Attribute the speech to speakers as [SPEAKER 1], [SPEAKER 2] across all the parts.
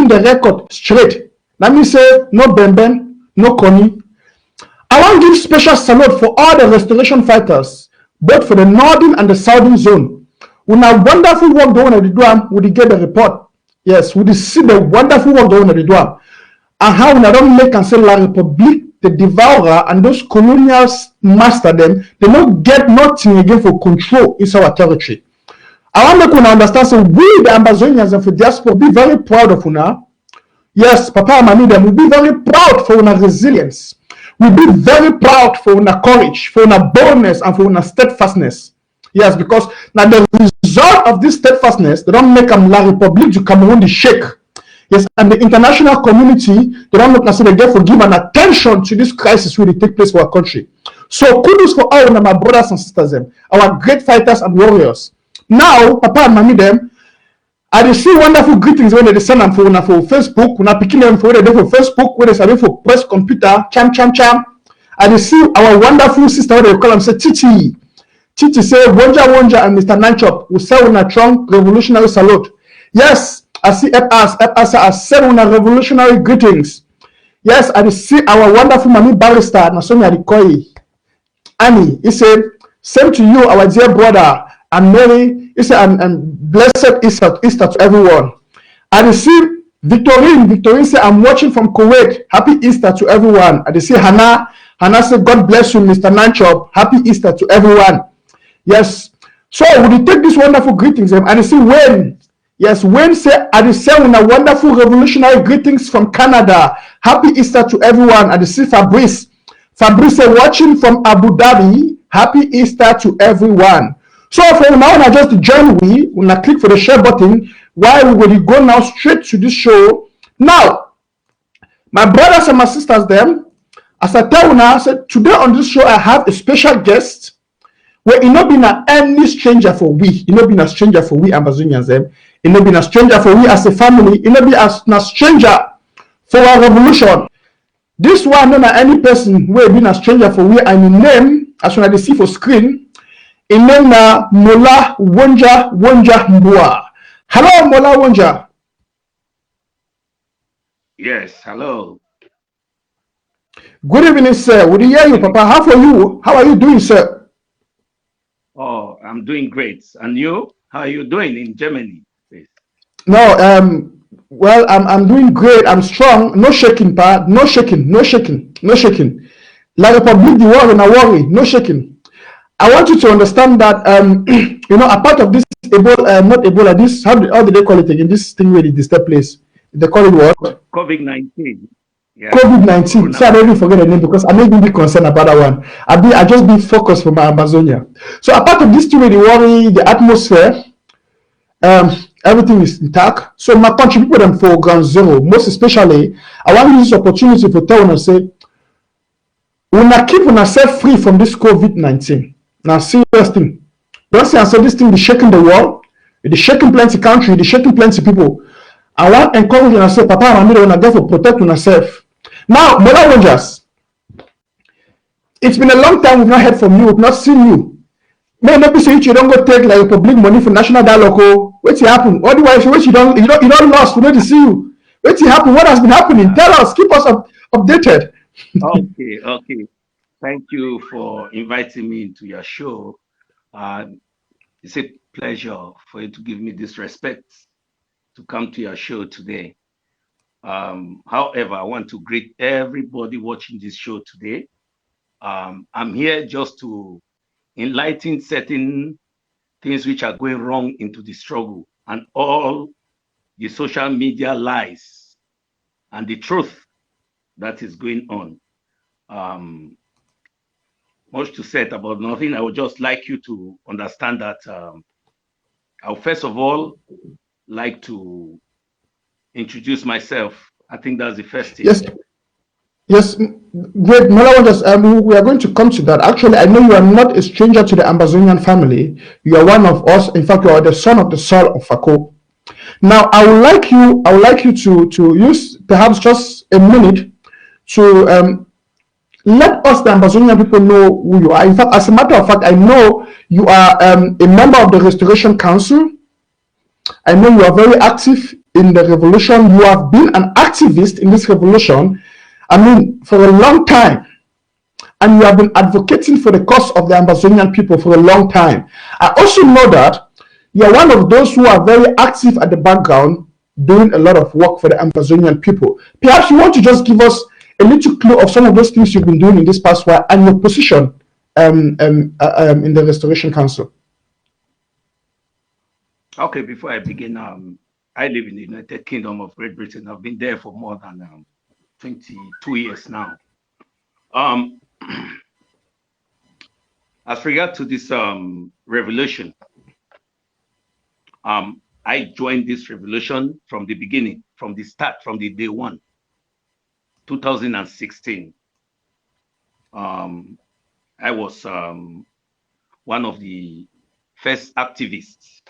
[SPEAKER 1] the record straight. Let me say, no Ben, no Connie. I want to give special salute for all the restoration fighters, both for the northern and the southern zone. We have wonderful work done at the Duam, we get the report. Yes, we see the wonderful work done at the Duam. And how we don't make and say La Republique, the devourer, and those colonials master them, they don't get nothing again for control in our territory. I want to make you understand, so we, the Ambazonians and for diaspora, be very proud of Una. Yes, Papa and Mami, them will be very proud for Una resilience. We'll be very proud for Una courage, for Una boldness, and for Una steadfastness. Yes, because now the result of this steadfastness, they don't make them La Republique du Cameroon the shake. Yes, and the international community, they don't look and say they get for give an attention to this crisis will take place for our country. So kudos for all of my brothers and sisters, them, our great fighters and warriors. Now, Papa and Mami, them, I see wonderful greetings when they send them for Facebook, when I picking them for Facebook, when they send for press computer, cham. I see our wonderful sister, what they call them, say Titi. Titi say, Wonja and Mr. NANCHOP will say a strong revolutionary salute. Yes, I see FS, I send on a revolutionary greetings. Yes, I see our wonderful Mami barrister, Nasomi Adikoyi. Annie, he said, same to you, our dear brother, and Mary, he said, and blessed Easter to everyone. I receive Victorine said, I'm watching from Kuwait. Happy Easter to everyone. I see Hannah said, God bless you, Mr. NANCHOP. Happy Easter to everyone. Yes. So would you take these wonderful greetings? And I see Wayne. Yes, Wayne said, I say a wonderful revolutionary greetings from Canada. Happy Easter to everyone. I see Fabrice. Fabrice said, watching from Abu Dhabi. Happy Easter to everyone. So for now, I just join when I click for the share button, while we will go now straight to this show. Now, my brothers and my sisters, them, as I tell you now, I said, today on this show, I have a special guest where it not been any stranger for we. It not been a stranger for we Ambazonians, them. It not been a stranger for we as a family. It not be as a stranger for our revolution. This one, not any person who have been a stranger for we, and in name, as when I see for screen, in name na Mola Wonja Mbua. Hello, Mola Wonja.
[SPEAKER 2] Yes, hello.
[SPEAKER 1] Good evening, sir. Would you hear you, Papa? How are you? How are you doing, sir?
[SPEAKER 2] Oh, I'm doing great. And you? How are you doing in Germany, please?
[SPEAKER 1] No, well, I'm doing great. I'm strong. No shaking, Pa. No shaking. La Republique du War and a worry. No shaking. I want you to understand that, you know, a part of this Ebola, not Ebola, this, how do they call it again? This thing where it is the place. They call it what?
[SPEAKER 2] COVID-19. Yeah.
[SPEAKER 1] COVID-19. So I don't even forget the name because I may even be concerned about that one. I just be focused for my Amazonia. So a part of this thing where the worry, the atmosphere, everything is intact. So my country people them for ground zero. Most especially, I want to use this opportunity to tell and say, we not keep ourselves free from this COVID-19. Now, serious thing. Don't say, this thing is shaking the world, it is shaking plenty country, it is shaking plenty people. I want to encourage you and say, Papa, I'm going to go for protect yourself. Now, Mola Wonjas, it's been a long time we've not heard from you, we've not seen you. May not be saying you don't go take like public money for national dialogue. What's happen? Otherwise, you don't lost, we need to see you. What's happen? What has been happening? Tell us, keep us updated.
[SPEAKER 2] Okay. Thank you for inviting me into your show. It's a pleasure for you to give me this respect to come to your show today. However, I want to greet everybody watching this show today. I'm here just to enlighten certain things which are going wrong into the struggle and all the social media lies and the truth that is going on. Much to say about nothing. I would just like you to understand that I'll first of all like to introduce myself. I think that's the first thing.
[SPEAKER 1] Yes, great. Mola, we are going to come to that. Actually, I know you are not a stranger to the Ambazonian family. You are one of us. In fact, you are the son of the soul of Fako. Now, I would like you to use perhaps just a minute to let us, the Ambazonian people, know who you are. In fact, as a matter of fact, I know you are a member of the Restoration Council. I know you are very active in the revolution. You have been an activist in this revolution, I mean, for a long time. And you have been advocating for the cause of the Amazonian people for a long time. I also know that you are one of those who are very active at the background, doing a lot of work for the Amazonian people. Perhaps you want to just give us a little clue of some of those things you've been doing in this past while and your position in the Restoration Council.
[SPEAKER 2] Okay, before I begin, I live in the United Kingdom of Great Britain. I've been there for more than 22 years now. As regard to this revolution, I joined this revolution from the beginning, from the start, from the day one, 2016. I was one of the first activists.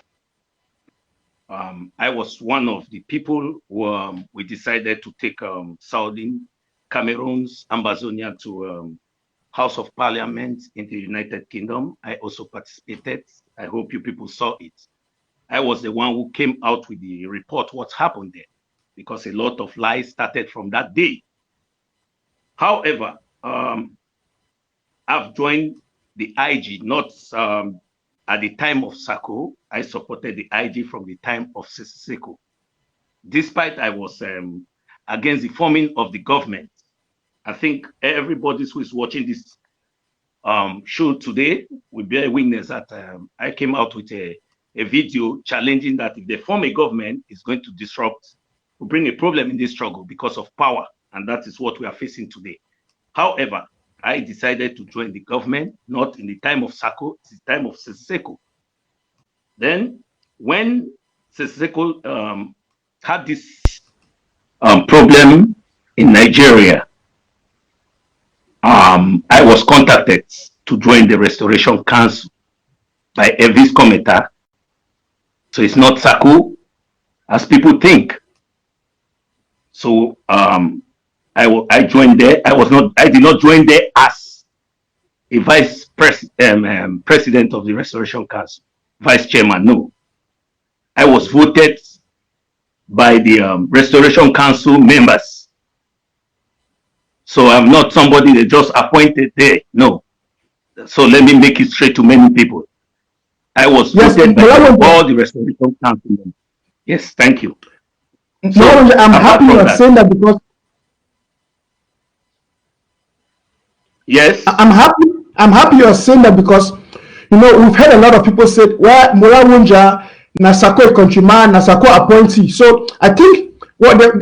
[SPEAKER 2] I was one of the people who we decided to take Southern Cameroon's Ambazonia to House of Parliament in the United Kingdom. I also participated. I hope you people saw it. I was the one who came out with the report, what happened there, because a lot of lies started from that day. However, I've joined the IG, not at the time of Sako. I supported the IG from the time of Seko. Despite I was against the forming of the government. I think everybody who is watching this show today will bear witness that I came out with a video challenging that if they form a government, it's going to disrupt, will bring a problem in this struggle because of power. And that is what we are facing today. However, I decided to join the government, not in the time of Sako, it's the time of Seko. Then when Seko had this problem in Nigeria, I was contacted to join the Restoration Council by Elvis Kometa. So it's not Sako as people think. So I joined there. I did not join there as a president of the Restoration Council, vice chairman. No, I was voted by the Restoration Council members. So I'm not somebody that just appointed there. No. So let me make it straight to many people. I was voted by all the Restoration Council members. Yes, thank you.
[SPEAKER 1] So, I'm happy you are saying that because
[SPEAKER 2] yes,
[SPEAKER 1] I'm happy you are saying that because we've heard a lot of people say, well, Mola Wonja, Nasako a countryman, Nasako appointee. So I think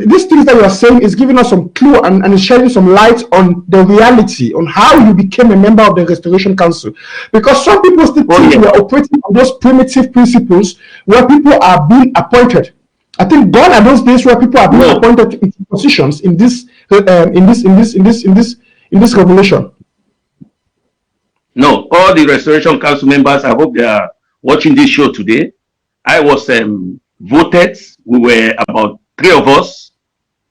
[SPEAKER 1] these things that you are saying is giving us some clue and is shedding some light on the reality, on how you became a member of the Restoration Council. Because some people still think we are operating on those primitive principles where people are being appointed. I think gone are those days where people are being appointed into positions in this revolution.
[SPEAKER 2] No, all the Restoration Council members, I hope they are watching this show today. I was voted. We were about 3 of us.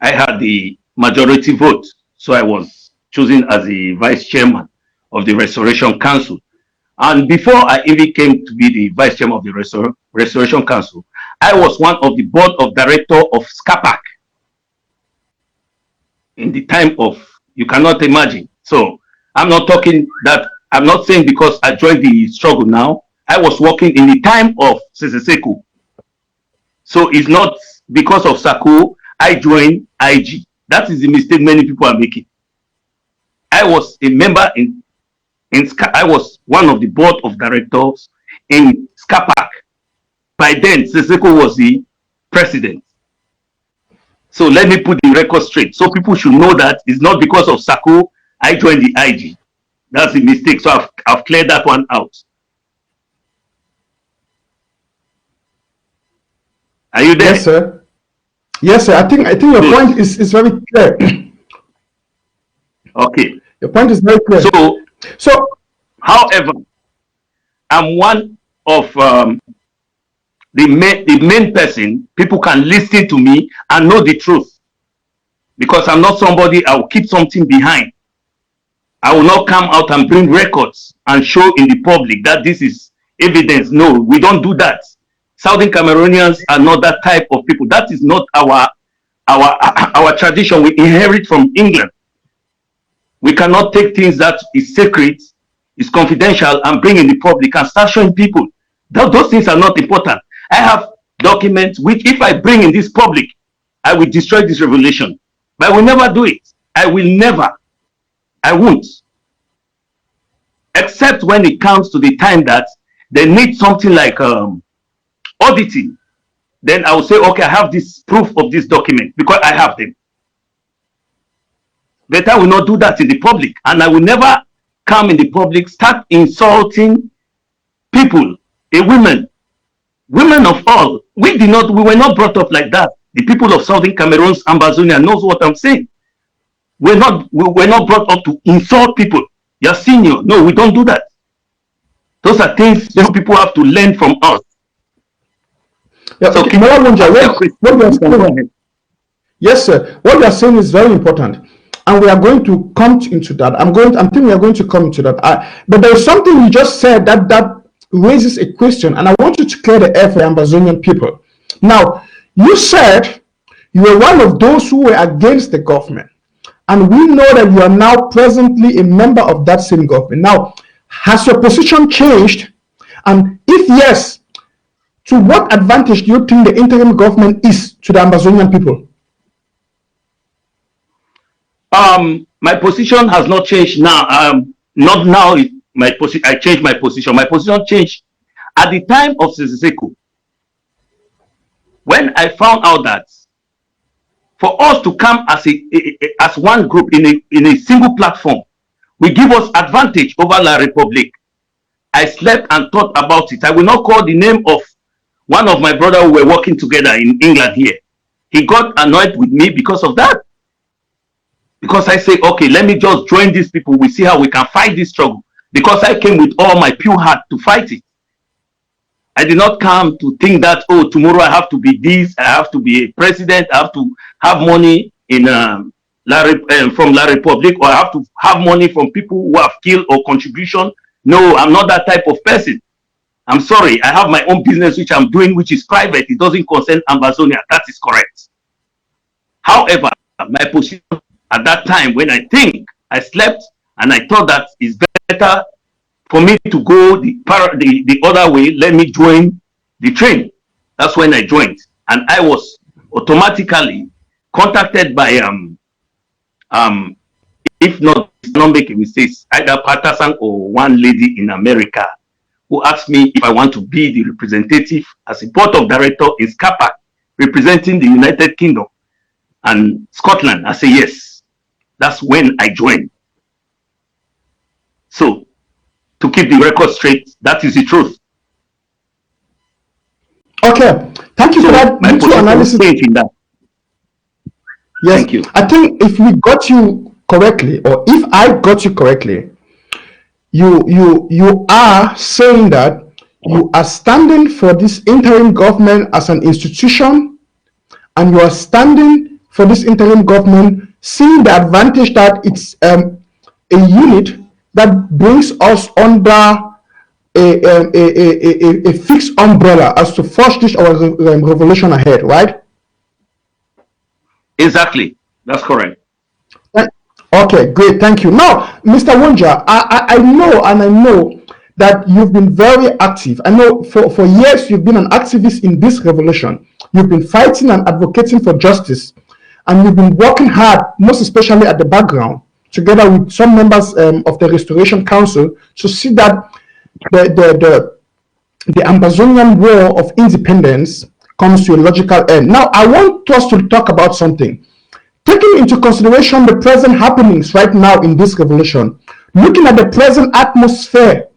[SPEAKER 2] I had the majority vote. So I was chosen as the vice chairman of the Restoration Council. And before I even came to be the vice chairman of the Restoration Council, I was one of the board of directors of SCAPAC in the time of, you cannot imagine. So I'm not talking that, I'm not saying because I joined the struggle now. I was working in the time of Seko. So it's not because of Sako, I joined IG. That is the mistake many people are making. I was a member I was one of the board of directors in SCAPAC. By then, Seko was the president. So let me put the record straight. So people should know that it's not because of Sako I joined the IG. That's a mistake. So I've cleared that one out. Are you there?
[SPEAKER 1] Yes, sir. Yes, sir. I think your point is very clear.
[SPEAKER 2] Okay.
[SPEAKER 1] Your point is very clear.
[SPEAKER 2] So however, I'm one of the main person. People can listen to me and know the truth, because I'm not somebody I will keep something behind. I will not come out and bring records and show in the public that this is evidence. No, we don't do that. Southern Cameroonians are not that type of people. That is not our tradition. We inherit from England. We cannot take things that is sacred, is confidential, and bring in the public and start showing people. Those things are not important. I have documents which, if I bring in this public, I will destroy this revelation. But I will never do it. I will never. I won't. Except when it comes to the time that they need something like auditing. Then I will say, okay, I have this proof of this document because I have them. But I will not do that in the public. And I will never come in the public, start insulting people, women of all. We were not brought up like that. The people of Southern Cameroon's Ambazonia knows what I'm saying. We were not brought up to insult people. You're senior. No, we don't do that. Those are things those people have to learn from us.
[SPEAKER 1] Yeah,
[SPEAKER 2] so,
[SPEAKER 1] okay, Mola Wonja, yes, sir. What you are saying is very important, and we are going to come into that. I'm thinking we are going to come into that. But there is something you just said that raises a question, and I want you to clear the air for the Ambazonian people. Now, you said you were one of those who were against the government, and we know that you are now presently a member of that same government. Now, has your position changed? And if yes, to what advantage do you think the interim government is to the Ambazonian people?
[SPEAKER 2] My position has not changed now. Not now. I changed my position. My position changed at the time of Siseko. When I found out that for us to come as one group in a single platform will give us advantage over La Republique, I slept and thought about it. I will not call the name of one of my brothers who were working together in England here. He got annoyed with me because of that. Because I say, okay, let me just join these people. We see how we can fight this struggle. Because I came with all my pure heart to fight it. I did not come to think that, oh, tomorrow I have to be this, I have to be a president, I have to have money in from La Republique, or I have to have money from people who have killed or contribution. No, I'm not that type of person. I'm sorry, I have my own business which I'm doing, which is private. It doesn't concern Ambazonia. That is correct. However, my position at that time, when I slept and I thought that it's better for me to go the other way, let me join the train. That's when I joined. And I was automatically contacted by, if not making mistakes, either Patterson or one lady in America who asked me if I want to be the representative as a board of director in SCAPA, representing the United Kingdom and Scotland. I say yes. That's when I joined. So, to keep the record straight, that is the truth.
[SPEAKER 1] Okay, thank you for that detailed analysis.
[SPEAKER 2] In that.
[SPEAKER 1] Yes,
[SPEAKER 2] thank you.
[SPEAKER 1] I think if we got you correctly, or if I got you correctly, you are saying that you are standing for this interim government as an institution, and you are standing for this interim government, seeing the advantage that it's a unit that brings us under a fixed umbrella as to forge this our revolution ahead, right?
[SPEAKER 2] Exactly, that's correct.
[SPEAKER 1] Okay, great, thank you. Now, Mr. Wonja, I know that you've been very active. I know for years you've been an activist in this revolution. You've been fighting and advocating for justice, and you've been working hard, most especially at the background, together with some members of the Restoration Council, to see that the Ambazonian War of Independence comes to a logical end. Now, I want us to talk about something. Taking into consideration the present happenings right now in this revolution, looking at the present atmosphere,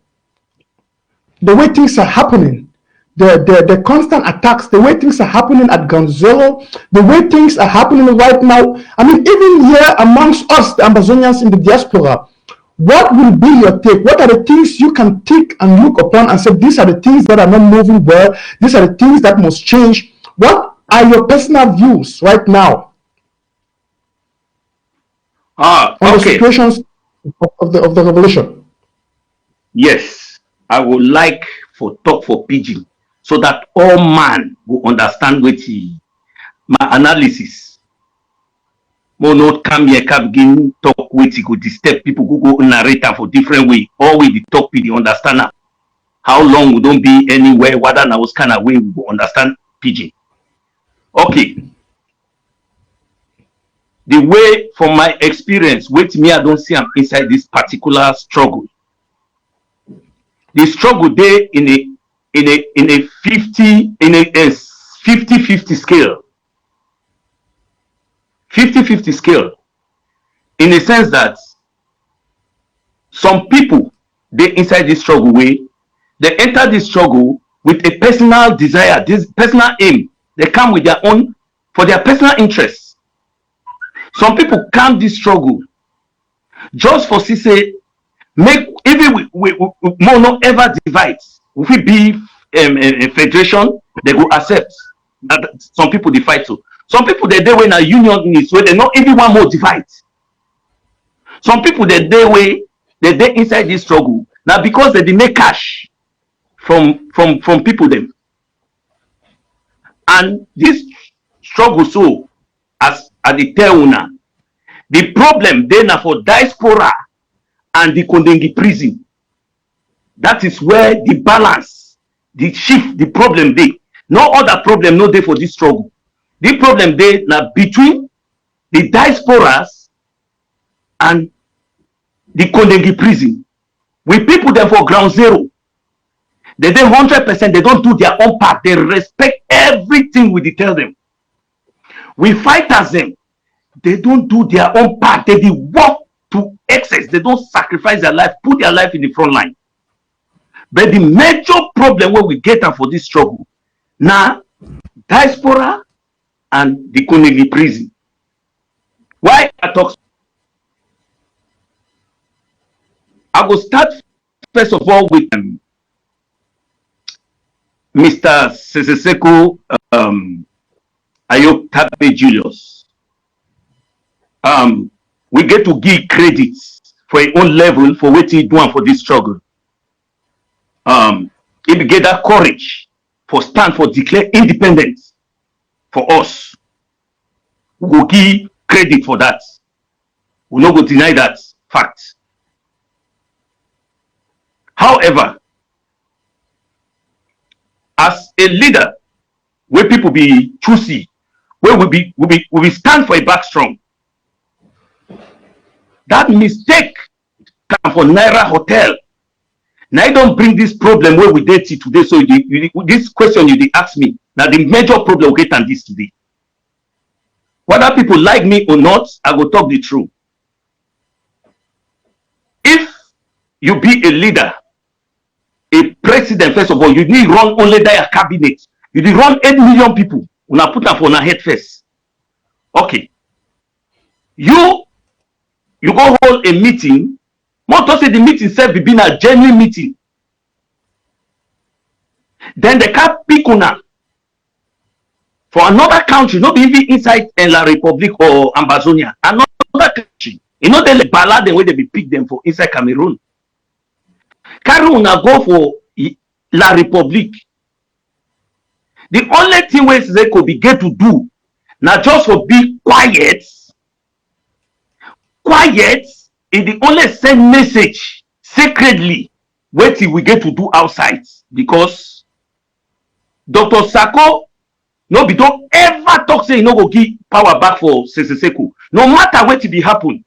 [SPEAKER 1] the way things are happening, the constant attacks, the way things are happening at Ground Zero, the way things are happening right now, I mean, even here amongst us, the Ambazonians in the diaspora, what will be your take? What are the things you can take and look upon and say, these are the things that are not moving well, these are the things that must change? What are your personal views right now on the situations of the revolution?
[SPEAKER 2] Yes, I would like for talk for Pidgin. so that all man will understand what my analysis. More not come here, come begin talk with go disturb people who go narrate for different way. All with the talk with the understand how long we don't be anywhere, whether now was kind of way we will understand PG. Okay. The way from my experience, with me, I don't see I'm inside this particular struggle. The struggle there in a 50-50 scale. 50-50 scale. In a sense that some people they inside this struggle way, they enter this struggle with a personal desire, this personal aim. They come with their own for their personal interests. Some people come this struggle just for say make even we not ever divide. If we be a federation, they go accept that some people they fight to. Some people they when a union is where they not even one more divide. Some people they way they inside this struggle now because they make cash from people them. And this struggle so as the tell una, the problem then for diaspora and the Kondengi prison. That is where the balance, the shift, the problem they. No other problem no day for this struggle. The problem they now between the diasporas and the Kondengi prison. We people them for ground zero. They 100%, they don't do their own part. They respect everything we tell them. We fight as them. They don't do their own part. They work to excess. They don't sacrifice their life, put their life in the front line. But the major problem where we get for this struggle now, diaspora and the Kondengi prison. Why I talk? I will start first of all with Mr. Seseseko Ayok Tabe Julius. We get to give credits for your own level for what he doing for this struggle. He get that courage for stand for declare independence for us. We will give credit for that. We not go deny that fact. However, as a leader, where people be choosy, where we stand for a back strong. That mistake come for Naira Hotel. Now I don't bring this problem where we did it today. So this question you did ask me. Now the major problem we get on this today. Whether people like me or not, I will talk the truth. If you be a leader, a president, first of all, you need run only their cabinet. You need run 8 million people. When I put them on a head first. Okay. You go hold a meeting. More to say the meeting itself will be a genuine meeting. Then they can pick una for another country, not even inside La Republic or Ambazonia. Another country. You know, they like ballad the way they be pick them for inside Cameroon. Carry una go for La Republic. The only thing where they could be get to do now just for be quiet. Quiet is the only send message sacredly what we get to do outside, because Dr. Sako don't ever talk say no go give power back for Seseseko. No matter what it be happen.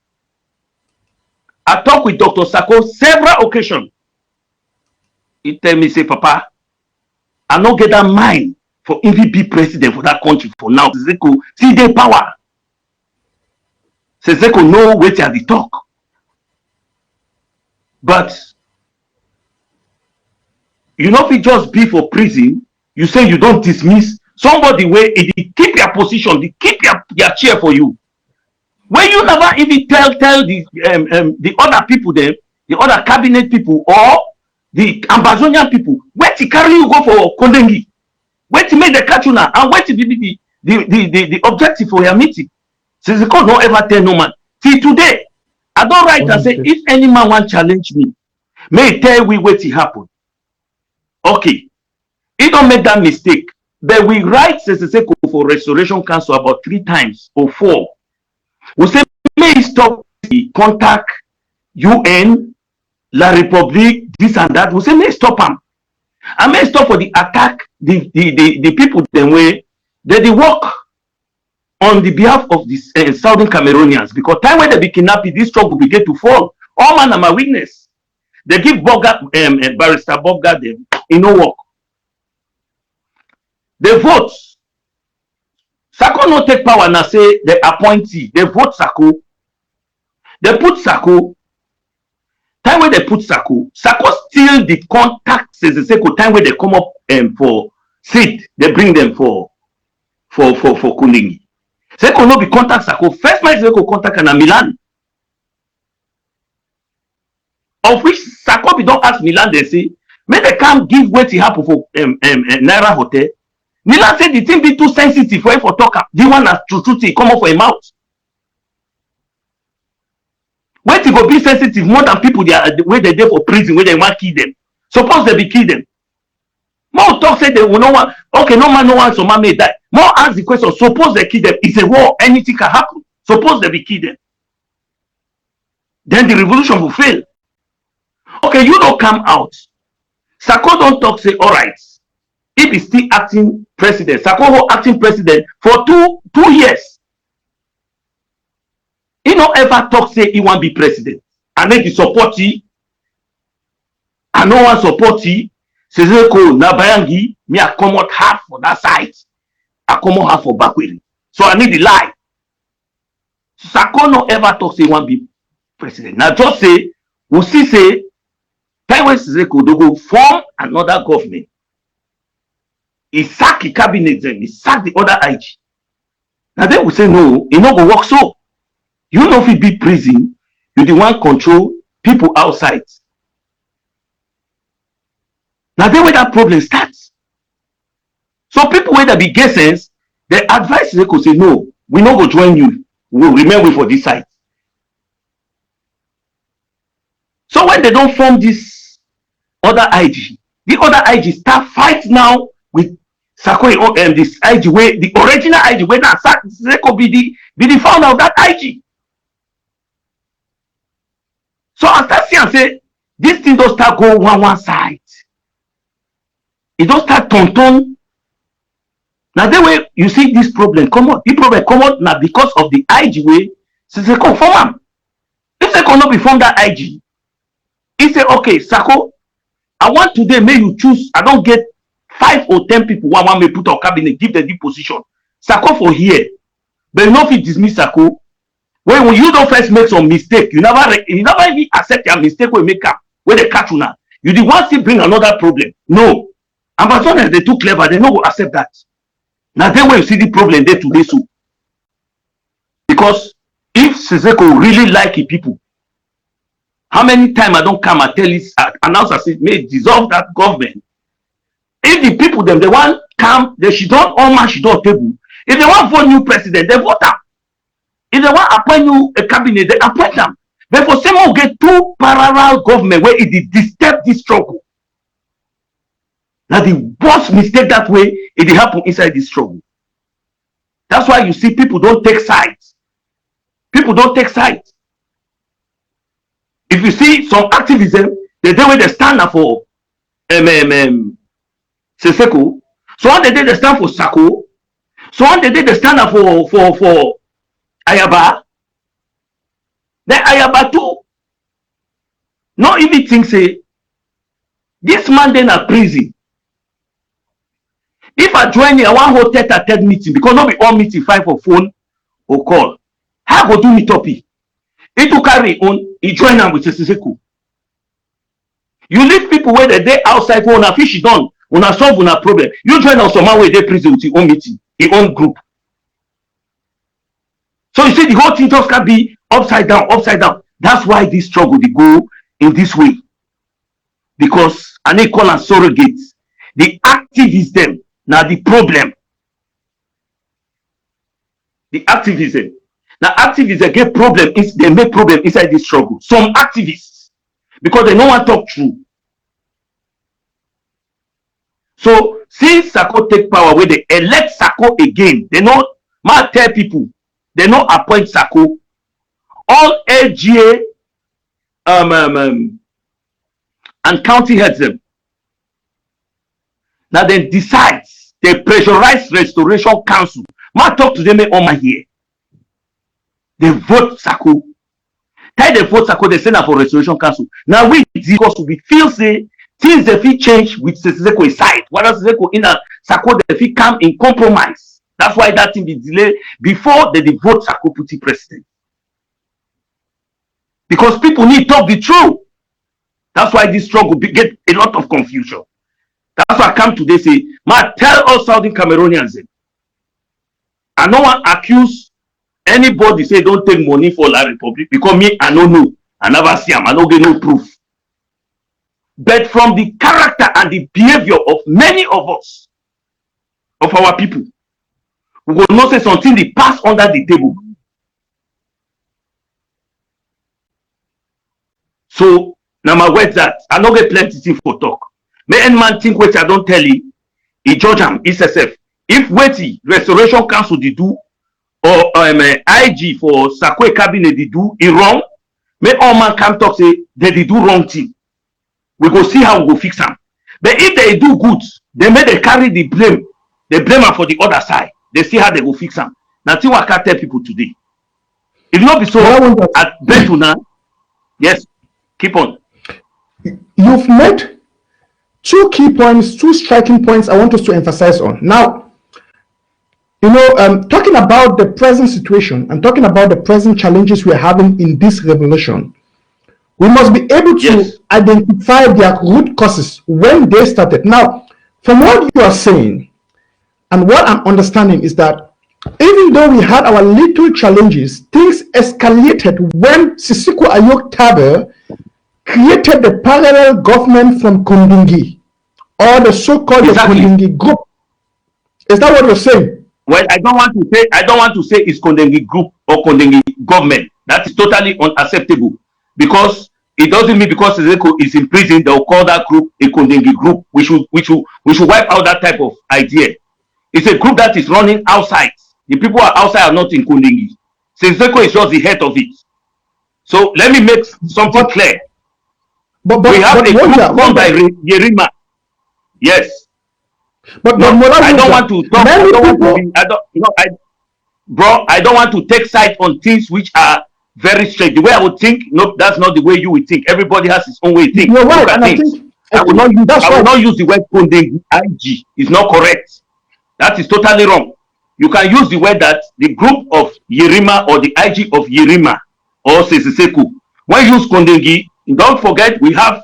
[SPEAKER 2] I talk with Dr. Sako several occasions. He tell me, say, Papa, I not get that mind for EVP president for that country for now. Seseko see the power. Seseko know what they talk. But you know, if it just be for prison, you say you don't dismiss somebody where it keep your position, they keep your chair for you. When you never even tell the other people there, the other cabinet people or the Ambazonian people, where to carry you go for Kondengi, where to make the catch you now, and where to be the objective for your meeting. Since the court don't ever tell no man. See today, I don't write and say if any man want challenge me, may tell we what it happen. Okay. He don't make that mistake. But we write Seseseko for Restoration Council about 3 times or 4. We say, may he stop the contact UN, La République, this and that. We say, may he stop him. And may he stop for the attack, the people, them way, they work on the behalf of the Southern Cameroonians. Because time when they be kidnapped, this struggle begin to fall. All man are my witness. They give Barrister Bogga them, in no work. They vote. Sako no take power and say the appointee. They vote Sako. They put Sako. Time when they put Sako, Sako still the contact Seseseko. Time when they come up for seat, they bring them for Kulingi. Seko no be contact Sako. First man Seko contact na Milan. Of which Sako be don't ask Milan, they say, may they come give what he happen for Naira Hotel. Milan said the thing be too sensitive for him for talk. The one that's true come up for a mouth. When it go be sensitive more than people they are where they there for prison where they want kill them. Suppose they be kill them. More talk say they will no one. Okay, no man, no one, so man may die. More ask the question. Suppose they kill them. It's a war. Anything can happen. Suppose they be kill them. Then the revolution will fail. Okay, you don't come out. Sako don't talk. Say all right. If he's still acting president, Sako acting president for two years. He don't ever talk say he want be president. And then the support he. I no one support he. Seseko Nabayangi, me I come out half for that side. I come out half for Bakwili. So I need the lie. Sako no ever talk say he want be president. Now just say, we see say, time when Seseko go form another government. He sack the cabinet then, he sack the other IG. Now then we say no, it not go work so. You know if it be prison, you the one control people outside. Now then where that problem starts. So people where that be guessers, they advise they could say no, we not go join you. We'll remain for this side. So when they don't form this other IG, the other IG start fight now with Sako this IG way, the original IG way now Sako be the founder of that IG. So I start seeing and say this thing don't start go one side. It don't start ton. Now the way you see this problem come out, the problem come out now because of the IG way. Sako form. If Sako not be form that IG, he say okay, Sako, I want today may you choose. I don't get 5 or 10 people who want me put on cabinet, give them the position. Sako for here. But you know if you dismiss Sako, when you don't first make some mistake, you never even accept your mistake when you make up, when they catch you now. You the one still bring another problem. No. Ambassadors, they too clever, they no go accept that. Now then when you see the problem there today so. Because if Seseko really like the people, how many times I don't come and tell this announcer say may dissolve that government. If the people them they want come, they should don't all man should don't table. If they want vote new president, they vote them. If they want appoint new a cabinet, they appoint them. But for someone get 2 parallel government where it disturb this struggle. Now the worst mistake that way it happen inside this struggle. That's why you see people don't take sides. People don't take sides. If you see some activism, the day when they stand up for Seseko, so on the day they stand for Sako, so on the day they stand up for Ayaba, then Ayaba too. Not even think say this man then a prison. If I join you, I want hold tete-a-tete meeting because not be all meeting 5 for phone or call. How go do meet up? He to carry on, he join them with Seseko. You leave people where they outside for una fish done, una solve una problem. You join us some man where they prison with your own meeting, your own group. So you see the whole thing just can be upside down, upside down. That's why this struggle they go in this way. Because and they call and surrogates. The activism now the problem. The activism. Now activists get problem is they make problem inside this struggle. Some activists because they no want to talk true. So since Sako take power, where they elect Sako again, they not tell people, they not appoint Sako. All LGA and county heads them. Now then decides they pressurize Restoration Council. Ma talk to them on my here. They vote Sako. Tell they vote Sako, they send her for Restoration Council. Now we because we feel say things they feel change with Seseko side. What else Seseko in a Sako they feel come in compromise. That's why that thing be delayed before they vote Sako Puti president. Because people need to talk the truth. That's why this struggle get a lot of confusion. That's why I come today say, ma tell all Southern Cameroonians. I no one accuse anybody say don't take money for La Republic because me I don't know. I never see them. I don't get no proof. But from the character and the behavior of many of us, of our people, we will not say something they pass under the table. So now my words that I don't get plenty thing for talk. May any man think what I don't tell you, he judge him, SSF. If waiting Restoration Council they do or IG for Sakwe cabinet they do it wrong, may all man come talk say they do wrong thing. We go see how we go fix them. But if they do good, they may they carry the blame. They blame them for the other side. They see how they go fix them. Now see what I can tell people today. If not be so at Betuna, yes, keep on.
[SPEAKER 1] You've made two key points, two striking points I want us to emphasize on. Now, you know, talking about the present situation and talking about the present challenges we're having in this revolution, we must be able to identify their root causes when they started. Now, from what you are saying and what I'm understanding is that even though we had our little challenges, things escalated when Sisiko Ayok Tabe created the parallel government from Kondingi, or the so-called Kondingi group. Is that what you're saying?
[SPEAKER 2] Well, I don't want to say it's Kondingi group or Kondingi government. That is totally unacceptable because it doesn't mean because Siseko is in prison they'll call that group a Kondingi group. We should wipe out that type of idea. It's a group that is running outside. The people are outside are not in Kondingi. Siseko is just the head of it. So let me make something clear. But we have a group run by Yerima. Yes.
[SPEAKER 1] But
[SPEAKER 2] no, I don't want to talk. I don't want to take side on things which are very straight. The way I would think, no, that's not the way you would think. Everybody has his own way to think.
[SPEAKER 1] You're right.
[SPEAKER 2] I will not use the word Kondingi IG. It's not correct. That is totally wrong. You can use the word that the group of Yerima or the IG of Yerima or Seseko. When you use Kondingi, don't forget we have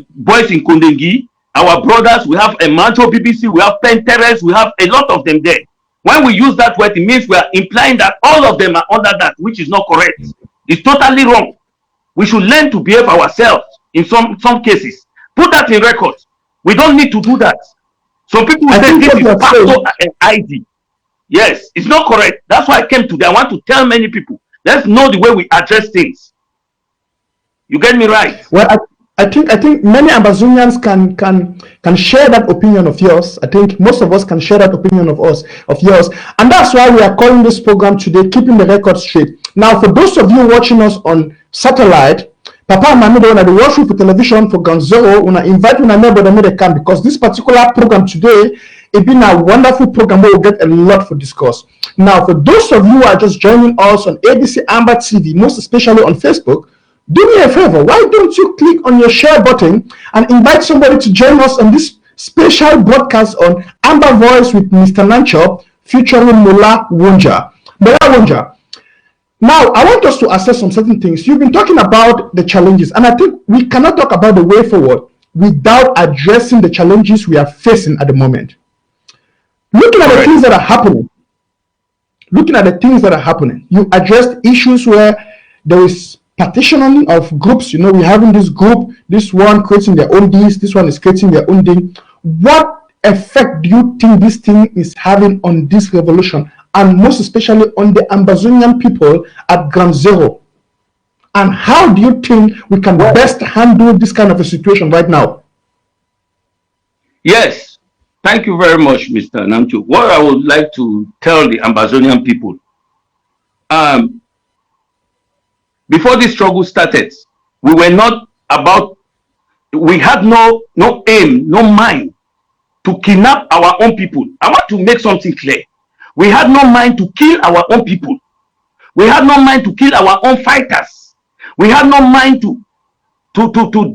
[SPEAKER 2] boys in Kondingi, our brothers, we have a Mancho BBC, we have Penteres, we have a lot of them there. When we use that word, it means we are implying that all of them are under that, which is not correct. It's totally wrong. We should learn to behave ourselves in some cases. Put that in record. We don't need to do that. Some people will say this is pastor and ID. Yes, it's not correct. That's why I came today. I want to tell many people, let's know the way we address things. You get me right?
[SPEAKER 1] Well, I think many Amazonians can share that opinion of yours. I think most of us can share that opinion of yours, and that's why we are calling this program today, keeping the record straight. Now, for those of you watching us on satellite, Papa and Mami don't watch for television for Ganzero. Una invite una neighbor to come because this particular program today it's been a wonderful program where we'll get a lot for discuss. Now, for those of you who are just joining us on ABC Amba TV, most especially on Facebook, do me a favor, why don't you click on your share button and invite somebody to join us on this special broadcast on Amba Voice with Mr. NANCHOP featuring Mola Wonja. Mola Wonja. Now, I want us to assess some certain things. You've been talking about the challenges, and I think we cannot talk about the way forward without addressing the challenges we are facing at the moment. Looking at the things that are happening, you addressed issues where there is partitioning of groups. You know, we're having this group, this one creating their own this one is creating their own thing. What effect do you think this thing is having on this revolution, and most especially on the Amazonian people at ground zero? And how do you think we can best handle this kind of a situation right now?
[SPEAKER 2] Yes, Thank you very much, Mr. Namcho. What I would like to tell the Ambazonian people, um, before this struggle started, we were not about, we had no aim, no mind to kidnap our own people. I want to make something clear. We had no mind to kill our own people. We had no mind to kill our own fighters. We had no mind to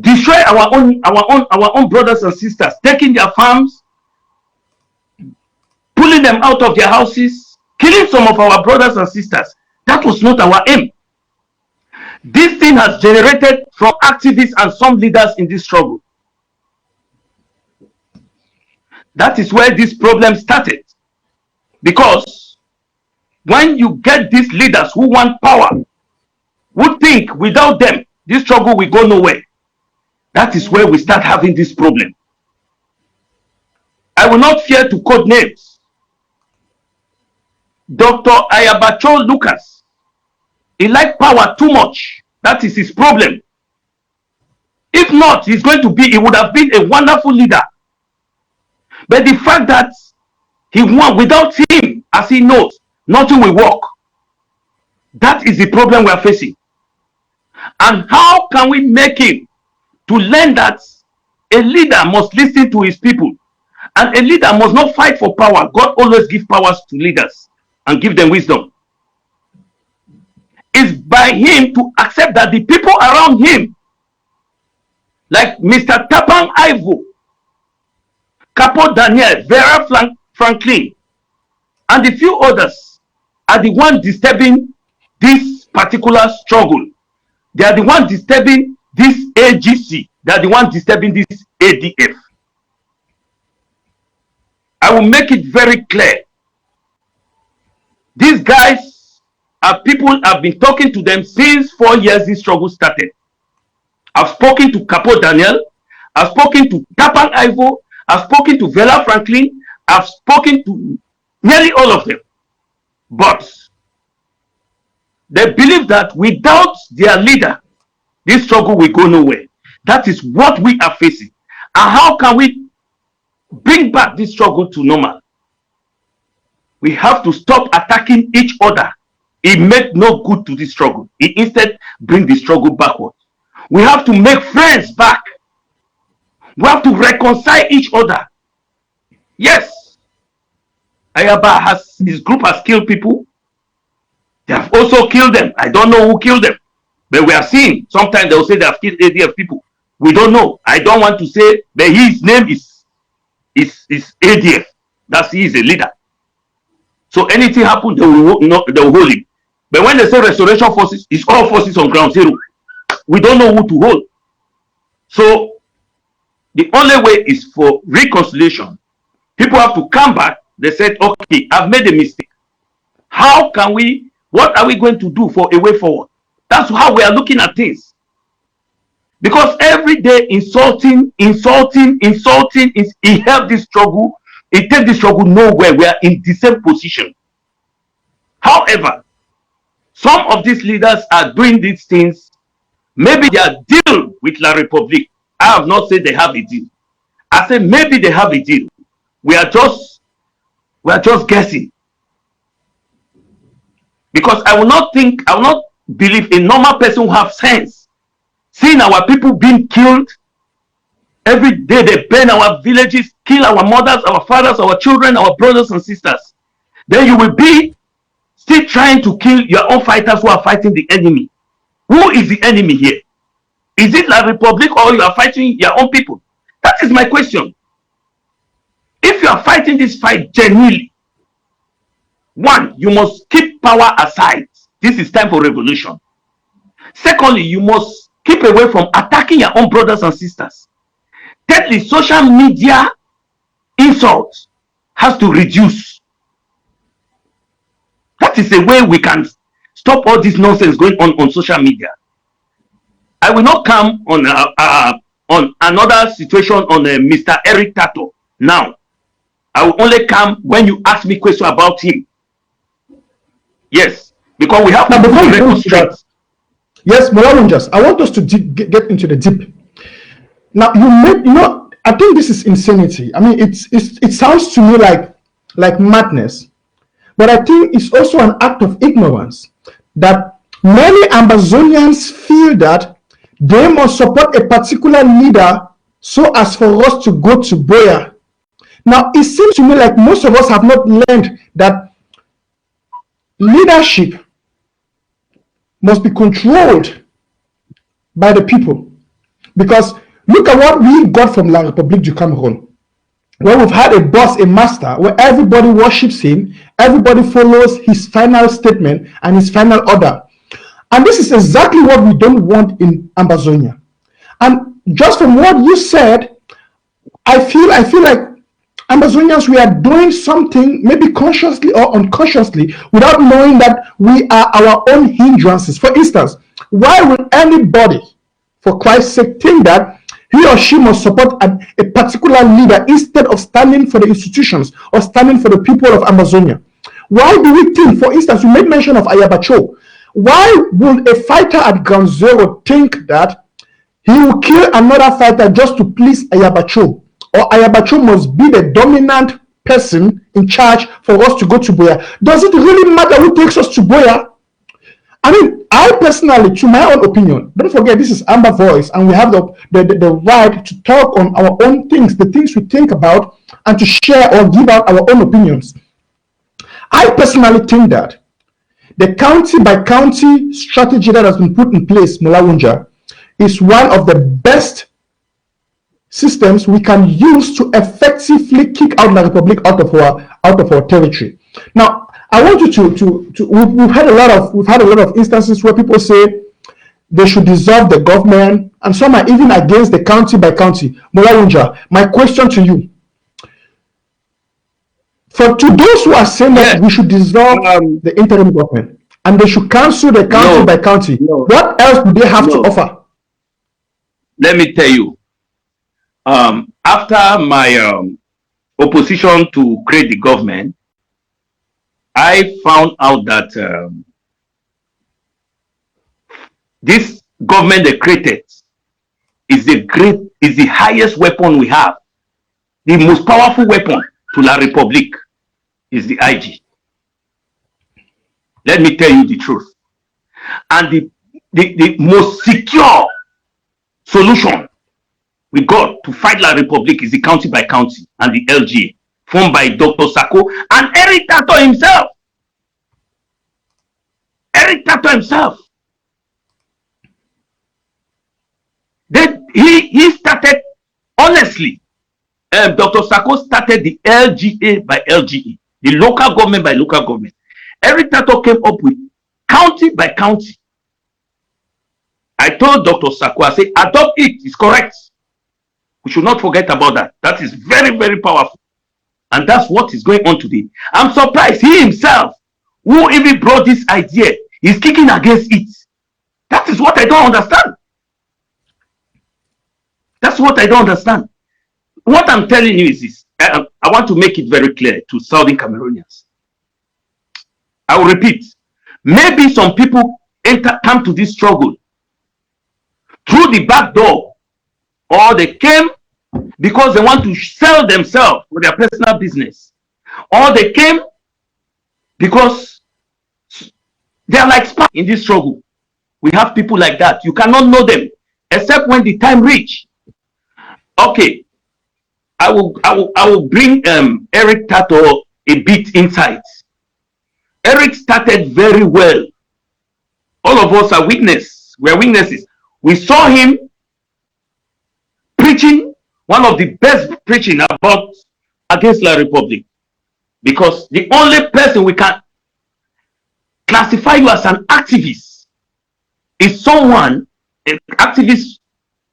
[SPEAKER 2] destroy our own brothers and sisters, taking their farms, pulling them out of their houses, killing some of our brothers and sisters. That was not our aim. This thing has generated from activists and some leaders in this struggle. That is where this problem started. Because when you get these leaders who want power, who think without them, this struggle will go nowhere, that is where we start having this problem. I will not fear to quote names. Dr. Ayabacho Lucas, he liked power too much. That is his problem. If not, he would have been a wonderful leader. But the fact that he won, without him, as he knows, nothing will work. That is the problem we are facing. And how can we make him to learn that a leader must listen to his people, and a leader must not fight for power? God always gives powers to leaders and give them wisdom. It's by him to accept that the people around him, like Mr. Tapang Ivo, Capo Daniel, Vera Franklin, and a few others, are the ones disturbing this particular struggle. They are the ones disturbing this AGC. They are the ones disturbing this ADF. I will make it very clear. These guys are people, I've been talking to them since 4 years this struggle started. I've spoken to Capo Daniel, I've spoken to Tapang Ivo, I've spoken to Vera Franklin, I've spoken to nearly all of them. But they believe that without their leader, this struggle will go nowhere. That is what we are facing. And how can we bring back this struggle to normal? We have to stop attacking each other. It makes no good to this struggle. It instead bring the struggle backward. We have to make friends back. We have to reconcile each other. Yes, Ayaba his group has killed people. They have also killed them. I don't know who killed them. But we are seeing, sometimes they will say they have killed ADF people. We don't know. I don't want to say, but his name is ADF. That's he is a leader. So anything happens, they will hold him. But when they say restoration forces, it's all forces on ground zero. We don't know who to hold. So the only way is for reconciliation. People have to come back. They said, okay, I've made a mistake. How can we, what are we going to do for a way forward? That's how we are looking at things. Because every day insulting, it helps this struggle. It takes the struggle nowhere. We are in the same position. However, some of these leaders are doing these things. Maybe they are deal with La Republique. I have not said they have a deal. I said maybe they have a deal. We are just guessing. Because I will not believe a normal person who have sense, seeing our people being killed every day. They burn our villages, kill our mothers, our fathers, our children, our brothers and sisters. Then you will be still trying to kill your own fighters who are fighting the enemy. Who is the enemy here? Is it La Republique, or you are fighting your own people? That is my question. If you are fighting this fight genuinely, one, you must keep power aside. This is time for revolution. Secondly, you must keep away from attacking your own brothers and sisters. Thirdly, social media insults has to reduce. That is a way we can stop all this nonsense going on social media. I will not come on another situation on Mr. Eric Tato now. I will only come when you ask me question about him. Yes, because we have to reconstruct.
[SPEAKER 1] Yes, Mola Wonja, I want us to get into the deep. Now, I think this is insanity. I mean, it sounds to me like madness, but I think it's also an act of ignorance that many Amazonians feel that they must support a particular leader so as for us to go to Boya. Now, it seems to me like most of us have not learned that leadership must be controlled by the people. Because look at what we got from La République du Cameroun, where we've had a boss, a master, where everybody worships him, everybody follows his final statement and his final order. And this is exactly what we don't want in Amazonia. And just from what you said, I feel like Amazonians, we are doing something maybe consciously or unconsciously without knowing that we are our own hindrances. For instance, why would anybody, for Christ's sake, think that he or she must support a particular leader instead of standing for the institutions or standing for the people of Amazonia? Why do we think, for instance, you made mention of Ayabacho. Why would a fighter at ground zero think that he will kill another fighter just to please Ayabacho? Or Ayabacho must be the dominant person in charge for us to go to Boya? Does it really matter who takes us to Boya? I mean, I personally, to my own opinion, don't forget this is Amba Voice, and we have the right to talk on our own things, the things we think about, and to share or give out our own opinions. I personally think that the county by county strategy that has been put in place, Mola Wonja, is one of the best systems we can use to effectively kick out La Republic out of our territory. Now, I want you to we've had a lot of instances where people say they should dissolve the government, and some are even against the county by county. Mola Wonja, my question to you, to those who are saying that we should dissolve the interim government and they should cancel the county by county, what else do they have to offer?
[SPEAKER 2] Let me tell you. After my opposition to create the government, I found out that this government they created is the highest weapon we have. The most powerful weapon to La République is the IG. Let me tell you the truth. And the most secure solution we got to fight La République is the county by county and the LGA, formed by Dr. Sako and Eric Tato himself. Eric Tato himself. He started, honestly, Dr. Sako started the LGA by LGA, the local government by local government. Eric Tato came up with county by county. I told Dr. Sako, I said, adopt it, it's correct. We should not forget about that. That is very, very powerful. And that's what is going on today. I'm surprised he himself, who even brought this idea, is kicking against it. That is what I don't understand. That's what I don't understand. What I'm telling you is this. I want to make it very clear to Southern Cameroonians. I will repeat. Maybe some people come to this struggle through the back door, or they came because they want to sell themselves for their personal business, or they came because they are like spark in this struggle. We have people like that. You cannot know them except when the time reach. Okay, I will bring Eric Tato a bit insight. Eric started very well. All of us are witnesses. We are witnesses. We saw him preaching one of the best preaching against La République, because the only person we can classify you as an activist is someone, an activist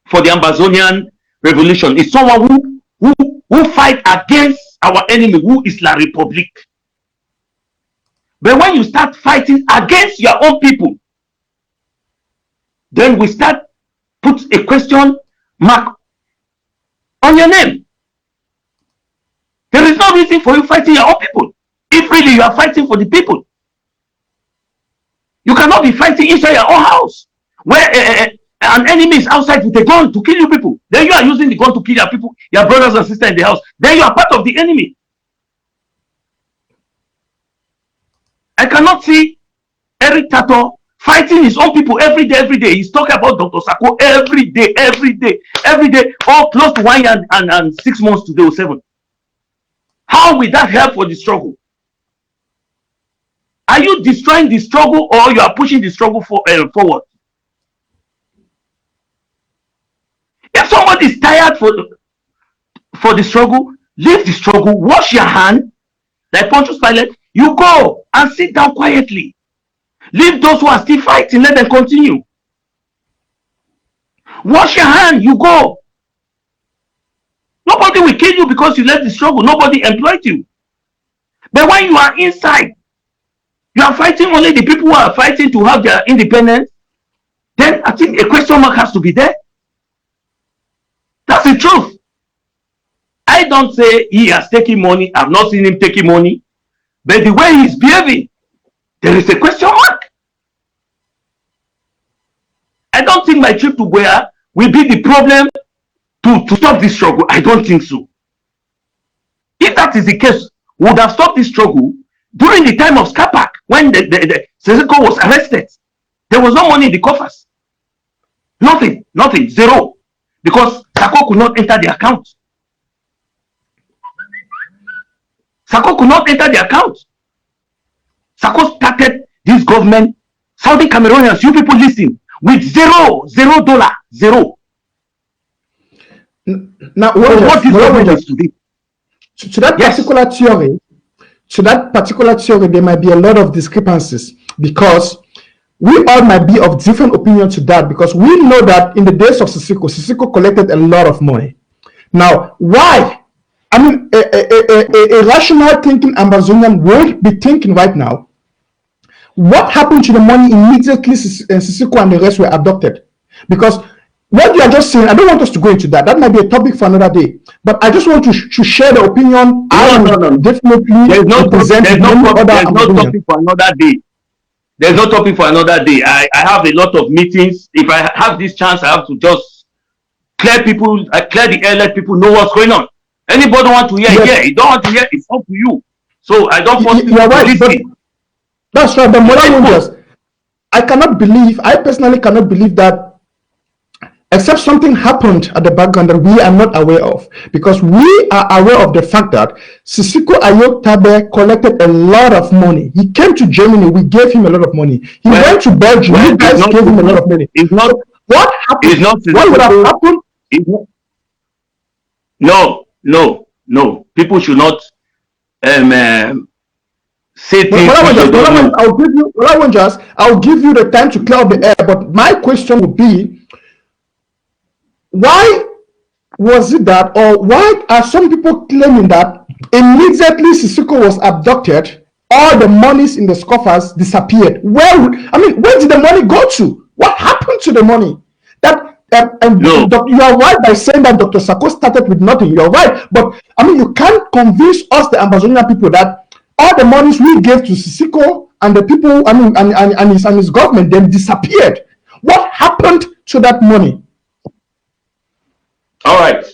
[SPEAKER 2] for the Amazonian revolution, is someone who fight against our enemy, who is La République. But when you start fighting against your own people, then we start put a question mark on your name. There is no reason for you fighting your own people. If really you are fighting for the people, you cannot be fighting inside your own house, where an enemy is outside with a gun to kill you people. Then you are using the gun to kill your people, your brothers and sisters in the house. Then you are part of the enemy. I cannot see Eric Tato fighting his own people every day, every day. He's talking about Dr. Sako every day, all close to 1 year and 6 months today or 7. How will that help for the struggle? Are you destroying the struggle or you are pushing the struggle forward? If somebody is tired for the struggle, leave the struggle, wash your hand, like Pontius Pilate, you go and sit down quietly. Leave those who are still fighting, let them continue. Wash your hand, you go. Nobody will kill you because you left the struggle. Nobody employed you. But when you are inside, you are fighting only the people who are fighting to have their independence, then I think a question mark has to be there. That's the truth. I don't say he has taken money. I've not seen him taking money. But the way he's behaving, there is a question mark. I don't think my trip to Buea will be the problem to stop this struggle. I don't think so. If that is the case, we would have stopped this struggle during the time of Skapak when the Seseko was arrested. There was no money in the coffers. Nothing, zero. Because Sako could not enter the account. Sako could not enter the account. Sako started this government, Saudi Cameroonians, you people listen, with $0.
[SPEAKER 1] Now, what this government is today? To that particular theory, there might be a lot of discrepancies because we all might be of different opinion to that, because we know that in the days of Sisiko collected a lot of money. Now, why? I mean, a rational thinking Amazonian would be thinking right now, what happened to the money immediately Sisiko and the rest were abducted? Because what you are just saying, I don't want us to go into that. That might be a topic for another day. But I just want to share the opinion.
[SPEAKER 2] No.
[SPEAKER 1] Definitely
[SPEAKER 2] there's no topic for another day. There's no topic for another day. I have a lot of meetings. If I have this chance, I have to just clear the air, let people know what's going on. Anybody want to hear? Yes. Yeah. You don't want to hear? It's up to you. So I don't want
[SPEAKER 1] you're right, but that's right. The Mola Wonjas, I personally cannot believe that, except something happened at the background that we are not aware of, because we are aware of the fact that Sisiko Ayok Tabe collected a lot of money. He came to Germany, we gave him a lot of money. He went to Belgium, you guys gave him a lot of money. What happened? What would have happened?
[SPEAKER 2] No. People should not say things.
[SPEAKER 1] I'll give you the time to clear up the air, but my question would be, why was it that, or why are some people claiming that immediately Sisiko was abducted, all the monies in the coffers disappeared? Where did the money go to? What happened to the money? You are right by saying that Dr. Sako started with nothing. You're right, but you can't convince us, the Amazonian people, that all the monies we gave to Sisiko and the people, and his government, then disappeared. What happened to that money?
[SPEAKER 2] All right.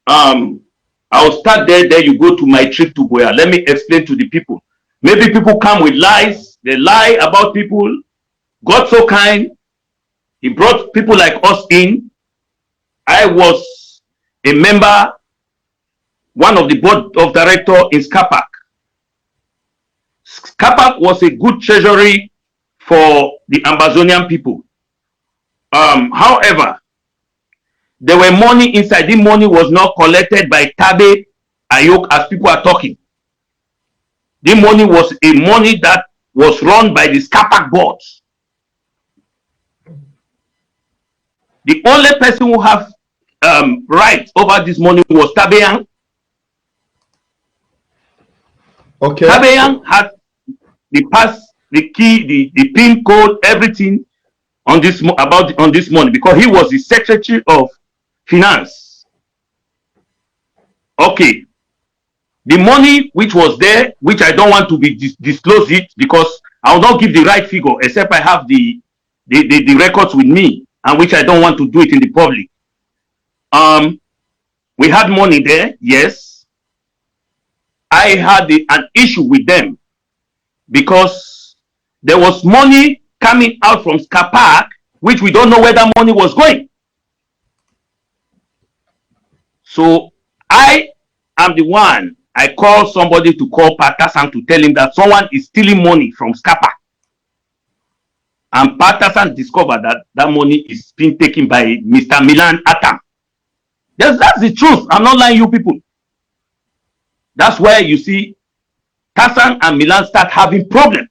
[SPEAKER 2] I'll start there. Then you go to my trip to Buea. Let me explain to the people. Maybe people come with lies. They lie about people. God so kind. He brought people like us in. I was a member, one of the board of directors in Skapak. Skapak was a good treasury for the Amazonian people. However, there were money inside. The money was not collected by Tabe Ayok as people are talking. The money was a money that was run by the Skapak boards. The only person who have right over this money was Tabeyan.
[SPEAKER 1] Okay.
[SPEAKER 2] Tabeyan had the pass, the key, the PIN code, everything on this money, because he was the Secretary of Finance. Okay. The money which was there, which I don't want to be disclose it, because I will not give the right figure except I have the records with me. and which I don't want to do it in the public. We had money there, yes. I had an issue with them because there was money coming out from Ska Park, which we don't know where that money was going. So I am the one, I called somebody to call Patterson to tell him that someone is stealing money from Ska Park. And Patterson discovered that that money is being taken by Mr. Milan Atam. That's the truth. I'm not lying, you people. That's where you see Tassan and Milan start having problems.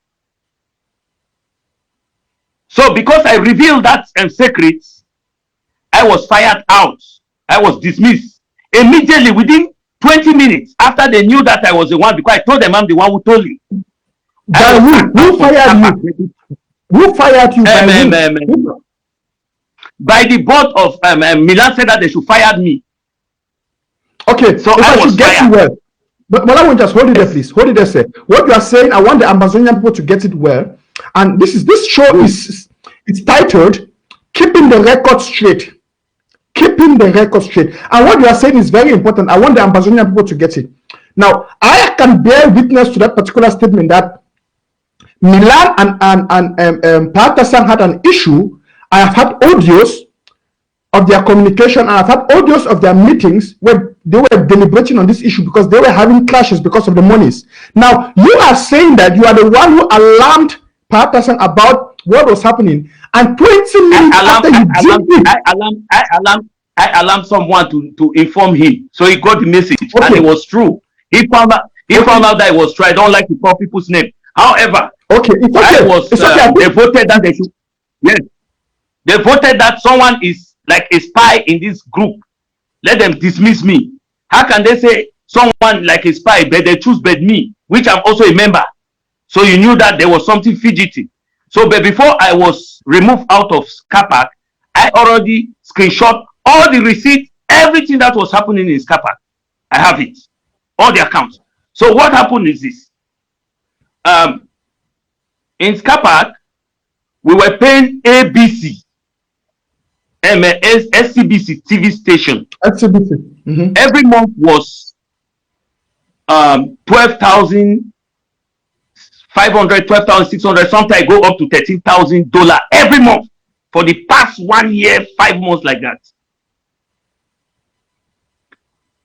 [SPEAKER 2] So because I revealed that secrets, I was fired out. I was dismissed. Immediately, within 20 minutes, after they knew that I was the one, because I told them I'm the one who told you.
[SPEAKER 1] Who fired you? Who fired you?
[SPEAKER 2] By the board of Milan said that they should fire me.
[SPEAKER 1] Okay, so I should get you well. But Mola Wonja, just hold it there, please. Hold it there, sir. What you are saying, I want the Amazonian people to get it well. And this show is titled "Keeping the Record Straight." Keeping the record straight. And what you are saying is very important. I want the Amazonian people to get it. Now, I can bear witness to that particular statement that Milan and Patterson had an issue. I have had audios of their communication, and I've had audios of their meetings where they were deliberating on this issue because they were having clashes because of the monies. Now, you are saying that you are the one who alarmed Patterson about what was happening, and 20 minutes after you did it,
[SPEAKER 2] I alarmed someone to inform him, so he got the message, and it was true. He found out that it was true. I don't like to call people's name. However, they voted that they should. Yes, they voted that someone is like a spy in this group. Let them dismiss me. How can they say someone like a spy, but they choose but me, which I'm also a member? So you knew that there was something fidgety. So, but before I was removed out of Ska Park, I already screenshot all the receipts, everything that was happening in Ska Park. I have it, all the accounts. So what happened is this. In Ska Park, we were paying ABC, SCBC TV station.
[SPEAKER 1] SCBC.
[SPEAKER 2] Every month was 12,500, 12,600. Sometimes I go up to $13,000 every month for the past 1 year, 5 months like that.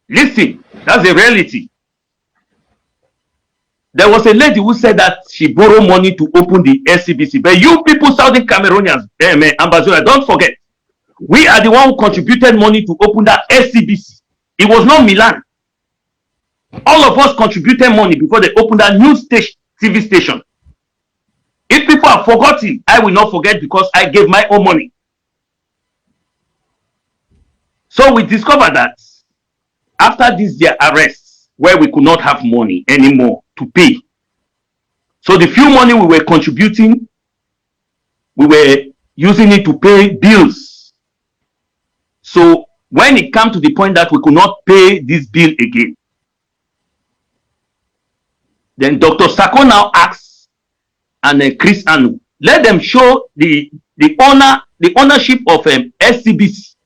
[SPEAKER 2] Listen, that's a reality. There was a lady who said that she borrowed money to open the SCBC. But you people, Southern Cameroonians, Ambassador, don't forget, we are the one who contributed money to open that SCBC. It was not Milan. All of us contributed money before they opened that new TV station. If people have forgotten, I will not forget because I gave my own money. So we discovered that after their arrests, where we could not have money anymore to pay. So the few money we were contributing, we were using it to pay bills. So when it came to the point that we could not pay this bill again, then Dr. Sako now asks, and then Chris Anu, let them show the ownership of SCBC.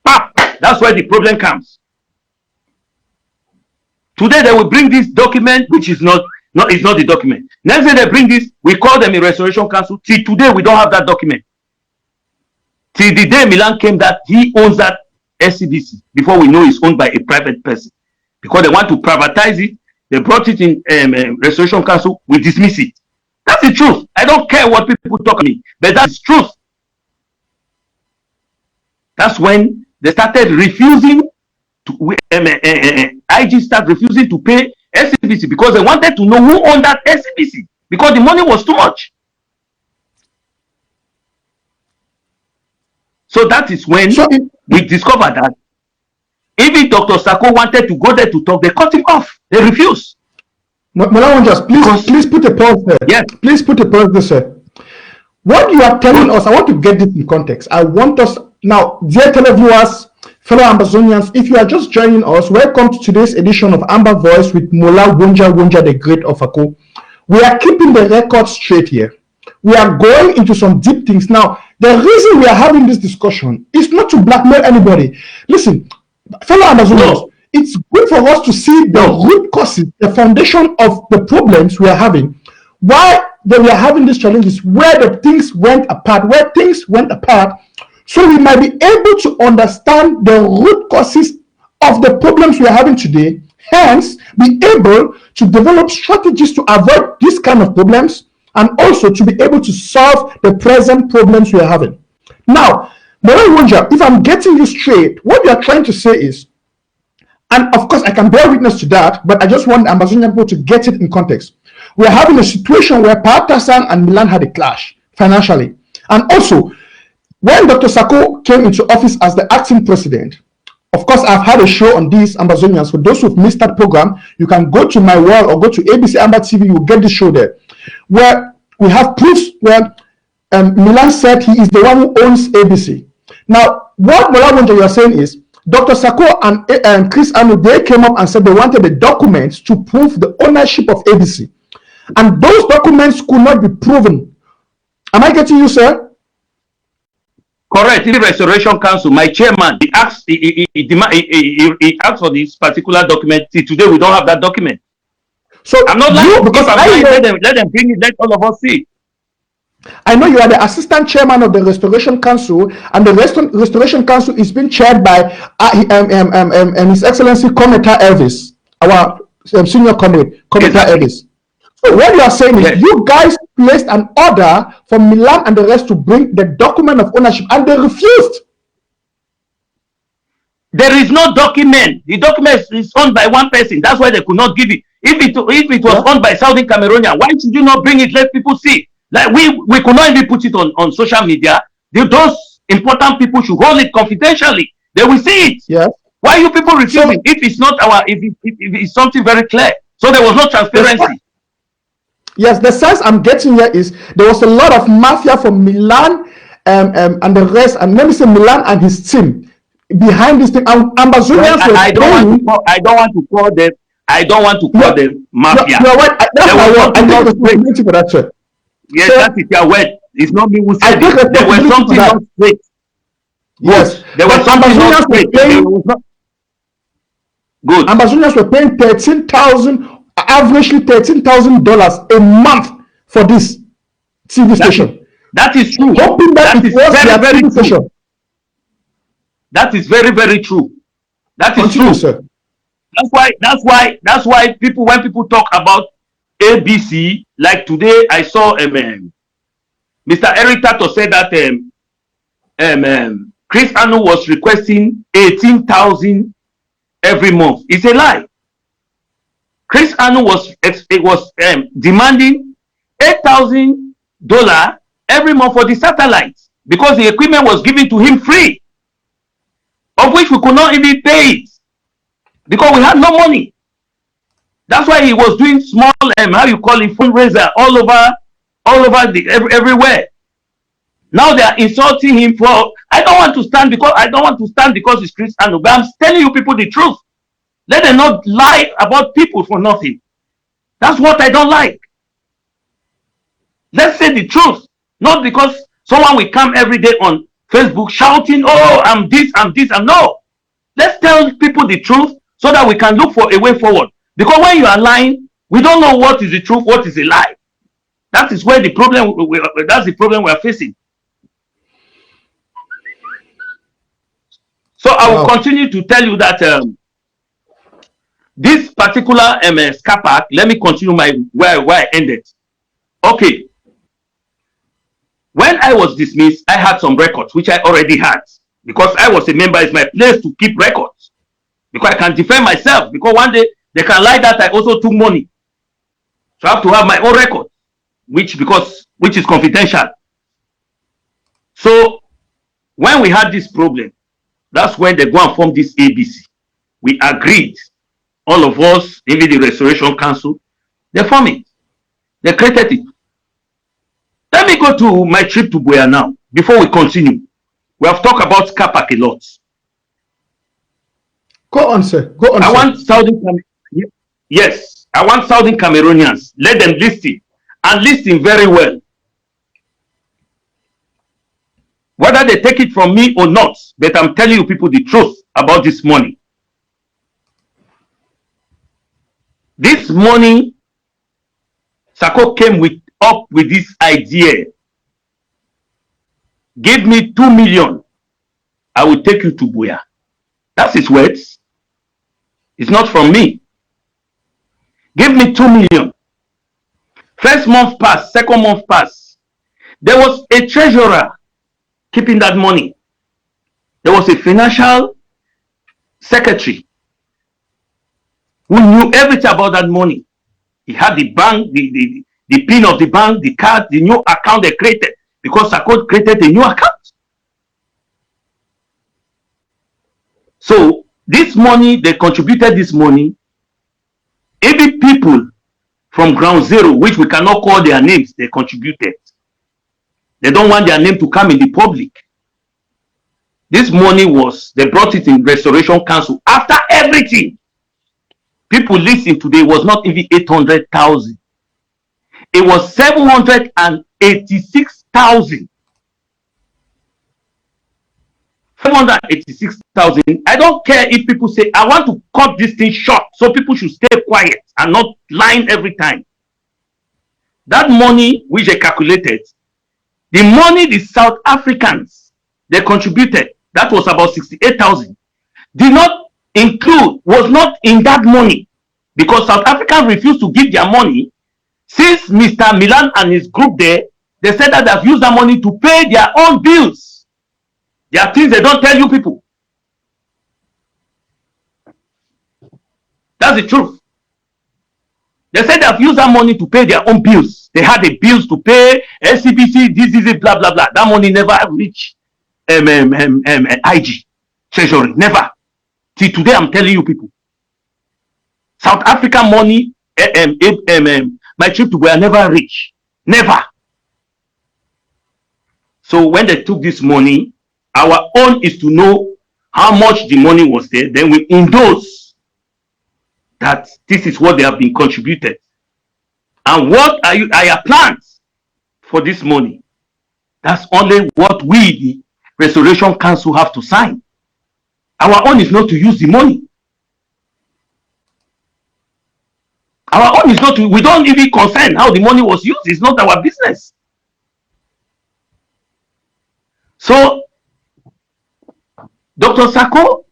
[SPEAKER 2] That's where the problem comes. Today they will bring this document, which is not the document. Next day they bring this, we call them a Restoration Council. Till today we don't have that document. Till the day Milan came that he owns that SCBC before we know it's owned by a private person. Because they want to privatize it, they brought it in Restoration Council, we dismiss it. That's the truth. I don't care what people talk to me, but that's truth. That's when they started refusing to, IG started refusing to pay SCBC because they wanted to know who owned that SCBC because the money was too much. So that is when we discovered that even Dr. Sako wanted to go there to talk, they cut him off. They refused.
[SPEAKER 1] Mola Wonja, please put a pause there.
[SPEAKER 2] Yes.
[SPEAKER 1] Please put a pause there, sir. What you are telling us, I want to get this in context. I want us now, dear televiewers, fellow Amazonians, if you are just joining us, welcome to today's edition of Amba Voice with Mola Wonja the Great of Ako. We are keeping the record straight here. we are going into some deep things. Now, the reason we are having this discussion is not to blackmail anybody. Listen, fellow Amazonians, it's good for us to see the root causes, the foundation of the problems we are having. Why that we are having these challenges, where the things went apart, so we might be able to understand the root causes of the problems we are having today, hence be able to develop strategies to avoid this kind of problems, and also to be able to solve the present problems we are having. Now, Mola Wonja, if I'm getting you straight, what you are trying to say is, and of course I can bear witness to that, but I just want Amazonian people to get it in context. We are having a situation where Pakistan and Milan had a clash financially. And also, when Dr. Sako came into office as the acting president, of course, I've had a show on these Amazonians. For those who've missed that program, you can go to my wall or go to ABC Amba TV, you'll get the show there, where we have proofs where Milan said he is the one who owns ABC. Now, what Mola Wonja you are saying is, Dr. Sako and Chris Anu, they came up and said they wanted the documents to prove the ownership of ABC. And those documents could not be proven. Am I getting you, sir?
[SPEAKER 2] Correct. The Restoration Council, my chairman, he asked for this particular document. See, today we don't have that document. So I'm not lying, because let them bring it, let all of us see.
[SPEAKER 1] I know you are the assistant chairman of the Restoration Council, and the Restoration Council is being chaired by His Excellency Kometa Elvis, our senior comrade, Kometa Elvis. So what you are saying is, you guys placed an order for Milan and the rest to bring the document of ownership, and they refused.
[SPEAKER 2] There is no document. The document is owned by one person. That's why they could not give it. If it was owned by Southern Cameroonian, why should you not bring it? Let people see. Like we could not even put it on social media. Those important people should hold it confidentially. They will see it.
[SPEAKER 1] Yes.
[SPEAKER 2] Why you people refusing? If it's not if it's something very clear. So there was no transparency.
[SPEAKER 1] Yes, the sense I'm getting here is there was a lot of mafia from Milan and the rest, and let me say Milan and his team behind this thing. Ambazonians
[SPEAKER 2] I don't want to call them mafia.
[SPEAKER 1] You are right. That's my word. I take responsibility for that, sir.
[SPEAKER 2] Yes, so, that is your word. It's not me who said it. There was something not straight.
[SPEAKER 1] Yes,
[SPEAKER 2] there was something not straight. Good.
[SPEAKER 1] Ambazonians were paying averagely $13,000 a month for this TV station.
[SPEAKER 2] That is true.
[SPEAKER 1] Hoping that it was
[SPEAKER 2] very, very true.
[SPEAKER 1] Station.
[SPEAKER 2] That is very, very true. That is
[SPEAKER 1] Continue,
[SPEAKER 2] true.
[SPEAKER 1] Sir.
[SPEAKER 2] That's why people, when people talk about ABC, like today I saw Mr. Eric Tato said that Chris Anu was requesting 18,000 every month. It's a lie. Chris Anu was demanding $8,000 every month for the satellites, because the equipment was given to him free, of which we could not even pay it because we had no money. That's why he was doing small fundraiser all over everywhere. Now they are insulting him for. I don't want to stand because it's Chris Anu, but I'm telling you people the truth. Let them not lie about people for nothing. That's what I don't like. Let's say the truth, not because someone will come every day on Facebook shouting, "Oh, I'm this, I'm this," and no. Let's tell people the truth so that we can look for a way forward. Because when you are lying, we don't know what is the truth, what is a lie. That is where the problem. That's the problem we are facing. So I will continue to tell you that this particular car park. Let me continue where I ended. Okay. When I was dismissed, I had some records which I already had, because I was a member. It's my place to keep records, because I can defend myself. Because one day they can lie that I also took money, so I have to have my own record, which is confidential. So when we had this problem, that's when they go and form this ABC. We agreed, all of us, even the Restoration Council, they formed it. They created it. Let me go to my trip to Boya now, before we continue. We have talked about car park a lot.
[SPEAKER 1] Go on, sir. Go on.
[SPEAKER 2] I want Southern Cameroonians. Let them listen, and listen very well. whether they take it from me or not, but I'm telling you people the truth about this money. This morning, Sako came up with this idea. Give me 2 million, I will take you to Buea. That's his words. It's not from me. Give me 2 million. First month passed, second month passed. There was a treasurer keeping that money. There was a financial secretary who knew everything about that money. He had the bank, the pin of the bank, the card, the new account they created, because Sako created a new account. So this money, they contributed this money. Every people from ground zero, which we cannot call their names, they contributed. They don't want their name to come in the public. This money they brought it in Restoration Council. After everything, people listen today, was not even 800,000. It was 786,000. 786,000. I don't care if people say, I want to cut this thing short, so people should stay quiet and not lying every time. That money which they calculated, the money the South Africans, they contributed, that was about 68,000, did not include, was not in that money, because South Africans refused to give their money. Since Mr. Milan and his group there, they said that they've used that money to pay their own bills. There are things they don't tell you people. That's the truth. They said they've used that money to pay their own bills. They had the bills to pay, SCBC, this, blah, blah, blah. That money never reached IG, Treasury, never. Till today, I'm telling you people. South Africa money, my trip to where never reached. Never. So when they took this money, our own is to know how much the money was there. Then we endorse that this is what they have been contributed. And what are your plans for this money? That's only what we, the Restoration Council, have to sign. Our own is not to use the money. Our own is not to, we don't even concern how the money was used. It's not our business. So, Dr. Sako,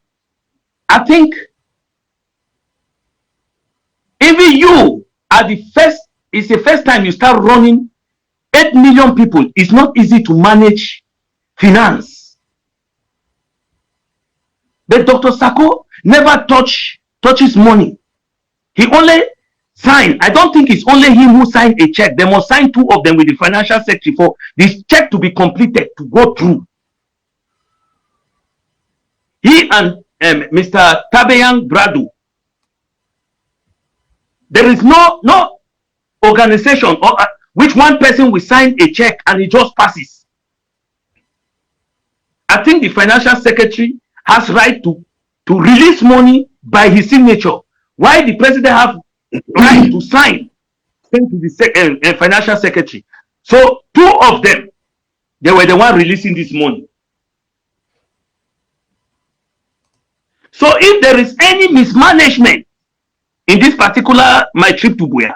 [SPEAKER 2] I think even you are the first, it's the first time you start running 8 million people. It's not easy to manage finance. But Dr. Sako never touches money. He only signed. I don't think it's only him who signed a check. They must sign 2 of them with the financial secretary for this check to be completed, to go through. He and Mr. Tabeyan Bradu. There is no organization or which one person will sign a check and it just passes. I think the financial secretary has right to release money by his signature. Why the president have right to sign to the financial secretary? So 2 of them, they were the one releasing this money. So if there is any mismanagement in this particular my trip to Buea,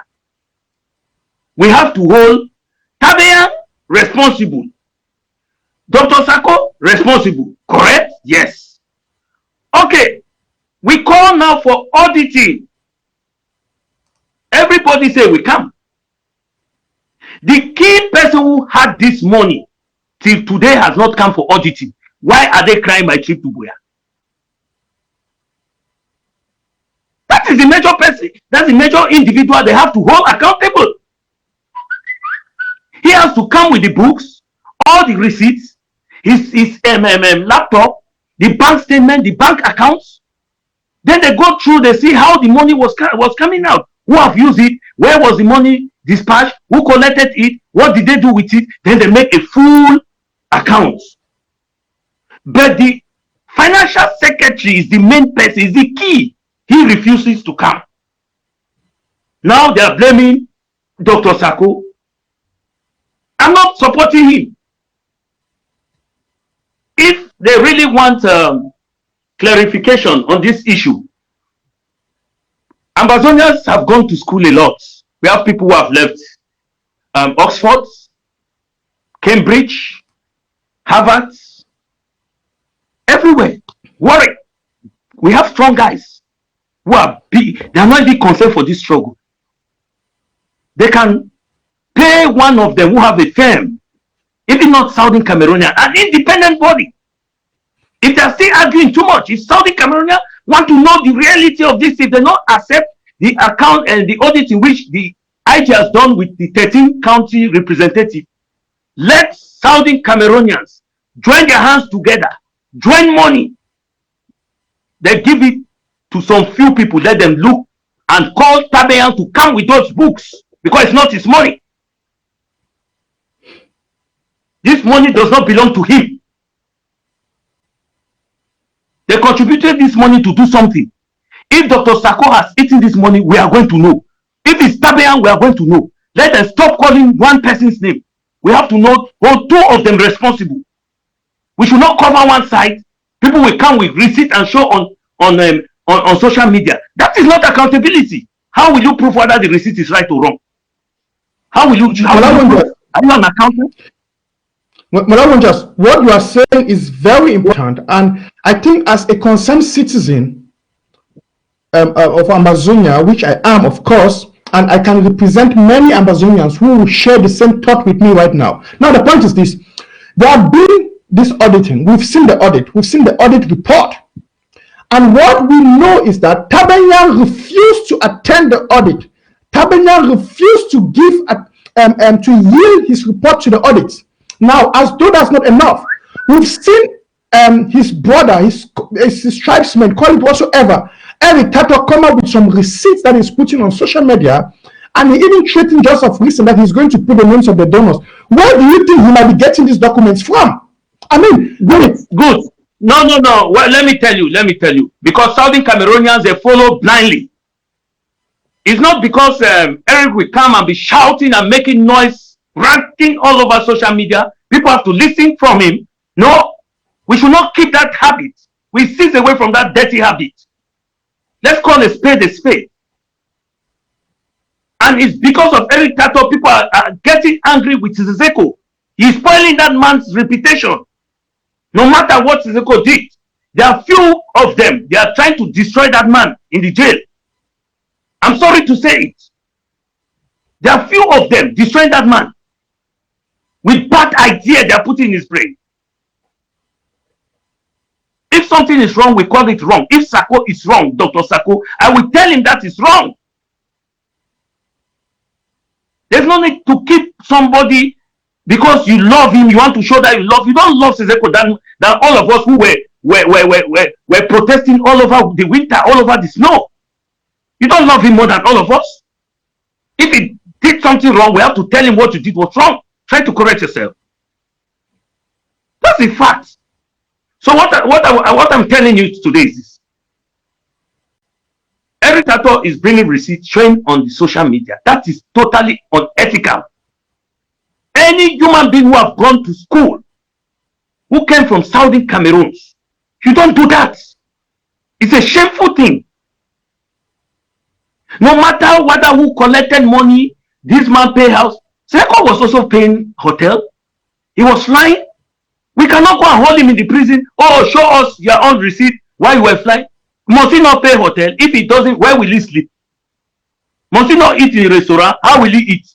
[SPEAKER 2] we have to hold Tabeyan responsible, Dr. Sako responsible. Correct? Yes. Okay. We call now for auditing. Everybody say we come. The key person who had this money till today has not come for auditing. Why are they crying my trip to Buea? That is the major person. That's the major individual they have to hold accountable. He has to come with the books, all the receipts, his laptop, the bank statement, the bank accounts. Then they go through, they see how the money was coming out. Who have used it? Where was the money dispatched? Who collected it? What did they do with it? Then they make a full account. But the financial secretary is the main person, is the key. He refuses to come. Now they are blaming Dr. Sako. I'm not supporting him. they really want clarification on this issue. Ambazonians have gone to school a lot. We have people who have left Oxford, Cambridge, Harvard, everywhere. Warwick. We have strong guys who are big. They are not even concerned for this struggle. They can pay one of them who have a firm, even not Southern Cameroonian, an independent body. If they are still arguing too much, if Southern Cameroonian want to know the reality of this, if they not accept the account and the audit in which the IG has done with the 13 county representative, let Southern Cameroonians join their hands together, join money. They give it to some few people, let them look and call Tabeyan to come with those books because it's not his money. This money does not belong to him. They contributed this money to do something. If Dr. Sako has eaten this money, we are going to know. If it's Tabeyan, we are going to know. Let them stop calling one person's name. We have to know hold two of them responsible. We should not cover one side. People will come with receipt and show on social media. That is not accountability. How will you prove whether the receipt is right or wrong? How will you? Are you an accountant?
[SPEAKER 1] Mola Wonja, what you are saying is very important, and I think as a concerned citizen of Ambazonia, which I am, of course, and I can represent many Ambazonians who will share the same thought with me right now. Now, the point is this: they are doing this auditing. We've seen the audit. We've seen the audit report, and what we know is that Tabeyan refused to attend the audit. Tabeyan refused to give to yield his report to the audit. Now, as though that's not enough, we've seen his brother, his tribesmen, call it whatsoever, Eric Tato come up with some receipts that he's putting on social media, and he even threatened Joseph Wilson that he's going to put the names of the donors. Where do you think he might be getting these documents from? I mean,
[SPEAKER 2] good. No. Well, let me tell you. Because Southern Cameroonians, they follow blindly. It's not because Eric will come and be shouting and making noise, ranting all over social media. People have to listen from him. No, we should not keep that habit. We cease away from that dirty habit. Let's call a spade a spade. And it's because of Eric Tato, people are getting angry with Siseko. He's spoiling that man's reputation. No matter what Siseko did, there are few of them. They are trying to destroy that man in the jail. I'm sorry to say it. There are few of them destroying that man with bad idea they are putting in his brain. If something is wrong, we call it wrong. If Sako is wrong, Dr. Sako, I will tell him that is wrong. There's no need to keep somebody because you love him, you want to show that you love. You don't love Siseko than all of us who were protesting all over the winter, all over the snow. You don't love him more than all of us. If he did something wrong, we have to tell him what you did was wrong. Try to correct yourself. That's a fact. So what I'm telling you today is this. Eric Tato is bringing receipts showing on the social media. That is totally unethical. Any human being who have gone to school, who came from Southern Cameroon, you don't do that. It's a shameful thing. No matter whether who collected money, this man pay house. Seko was also paying hotel. He was flying. We cannot go and hold him in the prison. Oh, show us your own receipt while you were flying. Must he not pay hotel? If he doesn't, where will he sleep? Must he not eat in a restaurant? How will he eat?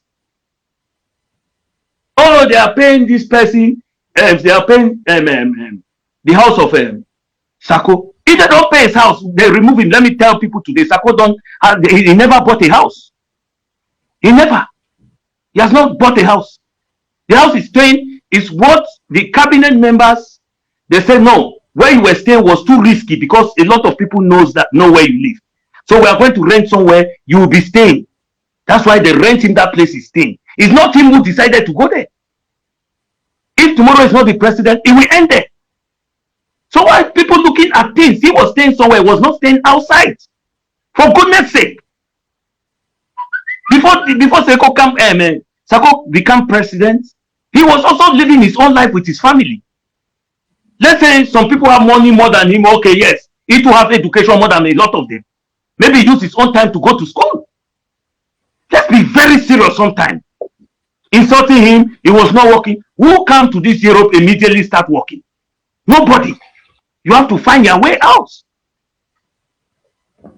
[SPEAKER 2] Oh, they are paying this person. They are paying the house of Sako. If they don't pay his house, they remove him. Let me tell people today, Sako he never bought a house. He never. He has not bought a house. The house he's staying is what the cabinet members, they say, no, where you were staying was too risky because a lot of people know where you live. So we are going to rent somewhere you will be staying. That's why they rent him that place he's staying. It's not him who decided to go there. If tomorrow is not the president, it will end there. So why are people looking at things? He was staying somewhere, he was not staying outside. For goodness sake. Before Sako became president, he was also living his own life with his family. Let's say some people have money more than him. Okay, yes, he too have education more than a lot of them. Maybe he used his own time to go to school. Let's be very serious sometimes. Insulting him, he was not working. Who come to this Europe immediately start working? Nobody. You have to find your way out.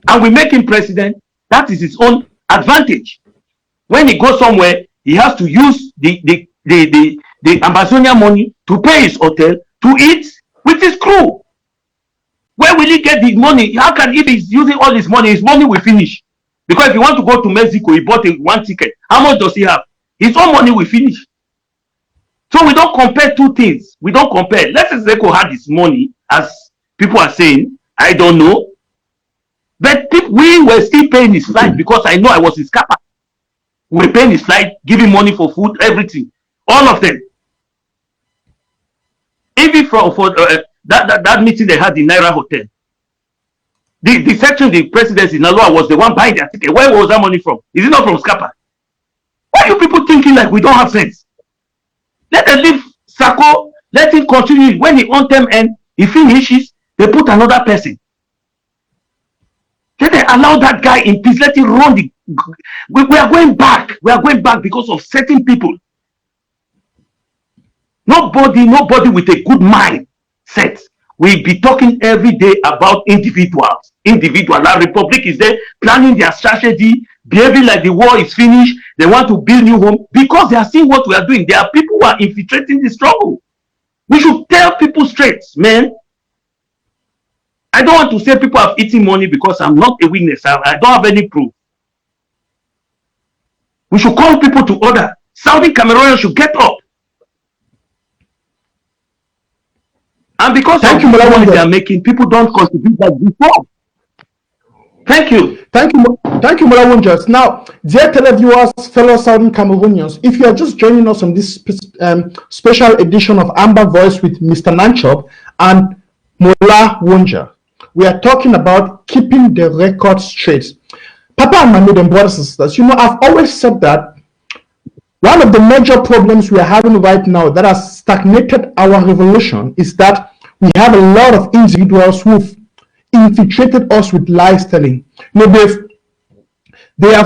[SPEAKER 2] And we make him president. That is his own advantage. When he goes somewhere, he has to use the Amazonian money to pay his hotel, to eat with his crew. Where will he get the money? How can, if he's using all his money will finish. Because if you want to go to Mexico, he bought one ticket. How much does he have? His own money will finish. So we don't compare two things. We don't compare. Let's say Zeko had his money, as people are saying. I don't know. But we were still paying his flight because I know I was his kappa. We were paying his flight, giving money for food, everything. All of them. Even for that meeting they had in Naira Hotel. The section, the presidency, Naloa was the one buying their ticket. Where was that money from? Is it not from Scapa? Why are you people thinking like we don't have sense? Let them leave Sako, let him continue. When he on term end, he finishes, they put another person. Let them allow that guy in peace, let him run the. We are going back. We are going back because of certain people. Nobody with a good mind set. We'll be talking every day about individuals. Our republic is there planning their strategy, behaving like the war is finished. They want to build new home because they are seeing what we are doing. There are people who are infiltrating the struggle. We should tell people straight, man. I don't want to say people have eaten money because I'm not a witness. I don't have any proof. We should call people to order. Saudi Cameroonians should get up. And because of the money they are making, people don't contribute like before. Thank you.
[SPEAKER 1] Thank you, Mola Wonja. Now, dear televiewers, fellow Southern Cameroonians, if you are just joining us on this special edition of Amba Voice with Mr. NANCHOP and Mola Wonja, we are talking about keeping the record straight. Papa and Mami, and brothers and sisters, I've always said that one of the major problems we are having right now that has stagnated our revolution is that we have a lot of individuals who've infiltrated us with lies telling. They are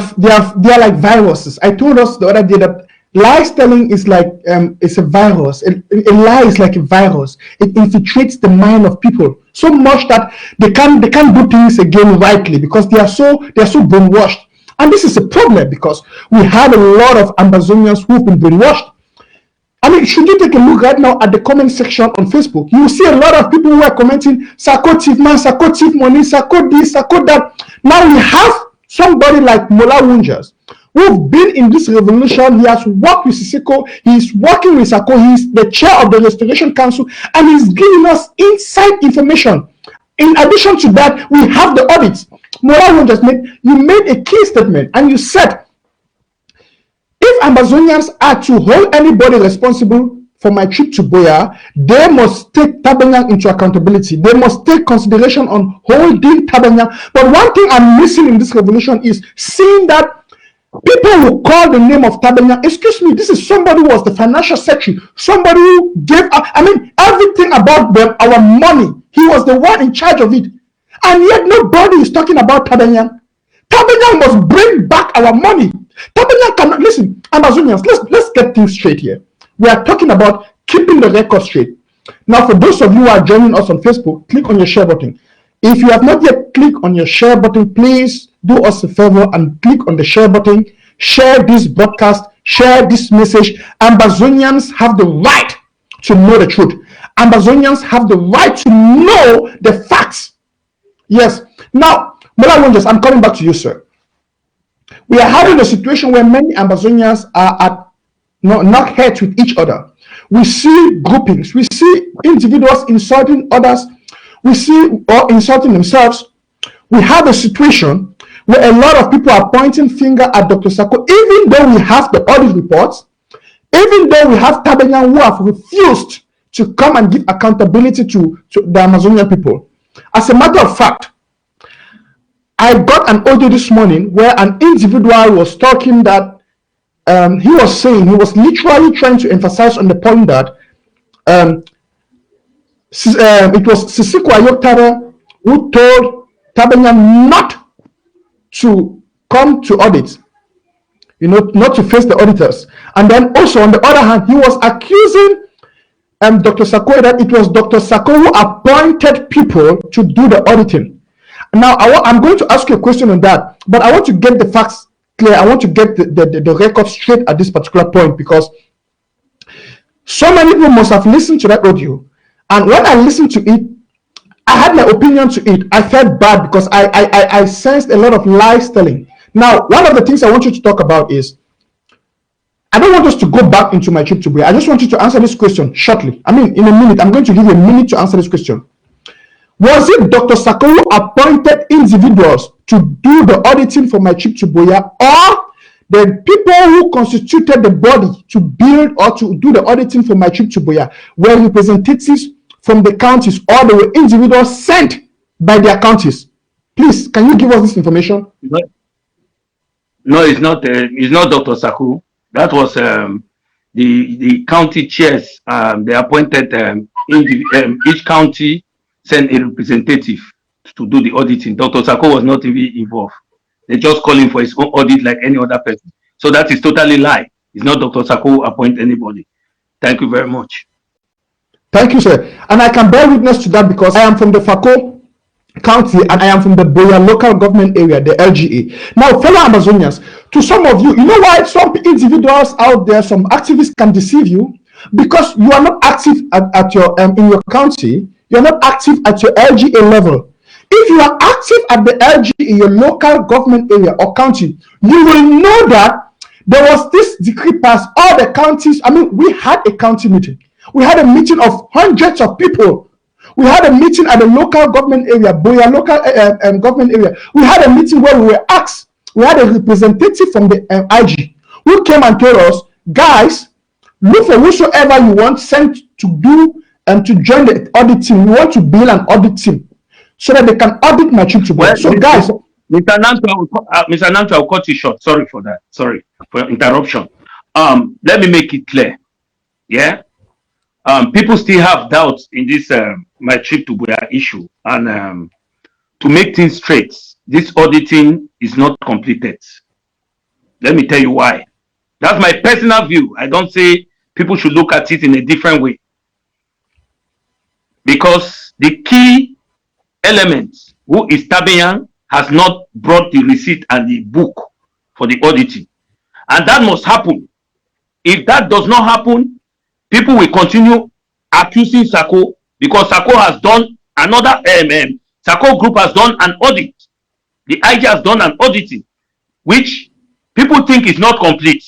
[SPEAKER 1] like viruses. I told us the other day that lies telling is like it's a virus. A lie is like a virus. It infiltrates the mind of people so much that they can't do things again rightly because they are so brainwashed. And this is a problem because we have a lot of Amazonians who've been brainwashed. I mean, should you take a look right now at the comment section on Facebook, you will see a lot of people who are commenting, Sako thief man, Sako thief money, Sako this, Sako that. Now we have somebody like Mola Wonja, who've been in this revolution. He has worked with Siseko, he's working with Sako, he's the chair of the Restoration Council, and he's giving us inside information. In addition to that, we have the audits. Mola Wonja made a key statement, and you said, if Amazonians are to hold anybody responsible for my trip to Boya, they must take Tabanyang into accountability. They must take consideration on holding Tabanyang. But one thing I'm missing in this revolution is seeing that people who call the name of Tabanyang, excuse me, this is somebody who was the financial secretary, somebody who gave, everything about our money. He was the one in charge of it. And yet nobody is talking about Tabanyang. Tabanyang must bring back our money. Tabanyang cannot, listen, Amazonians, let's get things straight here. We are talking about keeping the record straight. Now, for those of you who are joining us on Facebook, click on your share button. If you have not yet clicked on your share button, please do us a favor and click on the share button. Share this broadcast, share this message. Amazonians have the right to know the truth. Amazonians have the right to know the facts. Yes. Now, Mola Wonja, I'm coming back to you, sir. We are having a situation where many Amazonians are at knock heads with each other. We see groupings, we see individuals insulting others, we see or insulting themselves. We have a situation where a lot of people are pointing finger at Dr. Sako, even though we have the audit reports, even though we have Tabanyang who have refused to come and give accountability to the Amazonian people. As a matter of fact, I got an audio this morning where an individual was talking that he was literally trying to emphasize on the point that It was Sisiko Ayotare who told Tabenya not to come to audit, not to face the auditors. And then also on the other hand, he was accusing Dr. Sako that it was Dr. Sako who appointed people to do the auditing. Now, I'm going to ask you a question on that, but I want to get the facts clear. I want to get the record straight at this particular point, because so many people must have listened to that audio. And when I listened to it, I had my opinion to it. I felt bad because I sensed a lot of lies telling. Now, one of the things I want you to talk about is, I don't want us to go back into my trip to Buea. I just want you to answer this question shortly. I mean, in a minute. I'm going to give you a minute to answer this question. Was it Dr. Sako who appointed individuals to do the auditing for my trip to Buea, or the people who constituted the body to build or to do the auditing for my trip to Buea were representatives from the counties, or they were individuals sent by their counties? Please, can you give us this information?
[SPEAKER 2] No, it's not. It's not Dr. Sako. That was the county chairs. They appointed each county sent a representative to do the auditing. Dr. Sako was not even involved. They just call him for his own audit like any other person. So that is totally lie. It's not Dr. Sako who appoint anybody. Thank you very much.
[SPEAKER 1] Thank you, sir. And I can bear witness to that because I am from the Fako County and I am from the Buea local government area, the LGA. Now, fellow Amazonians, to some of you, you know why some individuals out there, some activists can deceive you? Because you are not active at your in your county, you're not active at your LGA level. If you are active at the LGA, your local government area or county, you will know that there was this decree passed. All the counties, I mean, we had a county meeting. We had a meeting of hundreds of people. We had a meeting at the local government area, Buea local government area. We had a meeting where we were asked, we had a representative from the IG who came and told us, guys, look for whosoever you want sent to do and to join the audit team. We want to build an audit team so that they can audit my trip to Buea. So guys,
[SPEAKER 2] Mr. Nancho, I'll cut you short. Sorry for that. Sorry for interruption. Let me make it clear. Yeah. People still have doubts in this my trip to Buea issue, and to make things straight, this auditing is not completed. Let me tell you why. That's my personal view. I don't say people should look at it in a different way, because the key element, who is Tabeyan, has not brought the receipt and the book for the auditing, and that must happen. If that does not happen, people will continue accusing Sako, because Sako has done another Sako group has done an audit. The IG has done an auditing, which people think is not complete.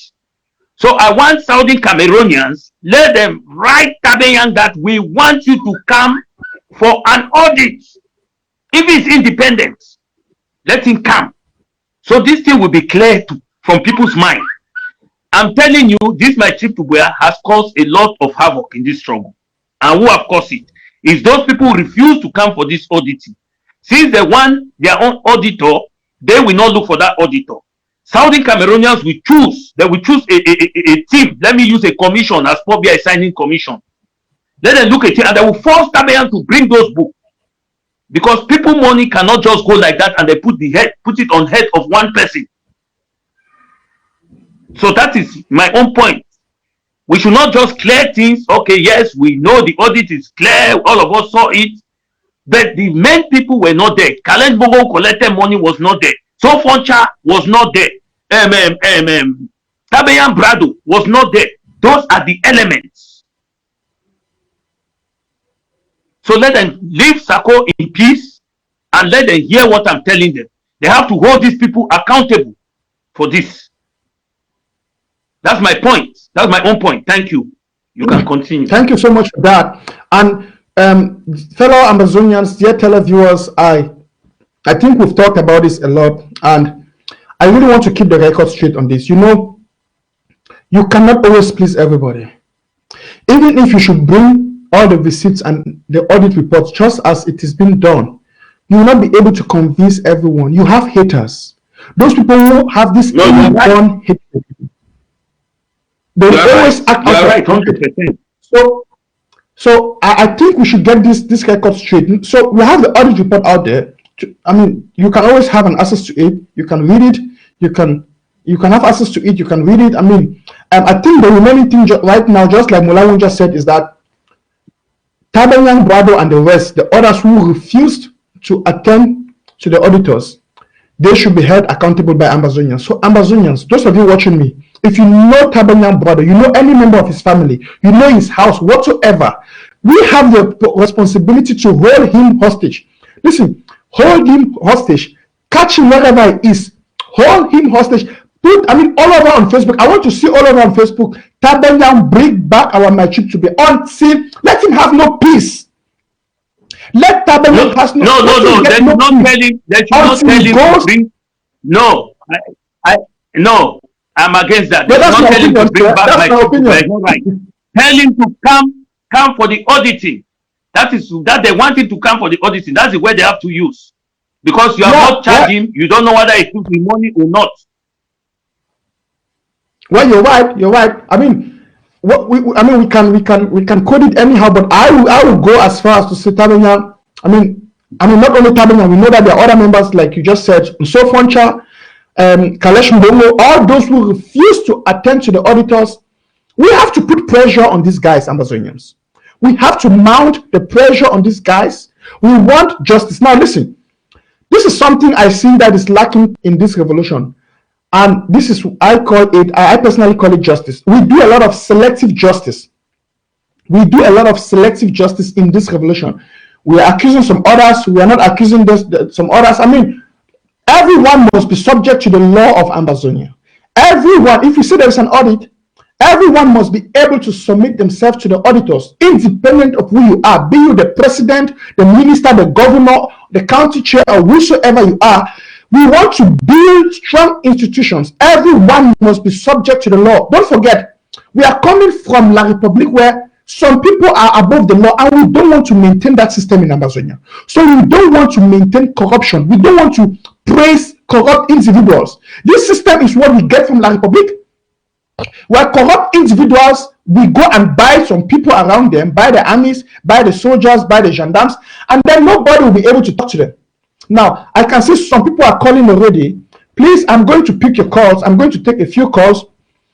[SPEAKER 2] So I want Saudi Cameroonians, let them write Tabeyan that we want you to come for an audit. If it's independent, let him come. So this thing will be clear from people's mind. I'm telling you, this my trip to Buea has caused a lot of havoc in this struggle. And who have caused it is those people who refuse to come for this auditing. Since they want their own auditor, they will not look for that auditor. Saudi Cameroonians will choose, they will choose a team. Let me use a commission as probably a signing commission. Let them look at it and they will force Tabeyan to bring those books. Because people money cannot just go like that and they put it on head of one person. So that is my own point. We should not just clear things. Okay, yes, we know the audit is clear. All of us saw it. But the main people were not there. Kalen Bogo collected money was not there. So Foncha was not there. Tabeyan Brado was not there. Those are the elements. So let them leave Sako in peace and let them hear what I'm telling them. They have to hold these people accountable for this. That's my point. That's my own point. Thank you. You can continue.
[SPEAKER 1] Thank you so much for that. And fellow Amazonians, dear televiewers, I think we've talked about this a lot, and I really want to keep the record straight on this. You know, you cannot always please everybody. Even if you should bring all the receipts and the audit reports just as it is being done, you will not be able to convince everyone. You have haters. Those people who have this inborn hatred. They will always act out.
[SPEAKER 2] Right, 100%.
[SPEAKER 1] So So I think we should get this record straight. So we have the audit report out there. I mean, you can always have an access to it. You can read it. You can have access to it. You can read it. I mean, I think the remaining thing right now, just like Mola Wonja said, is that Tabanyang, Brado, and the rest, the others who refused to attend to the auditors, they should be held accountable by Ambazonians. So Ambazonians, those of you watching me, if you know Tabanyang Brado, you know any member of his family, you know his house, whatsoever, we have the responsibility to hold him hostage. Listen, hold him hostage, catch him wherever he is, hold him hostage. All over on Facebook. I want to see all over on Facebook. Tabanyang bring back our Machip to be until let him have no peace. Let Tabanyang has no.
[SPEAKER 2] No. They should not tell him. They should not tell him to bring. No, no. I'm against that. They should not tell him to bring back Machip. Right. Tell him to come for the auditing. That they want him to come for the auditing. That's the way they have to use. Because you have not charged him, you don't know whether he took the money or not.
[SPEAKER 1] Well, you're right. I mean, we can code it anyhow, but I will go as far as to say Tabanyang. I mean, not only Tabanyang, we know that there are other members, like you just said, So Foncha, Kalesh Mbongo, all those who refuse to attend to the auditors. We have to put pressure on these guys, Ambazonians. We have to mount the pressure on these guys. We want justice. Now, listen, this is something I see that is lacking in this revolution. And this is, I personally call it justice. We do a lot of selective justice. We do a lot of selective justice in this revolution. We are accusing some others. We are not accusing some others. I mean, everyone must be subject to the law of Ambazonia. Everyone, if you say there is an audit, everyone must be able to submit themselves to the auditors, independent of who you are, be you the president, the minister, the governor, the county chair, or whosoever you are. We want to build strong institutions. Everyone must be subject to the law. Don't forget, we are coming from La Republique where some people are above the law, and we don't want to maintain that system in Ambazonia. So we don't want to maintain corruption. We don't want to praise corrupt individuals. This system is what we get from La Republique, where corrupt individuals, we go and buy some people around them, buy the armies, buy the soldiers, buy the gendarmes, and then nobody will be able to talk to them. Now, I can see some people are calling already. Please, I'm going to pick your calls. I'm going to take a few calls.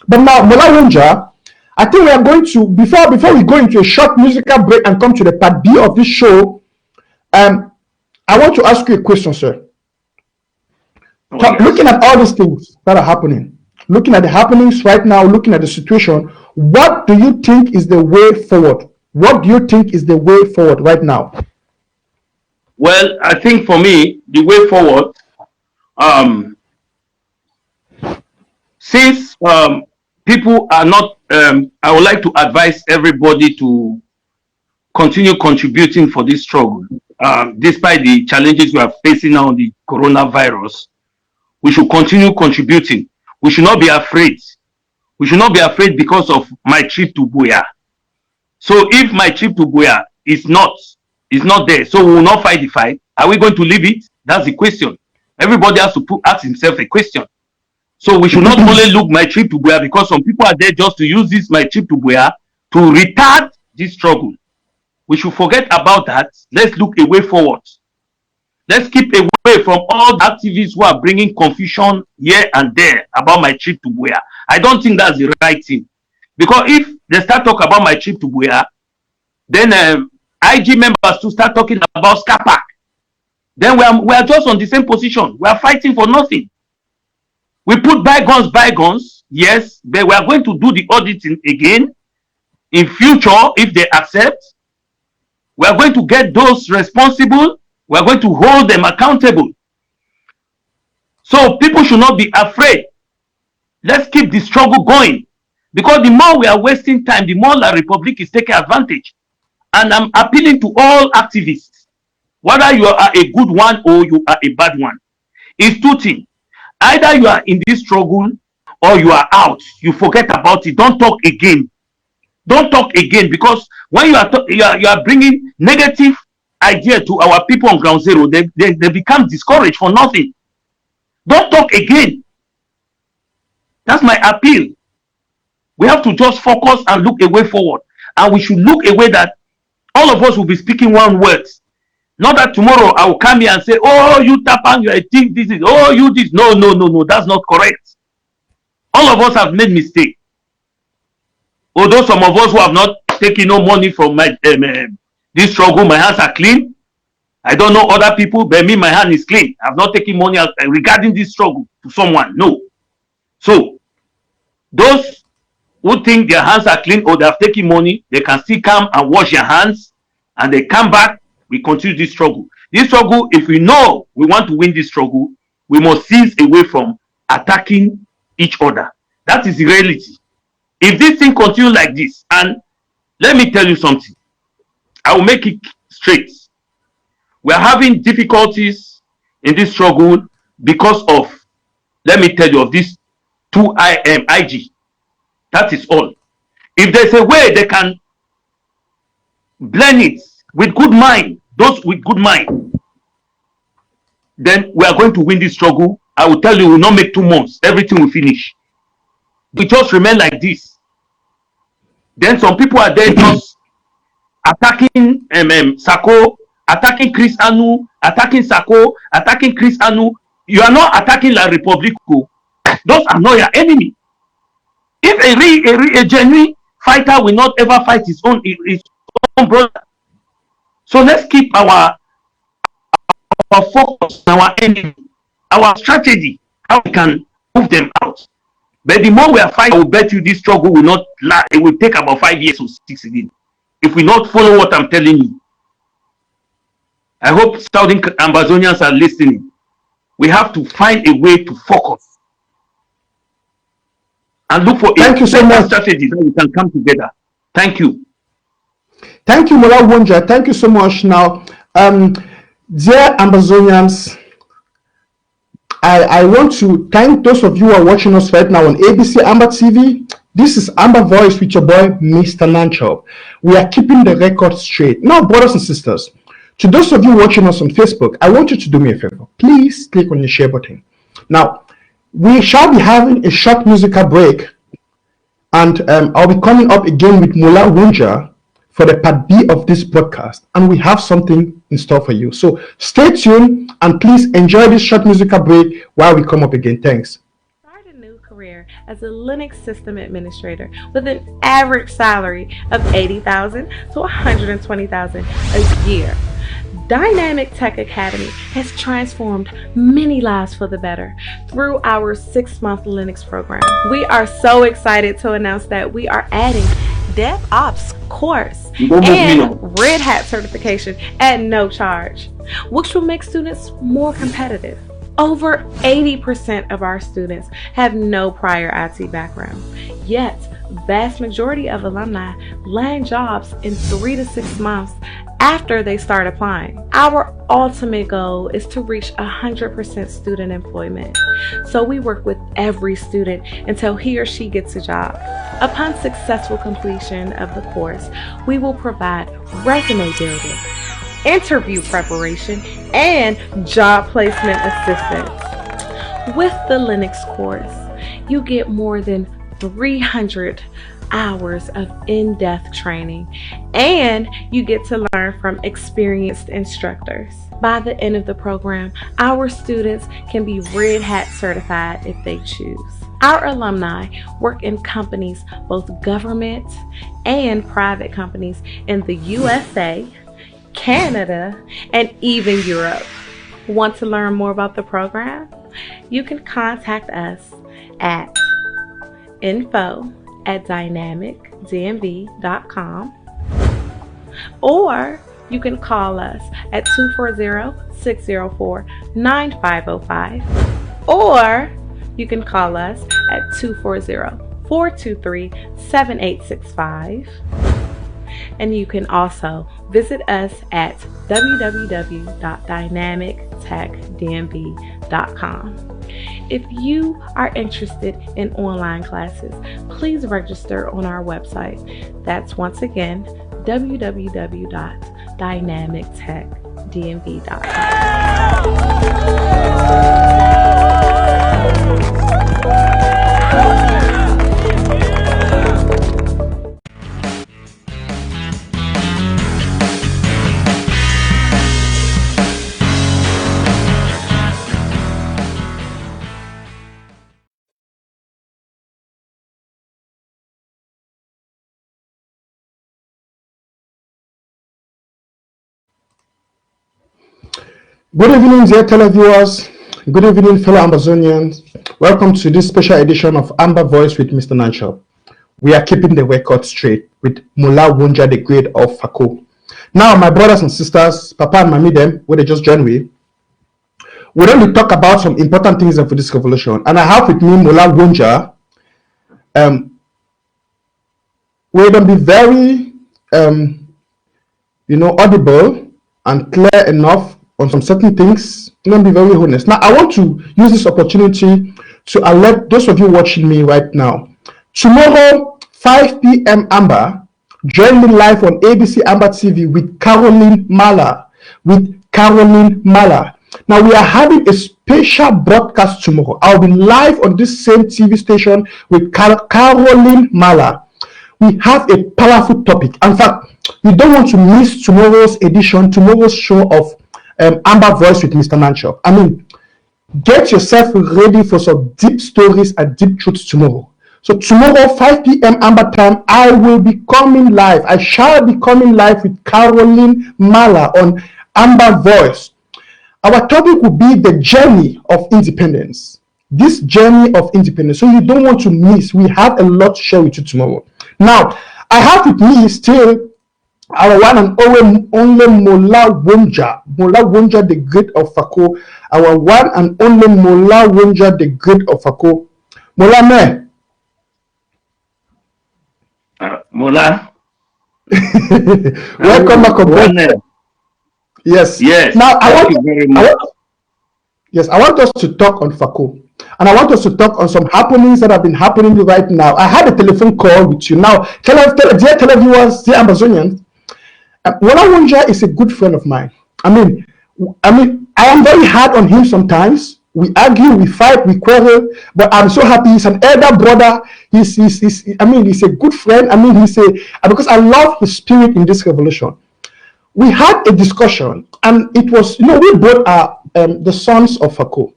[SPEAKER 1] But now, Mola Wonja, I think we are going to, before we go into a short musical break and come to the part B of this show, I want to ask you a question, sir. Looking at all these things that are happening, looking at the happenings right now, looking at the situation, what do you think is the way forward? What do you think is the way forward right now?
[SPEAKER 2] Well, I think for me, the way forward, since people are not, I would like to advise everybody to continue contributing for this struggle. Despite the challenges we are facing now, the coronavirus, we should continue contributing. We should not be afraid. We should not be afraid because of my trip to Buea. So if my trip to Buea is not there, so we will not fight the fight. Are we going to leave it? That's the question. Everybody has to ask himself a question. So we should not only look my trip to Buea, because some people are there just to use this my trip to Buea to retard this struggle. We should forget about that. Let's look a way forward. Let's keep away from all the activists who are bringing confusion here and there about my trip to Buea. I don't think that's the right thing. Because if they start talking about my trip to Buea, then IG members to start talking about Scapac. Then we are just on the same position. We are fighting for nothing. We put bygones, yes, but we are going to do the auditing again in future if they accept. We are going to get those responsible. We are going to hold them accountable. So people should not be afraid. Let's keep the struggle going. Because the more we are wasting time, the more La Republique is taking advantage. And I'm appealing to all activists, whether you are a good one or you are a bad one. It's two things. Either you are in this struggle or you are out. You forget about it. Don't talk again. Don't talk again, because when you are bringing negative idea to our people on ground zero, they become discouraged for nothing. Don't talk again. That's my appeal. We have to just focus and look a way forward. And we should look a way that all of us will be speaking one word. Not that tomorrow I will come here and say, oh, you Tapang, you think this is, oh, you this. No, no, no, no, that's not correct. All of us have made mistakes. Although some of us who have not taken no money from my this struggle, my hands are clean. I don't know other people, but me, my hand is clean. I've not taken money regarding this struggle to someone. No. So, those who think their hands are clean or they have taken money, they can still come and wash their hands and they come back. We continue this struggle. This struggle, if we know we want to win this struggle, we must cease away from attacking each other. That is the reality. If this thing continues like this, and let me tell you something, I will make it straight. We are having difficulties in this struggle because of, let me tell you, of this 2IG. That is all. If there's a way they can blend it with good mind, those with good mind, then we are going to win this struggle. I will tell you, we will not make 2 months. Everything will finish. We just remain like this. Then some people are there just attacking Sako, attacking Chris Anu, attacking Sako, attacking Chris Anu. You are not attacking La Republico. Those are not your enemy. If a genuine fighter will not ever fight his own brother. So let's keep our focus on our enemy, our strategy, how we can move them out. But the more we are fighting, I will bet you this struggle will not last. It will take about 5 years to succeed if we not follow what I'm telling you. I hope Southern Ambazonians are listening. We have to find a way to focus and look for a strategy that we can come together. Thank you.
[SPEAKER 1] Thank you, Mola Wonja. Thank you so much. Now, dear Ambazonians, I want to thank those of you who are watching us right now on ABC Amba TV. This is Amba Voice with your boy, Mr. NANCHOP. We are keeping the record straight. Now, brothers and sisters, to those of you watching us on Facebook, I want you to do me a favor. Please click on the share button. Now, we shall be having a short musical break, and I'll be coming up again with Mola Wonja for the part B of this broadcast, and we have something in store for you. So stay tuned and please enjoy this short musical break while we come up again. Thanks.
[SPEAKER 3] Start a new career as a Linux system administrator with an average salary of $80,000 to $120,000 a year. Dynamic Tech Academy has transformed many lives for the better through our 6-month Linux program. We are so excited to announce that we are adding DevOps course and Red Hat certification at no charge, which will make students more competitive. Over 80% of our students have no prior IT background, yet vast majority of alumni land jobs in 3 to 6 months after they start applying. Our ultimate goal is to reach 100% student employment. So we work with every student until he or she gets a job. Upon successful completion of the course, we will provide resume building, interview preparation, and job placement assistance. With the Linux course, you get more than 300 hours of in-depth training, and you get to learn from experienced instructors. By the end of the program, our students can be Red Hat certified if they choose. Our alumni work in companies, both government and private companies in the USA, Canada, and even Europe. Want to learn more about the program? You can contact us at info@dynamicdmv.com, or you can call us at 240-604-9505, or you can call us at 240-423-7865. And you can also visit us at www.dynamictechdmv.com. If you are interested in online classes, please register on our website. That's once again www.dynamictechdmv.com.
[SPEAKER 1] Good evening, dear televiewers. Good evening, fellow Amazonians. Welcome to this special edition of Amba Voice with Mr. NANCHOP. We are keeping the record straight with Mola Wonja, the great of Fako. Now, my brothers and sisters, Papa and Mami them, where they just joined me, we're going to talk about some important things for this revolution. And I have with me Mola Wonja. We're going to be very, audible and clear enough on some certain things. I'm going to be very honest. Now, I want to use this opportunity to alert those of you watching me right now. Tomorrow, 5 p.m. Amba, join me live on ABC Amba TV with Caroline Mala. Now, we are having a special broadcast tomorrow. I'll be live on this same TV station with Caroline Mala. We have a powerful topic. In fact, you don't want to miss tomorrow's show of Amba Voice with Mr. NANCHOP. I mean, get yourself ready for some deep stories and deep truths tomorrow. So tomorrow, 5 p.m. Amba time, I will be coming live. I shall be coming live with Caroline Mala on Amba Voice. Our topic will be the journey of independence. This journey of independence. So you don't want to miss. We have a lot to share with you tomorrow. Now, I have with me still our one and only Mola Wonja. Mola Wonja, the great of Fako. Our one and only Mola Wonja, the great of Fako. Mola me.
[SPEAKER 2] Mola.
[SPEAKER 1] Welcome back. Yes.
[SPEAKER 2] Yes.
[SPEAKER 1] Now I want us to talk on Fako. And I want us to talk on some happenings that have been happening right now. I had a telephone call with you. Now, dear televiewers, dear Amazonians, Mola Wonja is a good friend of mine. I mean, I am very hard on him sometimes. We argue, we fight, we quarrel, but I'm so happy. He's an elder brother. He's a good friend. Because I love his spirit in this revolution. We had a discussion, and it was, we both are the sons of Fako.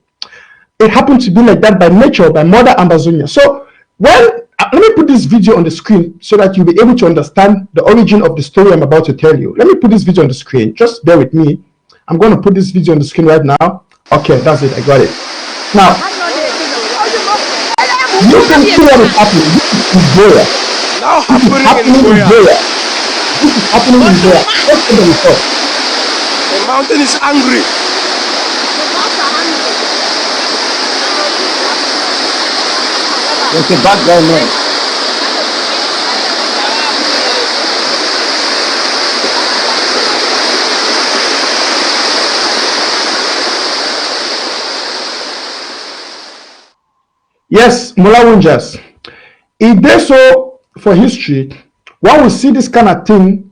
[SPEAKER 1] It happened to be like that by nature, by Mother Amazonia. So, let me put this video on the screen so that you'll be able to understand the origin of the story I'm about to tell you. Let me put this video on the screen. Just bear with me. I'm going to put this video on the screen right now. Okay, that's it. I got it. Now, you can see what is happening. This is Nigeria. This is happening in Nigeria. Let's see the report.
[SPEAKER 4] The mountain is angry.
[SPEAKER 1] There's a background noise. Yes, Mola Wonjas. If they so for history, when we see this kind of thing,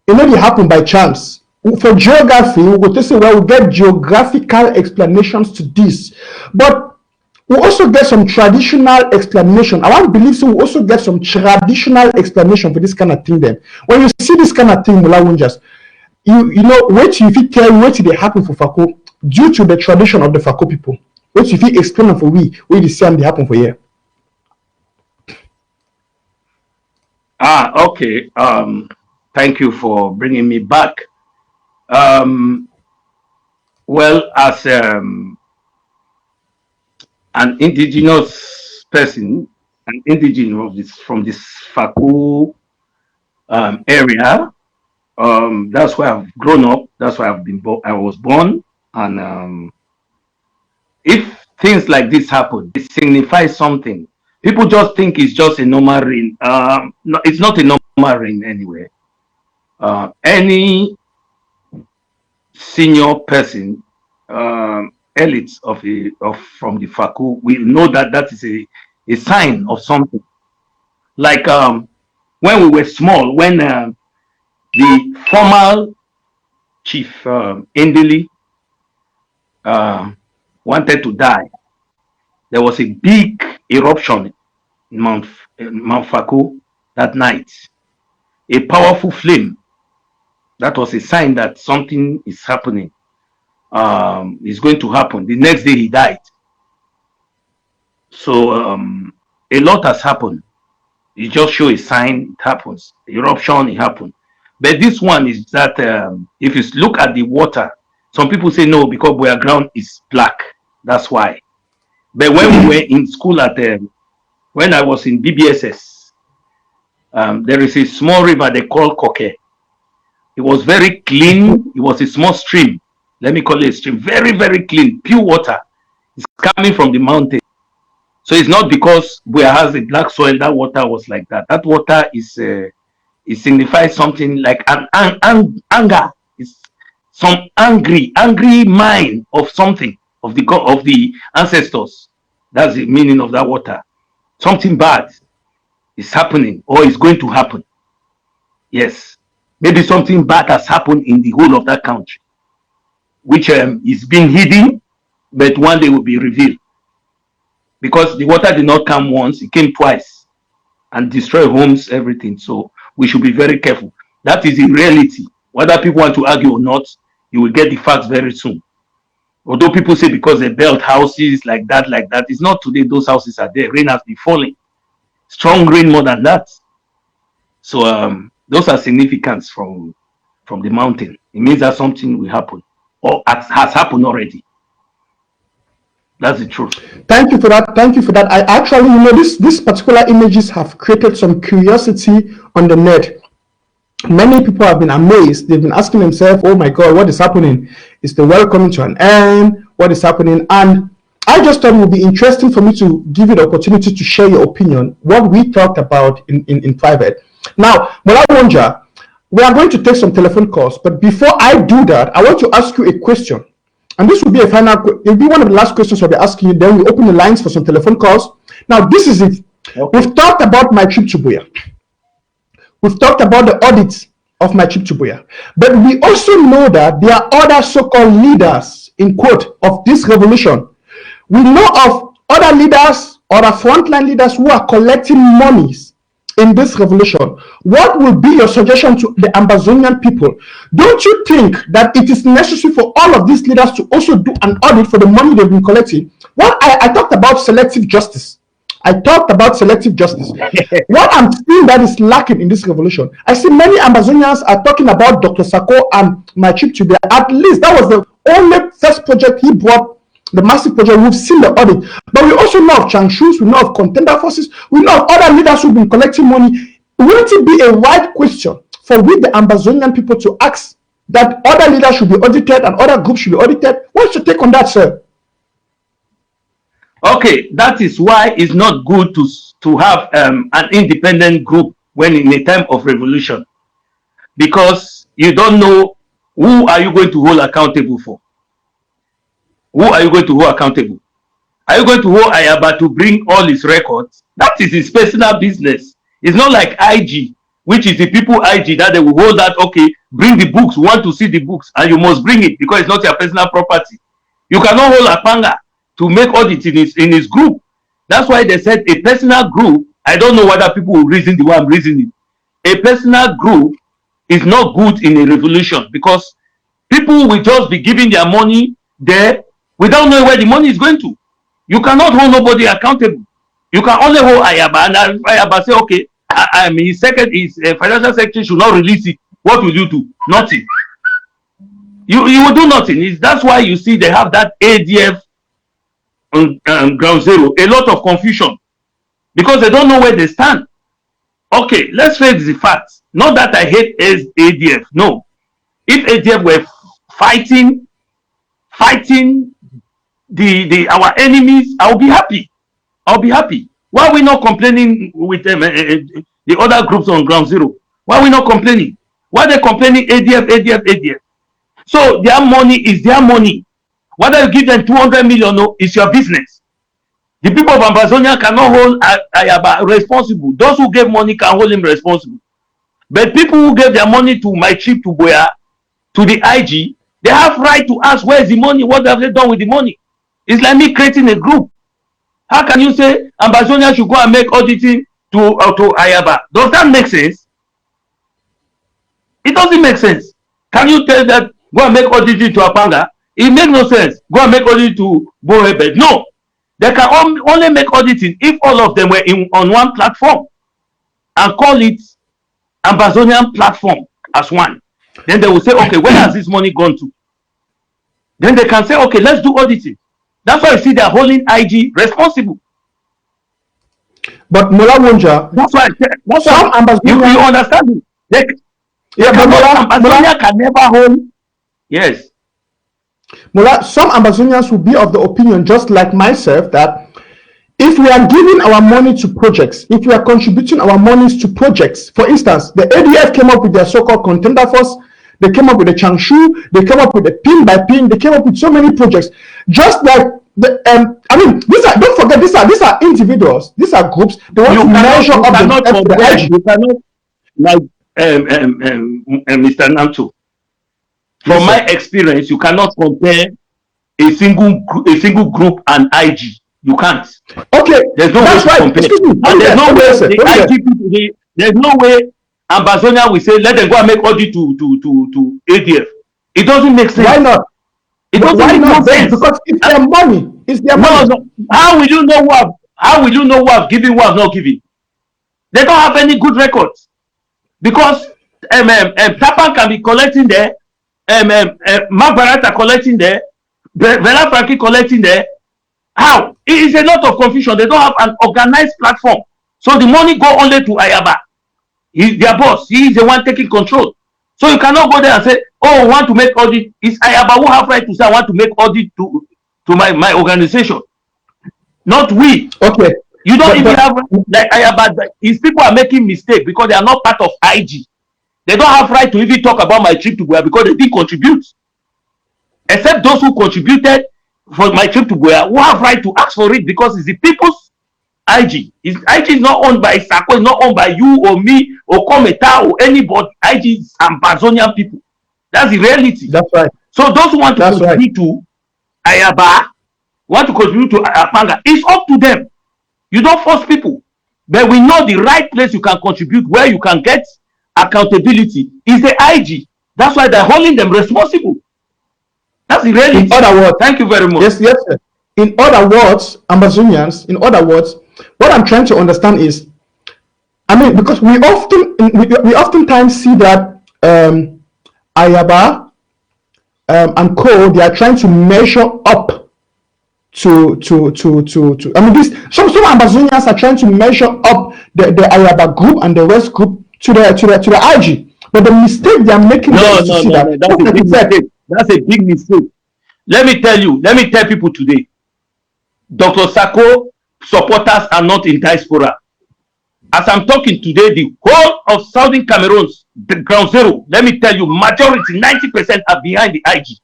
[SPEAKER 1] it may happen by chance. For geography, we go to say, well, we get geographical explanations to this. But we also get some traditional explanation. I want to believe so. We also get some traditional explanation for this kind of thing. Then, when you see this kind of thing, Mola Wonjas, wait if it tell you what they happen for Fako due to the tradition of the Fako people. Wait if it explain for we the same they happen for here.
[SPEAKER 2] Okay. Thank you for bringing me back. Well, as an indigenous person, an indigenous from this Fako area. That's where I've grown up. That's where I was born. And if things like this happen, it signifies something. People just think it's just a normal rain. No, it's not a normal rain anyway. Any senior person, elites from the Fako will know that is a sign of something. Like when we were small, when the former chief Endeli wanted to die, there was a big eruption in Mount Fako that night. A powerful flame. That was a sign that something is happening. Is going to happen. The next day he died. So a lot has happened. You just show a sign, it happens. Eruption, it happened. But this one is that if you look at the water, Some people say no, because Boya ground is black. That's why. But when we were in school when I was in BBSS, there is a small river they call Koke. It was very clean. It was a small stream. Let me call it a stream. Very, very clean, pure water. It's coming from the mountain. So it's not because Boya has a black soil that water was like that. That water is it signifies something like an anger. It's some angry mind of something of the ancestors. That's the meaning of that water. Something bad is happening or is going to happen. Yes, maybe something bad has happened in the whole of that country, which is being hidden, but one day will be revealed. Because the water did not come once, it came twice and destroyed homes, everything. So we should be very careful. That is in reality. Whether people want to argue or not, you will get the facts very soon. Although people say because they built houses like that, it's not today. Those houses are there. Rain has been falling. Strong rain more than that. So those are significance from the mountain. It means that something will happen or has happened already. That's the truth.
[SPEAKER 1] Thank you for that. Thank you for that. I actually, these particular images have created some curiosity on the net. Many people have been amazed. They've been asking themselves, oh my God, what is happening? Is the world coming to an end? What is happening? And I just thought it would be interesting for me to give you the opportunity to share your opinion, what we talked about in private. Now, Mola Wonja, we are going to take some telephone calls, but before I do that, I want to ask you a question. And this will be it'll be one of the last questions I'll be asking you. Then we open the lines for some telephone calls. Now, this is it. Okay. We've talked about my trip to Boya. We've talked about the audit of my trip to Boya. But we also know that there are other so-called leaders, in quote, of this revolution. We know of other leaders, other frontline leaders who are collecting monies in this revolution. What will be your suggestion to the Ambazonian people? Don't you think that it is necessary for all of these leaders to also do an audit for the money they've been collecting? Well, I talked about selective justice. What I'm seeing that is lacking in this revolution, I see many Ambazonians are talking about Dr. Sako and my trip to Boya. At least that was the only first project he brought, the massive project. We've seen the audit, but we also know of Changshus, we know of contender forces, we know of other leaders who've been collecting money. Wouldn't it be a right question for we the Ambazonian people to ask that other leaders should be audited and other groups should be audited? What's your take on that, sir?
[SPEAKER 2] Okay, that is why it's not good to have an independent group when in a time of revolution, because you don't know who are you going to hold accountable for. Who are you going to hold accountable? Are you going to hold Ayaba to bring all his records? That is his personal business. It's not like IG, which is the people IG that they will hold that, okay, bring the books, we want to see the books, and you must bring it because it's not your personal property. You cannot hold a panga to make audit in his group. That's why they said a personal group, I don't know whether people will reason the way I'm reasoning. A personal group is not good in a revolution because people will just be giving their money there without knowing where the money is going to. You cannot hold nobody accountable. You can only hold Ayaba, and Ayaba say, okay, his financial secretary should not release it. What will you do? Nothing. You will do nothing. That's why you see they have that ADF on ground zero. A lot of confusion because they don't know where they stand. Okay, let's face the facts. Not that I hate ADF. No. If ADF were fighting our enemies, I'll be happy. Why are we not complaining with them, the other groups on ground zero? Why are we not complaining? Why are they complaining ADF? So their money is their money. Whether you give them 200 million, no, it's your business. The people of Ambazonia cannot hold Ayaba responsible. Those who gave money can hold him responsible. But people who gave their money to my trip to Boya, to the IG, they have right to ask, where is the money? What have they done with the money? It's like me creating a group. How can you say Ambazonia should go and make auditing to Ayaba? Does that make sense? It doesn't make sense. Can you tell that go and make auditing to Apanga? It makes no sense. Go and make auditing to Bohebe. No. They can only make auditing if all of them were on one platform and call it Ambazonian platform as one. Then they will say, okay, where has this money gone to? Then they can say, okay, let's do auditing. That's why you see they're holding IG responsible.
[SPEAKER 1] But Mola Wonja,
[SPEAKER 2] That's why
[SPEAKER 1] some Ambazonians,
[SPEAKER 2] you understand me?
[SPEAKER 1] Mola
[SPEAKER 2] can never hold. Yes.
[SPEAKER 1] Mola, some Ambazonians will be of the opinion, just like myself, that if we are giving our money to projects, if we are contributing our monies to projects, for instance, the ADF came up with their so-called contender force, they came up with the Changshu, they came up with the pin by pin, they came up with so many projects. Just like the don't forget, these are individuals, these are groups. They want to measure up the
[SPEAKER 2] you cannot, like Mr. Nancho. From my experience, you cannot compare a single group and IG. You can't.
[SPEAKER 1] Okay,
[SPEAKER 2] there's no way to compare. And there's no way the IG people, there's no way Ambazonia will say, let them go and make audit to ADF. It doesn't make sense.
[SPEAKER 1] Why not?
[SPEAKER 2] It doesn't make sense.
[SPEAKER 1] Because it's their money. It's their money.
[SPEAKER 2] No. How will you know who have given, who have not given? They don't have any good records. Because Tapan can be collecting there, Mark Barata collecting there, Bella Frankie collecting there. How? It is a lot of confusion. They don't have an organized platform. So the money go only to Ayaba. He's their boss. He is the one taking control. So you cannot go there and say, oh, I want to make audit. It's Ayaba who have right to say, I want to make audit to my organization. Not we.
[SPEAKER 1] Okay.
[SPEAKER 2] You don't even have, like Ayaba, his people are making mistakes because they are not part of IG. They don't have right to even talk about my trip to Goa because they didn't contribute. Except those who contributed for my trip to Goa, who have right to ask for it because it's the people's IG. IG is not owned by Sako, it's not owned by you or me or Kometa or anybody. IG is Ambazonian people. That's the reality.
[SPEAKER 1] That's right.
[SPEAKER 2] So those who want to contribute to Ayaba, want to contribute to Apanga, it's up to them. You don't force people. But we know the right place you can contribute, where you can get accountability, is the IG. That's why they're holding them responsible. That's the reality.
[SPEAKER 1] In other words,
[SPEAKER 2] thank you very much.
[SPEAKER 1] Yes, sir. In other words, Ambazonians, what I'm trying to understand is, because we oftentimes see that Ayaba and co, they are trying to measure up to some Ambazonians are trying to measure up the Ayaba group and the West group to the IG. But the mistake they are making
[SPEAKER 2] that's a big mistake. Let me tell people today, Dr. Sako supporters are not in diaspora. As I'm talking today, the whole of Southern Cameroon's the ground zero, let me tell you, majority, 90% are behind the IG.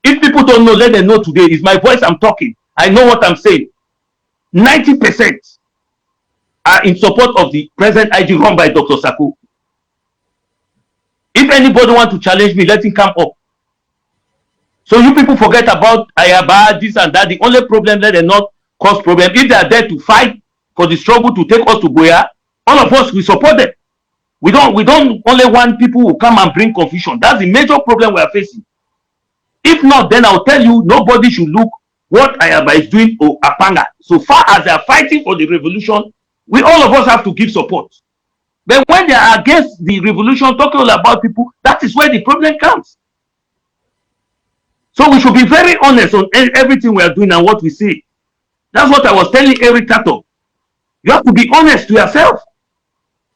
[SPEAKER 2] If people don't know, let them know today. It's my voice I'm talking. I know what I'm saying. 90% are in support of the present IG run by Dr. Sako. If anybody want to challenge me, let him come up. So you people forget about Ayaba, this and that. The only problem, let them not cause problem. If they are there to fight for the struggle to take us to Goya, all of us, we support them. We don't only want people who come and bring confusion. That's the major problem we are facing. If not, then I'll tell you, nobody should look what Ayaba is doing or Apanga. So far as they are fighting for the revolution, all of us have to give support. But when they are against the revolution, talking all about people, that is where the problem comes. So we should be very honest on everything we are doing and what we say. That's what I was telling Eric Tato. You have to be honest to yourself.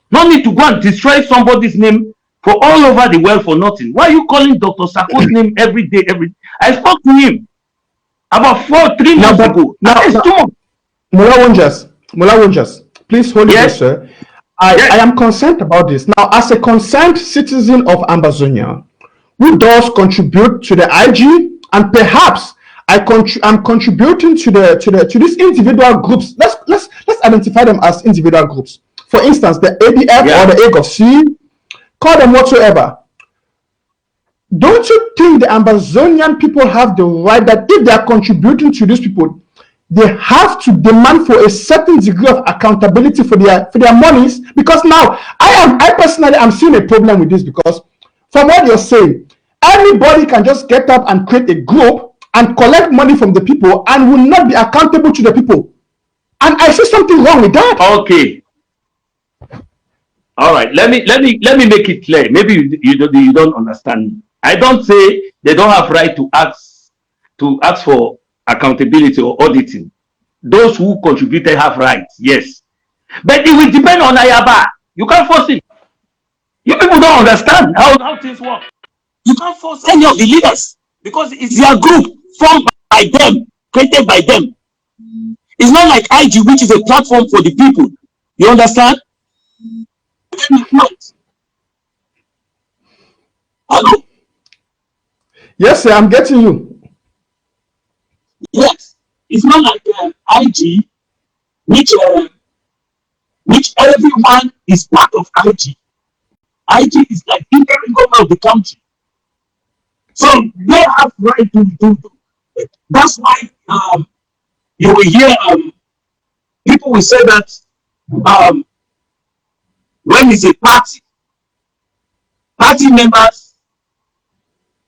[SPEAKER 2] No need to go and destroy somebody's name for all over the world for nothing. Why are you calling Dr. Sako's name every day? I spoke to him about 3 months ago. Now it's too much.
[SPEAKER 1] Mola Wonjas, please hold it, sir. I am concerned about this. Now, as a concerned citizen of Ambazonia, who does contribute to the IG, and perhaps I'm contributing to these individual groups. Let's identify them as individual groups. For instance, the ADF or the AGOC, call them whatsoever. Don't you think the Ambazonian people have the right that if they are contributing to these people, they have to demand for a certain degree of accountability for their monies? Because now I personally am seeing a problem with this, because from what you're saying, anybody can just get up and create a group and collect money from the people and will not be accountable to the people. And I see something wrong with that.
[SPEAKER 2] Okay. All right. Let me make it clear. Maybe you don't understand me. I don't say they don't have right to ask to ask for accountability or auditing. Those who contributed have rights, yes. But it will depend on Ayaba. You can't force him. You people don't understand how things work.
[SPEAKER 5] You can't force any of the leaders because it's their group formed by them, created by them. It's not like IG, which is a platform for the people. You understand? Hello?
[SPEAKER 1] Yes, sir, I'm getting you.
[SPEAKER 5] Yes. It's not like IG, which everyone is part of IG. IG is like the government of the country. So they have right to do. That's why you will hear people will say that when it's a party members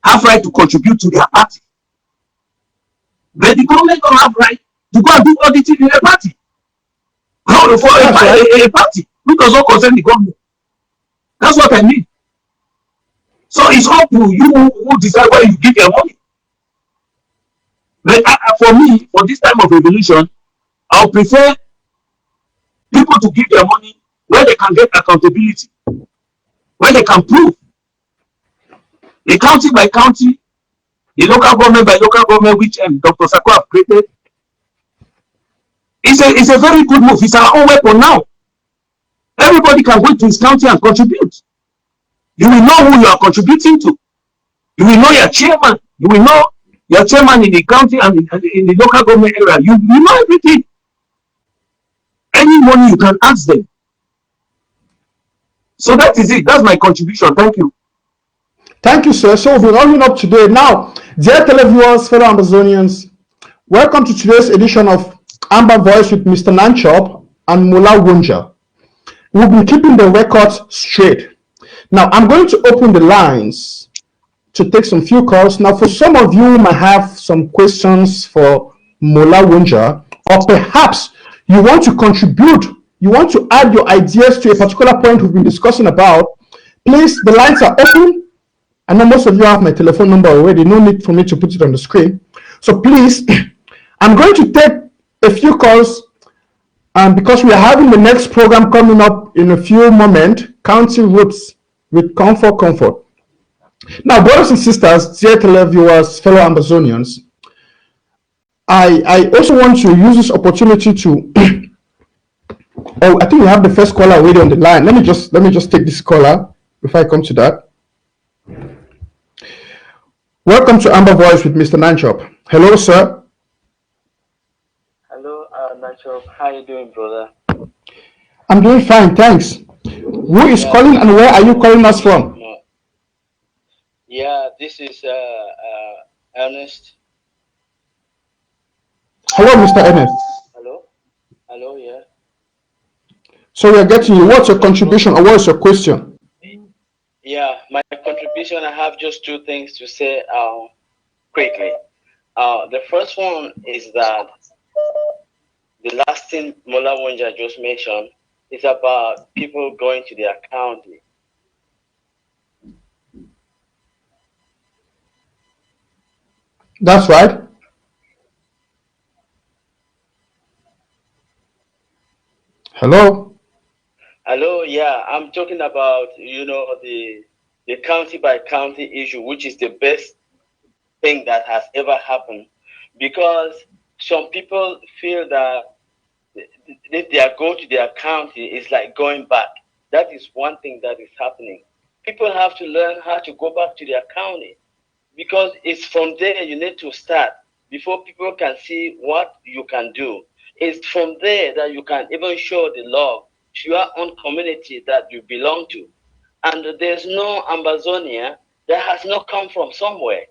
[SPEAKER 5] have right to contribute to their party. But the government don't have right to go and do auditing in a party. No, for a party who does not concern the government. That's what I mean. So it's up to you who decide where you give your money. But for me, for this time of revolution, I'll prefer people to give their money where they can get accountability, where they can prove. The county by county, the local government by local government, which Dr. Sako have created, it's a very good move. It's our own weapon now. Everybody can go to his county and contribute. You will know who you are contributing to. You will know your chairman. You will know your chairman in the county and in the local government area. You know everything. Any money you can ask them. So that is it. That's my contribution. Thank you.
[SPEAKER 1] Thank you, sir. So we're rounding up today. Now, dear televiewers, fellow Amazonians, welcome to today's edition of Amba Voice with Mr. NANCHOP and Mola Wonja. We'll be keeping the records straight. Now, I'm going to open the lines to take some few calls. Now, for some of you might have some questions for Mola Wonja, or perhaps you want to contribute, you want to add your ideas to a particular point we've been discussing about. Please, the lines are open. I know most of you have my telephone number already. No need for me to put it on the screen. So please, I'm going to take a few calls because we are having the next program coming up in a few moments, County Roots with Comfort. Now, brothers and sisters, dear televiewers, fellow Amazonians, I also want to use this opportunity to oh, I think we have the first caller already on the line. Let me just take this caller before I come to that. Welcome to Amba Voice with Mr. NANCHOP. Hello, sir.
[SPEAKER 6] Hello, NANCHOP. How are you doing, brother?
[SPEAKER 1] I'm doing fine, thanks. Who is calling and where are you calling us from?
[SPEAKER 6] Yeah, this is Ernest.
[SPEAKER 1] Hello, Mr. Ernest.
[SPEAKER 6] Hello, yeah.
[SPEAKER 1] So we are getting you. What's your contribution or what's your question?
[SPEAKER 6] Yeah, my contribution, I have just two things to say quickly. The first one is that the last thing Mola Wonja just mentioned is about people going to their county.
[SPEAKER 1] That's right.
[SPEAKER 6] Hello, yeah, I'm talking about, the county by county issue, which is the best thing that has ever happened, because some people feel that if they are going to their county, it's like going back. That is one thing that is happening. People have to learn how to go back to their county, because it's from there you need to start before people can see what you can do. It's from there that you can even show the love to your own community that you belong to. And there's no Amazonia that has not come from somewhere.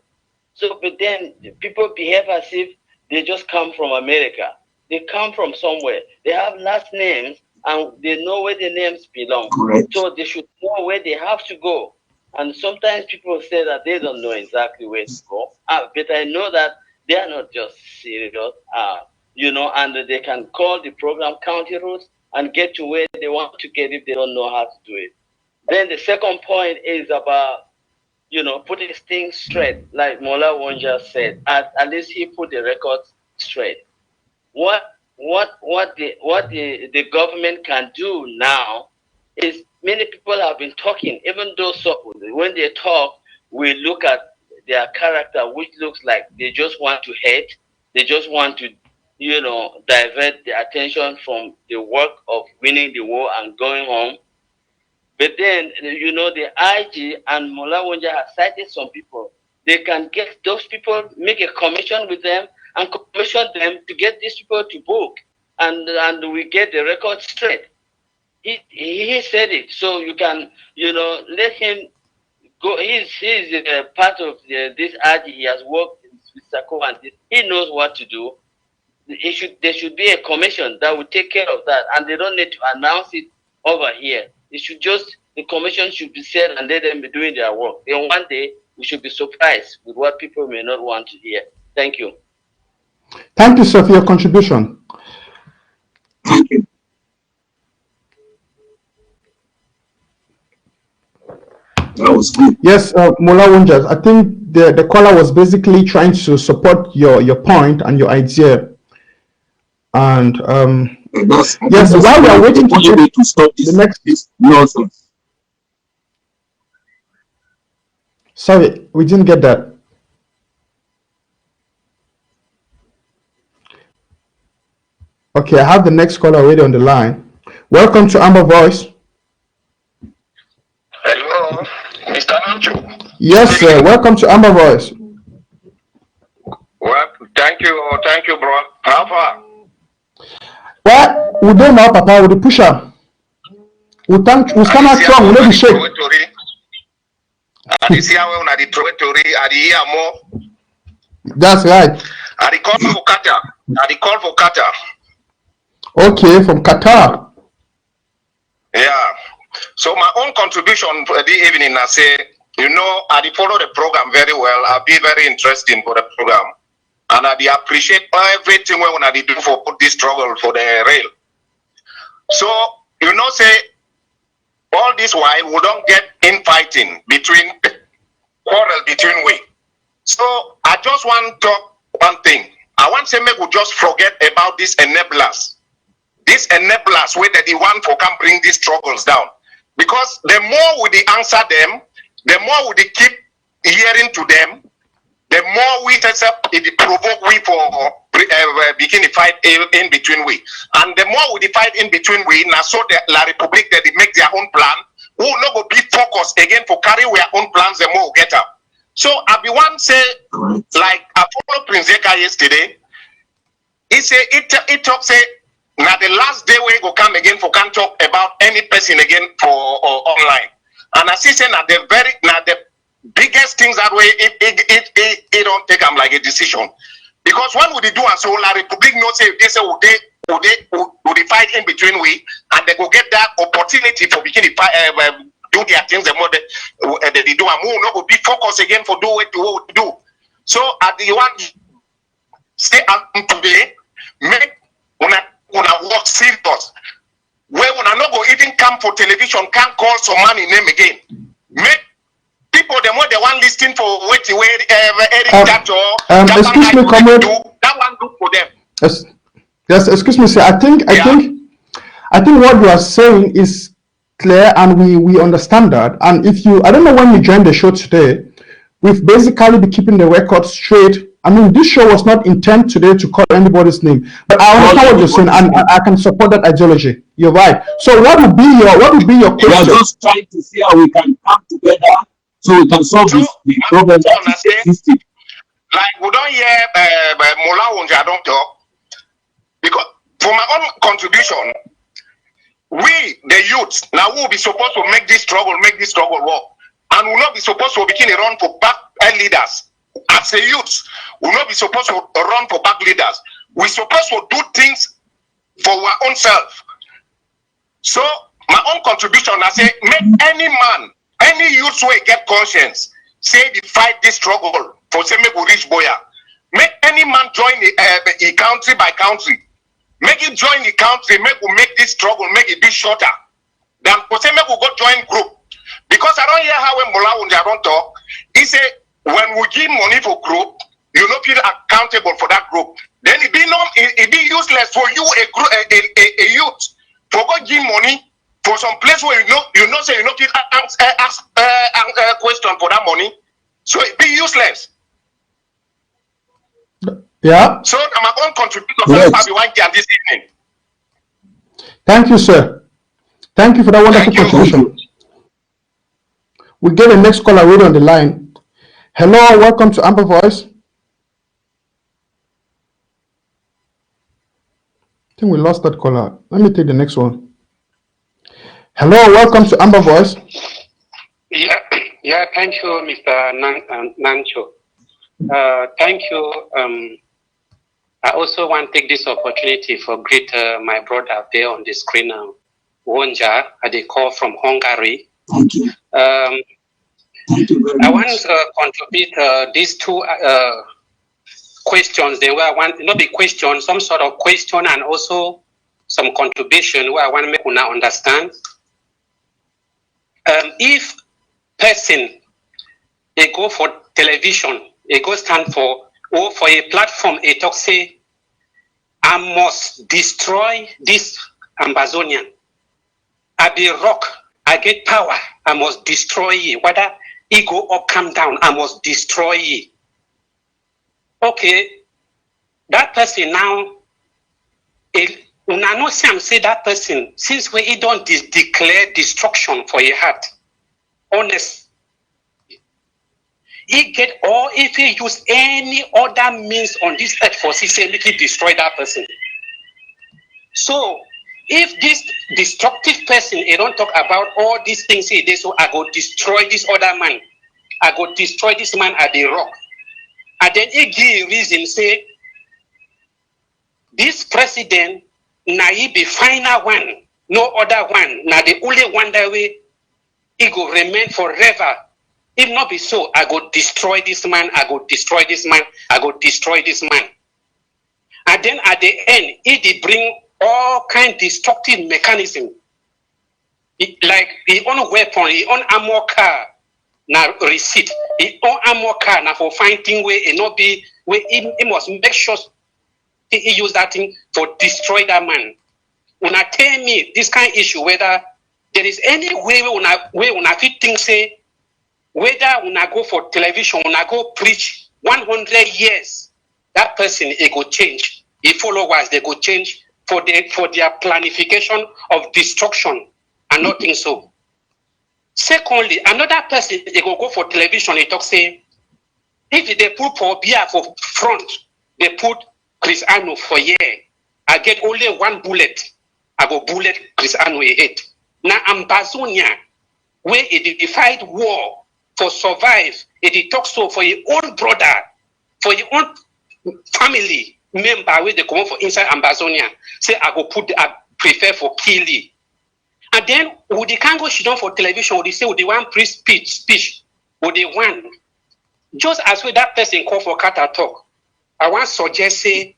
[SPEAKER 6] So, but then people behave as if they just come from America. They come from somewhere. They have last names and they know where their names belong.
[SPEAKER 5] Correct.
[SPEAKER 6] So they should know where they have to go. And sometimes people say that they don't know exactly where to go. But I know that they are not just serious, and they can call the program County Routes and get to where they want to get if they don't know how to do it. Then the second point is about, put his thing straight, like Mola Wonja said. At least he put the records straight. What the government can do now is, many people have been talking, even though when they talk, we look at their character, which looks like they just want to hate, they just want to, divert the attention from the work of winning the war and going home. But then, the IG and Mola Wonja have cited some people. They can get those people, make a commission with them, and commission them to get these people to book, and we get the record straight. He said it, so you can let him go. He's part of this RG. He has worked with Sako, and he knows what to do. There should be a commission that will take care of that, and they don't need to announce it over here. The commission should be set and let them be doing their work. Then one day we should be surprised with what people may not want to hear. Thank you.
[SPEAKER 1] Thank you, sir, for your contribution.
[SPEAKER 5] Thank you. That was good.
[SPEAKER 1] Yes, Mola Wonja, I think the caller was basically trying to support your point and your idea. And yes, while we are waiting
[SPEAKER 5] to stop this nonsense.
[SPEAKER 1] Sorry, we didn't get that. Okay, I have the next caller already on the line. Welcome to Amba Voice.
[SPEAKER 7] Hello, Mr. Nancho.
[SPEAKER 1] Yes, sir. Welcome to Amba Voice.
[SPEAKER 7] Well, thank you, bro. How far?
[SPEAKER 1] Well, we don't know, Papa, with the pusher. We stand out strong, we know the shape. That's right.
[SPEAKER 7] I call for Qatar.
[SPEAKER 1] Okay, from Qatar.
[SPEAKER 7] Yeah. So my own contribution for the evening, I say, I follow the program very well. I'll be very interesting for the program. And I appreciate everything when I do for put this struggle for the rail. So, say, all this while we don't get infighting quarrel between we. So I just want to talk one thing. I want to say we just forget about these enablers. These enablers, whether they want for come bring these struggles down. Because the more we answer them, the more we keep hearing to them, the more we it provoke we for begin a fight in between we. And the more we fight in between we, now so the La Republic that they make their own plan, who not go be focused again for carry their own plans, the more we get up. So I be one say, like I followed Prince Zeka yesterday, it talk say, now the last day we go come again for can talk about any person again for online. And I see say now the biggest things that way it don't take them like a decision. Because when would they do and so La Republic no say they say would they fight in between we and they go get that opportunity for beginning do their things the more they do and move not go be focused again for do what to do. So at the one say today make una work serious. Where una not go even come for television can't call some money name again. Make people the more they want listening for what
[SPEAKER 1] excuse me, comrade.
[SPEAKER 7] That one good for them.
[SPEAKER 1] Yes, excuse me, sir. I think what you are saying is clear, and we understand that. And I don't know when you joined the show today, we've basically been keeping the record straight. I mean, this show was not intent today to call anybody's name, but I understand what you're saying, and I can support that ideology. You're right. So, what would be your question?
[SPEAKER 5] We are just trying to see how we can come together so we can solve the problem that is existing.
[SPEAKER 7] Like we don't hear Mola Wonja don't talk because for my own contribution, we the youth now will be supposed to make this struggle work, and will not be supposed to begin a run for back leaders. As a youth, will not be supposed to run for back leaders. We're supposed to do things for our own self. So my own contribution, I say, make any man, any youth way get conscience, say they fight this struggle for say make we reach Boya. Make any man join the country by country. Make it join the country, make this struggle, make it be shorter. Than for say make we go join group. Because I don't hear how when Mola Wonja don't talk, He said, when we give money for group, you not feel accountable for that group. Then it be useless for you, a youth, for go give money for some place where you know say you not feel ask question for that money. So it be useless.
[SPEAKER 1] Yeah.
[SPEAKER 7] So I'm going to contribute to this evening.
[SPEAKER 1] Thank you, sir. Thank you for that wonderful contribution. We get the next caller right on the line. Hello, welcome to Amba Voice. I think we lost that caller. Let me take the next one. Hello, welcome to Amba Voice.
[SPEAKER 8] Yeah, thank you, Mr. Nancho. Thank you. I also want to take this opportunity for greet my brother there on the screen now, Wonja, they call from Hungary.
[SPEAKER 5] Thank you. Thank you very much.
[SPEAKER 8] I want to contribute these two questions. They were not the question, some sort of question, and also some contribution where I want to make una understand. If person they go for television, they go stand for or for a platform, they talk say, I must destroy this Amazonian. I be rock, I get power, I must destroy it. Whether it go up, come down, I must destroy it. Okay, that person now, una no say that person, since we don't declare destruction for a heart, honest, he get, or if he use any other means on this earth for say destroy that person. So if this destructive person, he don't talk about all these things he did, so I go destroy this other man, I go destroy this man at the rock. And then he give reason say this president na he be final one, no other one, na the only one that way he go remain forever. If not be so, I go destroy this man, I go destroy this man, I go destroy this man. And then at the end, it bring all kind of destructive mechanism. Like his own weapon, his own armor car, na receipt. His own armor car, na for finding way, it not be, where he must make sure he use that thing for destroy that man. When I tell me this kind of issue, whether there is any way when I fit things say, whether when I go for television, when I go preach 100 years, that person it go change. The followers they go change for their planification of destruction and nothing so. Secondly, another person they go for television. They talk say, if they put for beer for front, they put Chris Anu for year. I get only one bullet. I go bullet Chris Anu head. Now Ambazonia, where it fight war. For survive, it talks so for your own brother, for your own family member where they come for inside Amazonia. Say I prefer for killing. And then would they can't go sit down for television, would they say would they want speech, would they want just as with that person call for Kata talk. I want to suggest say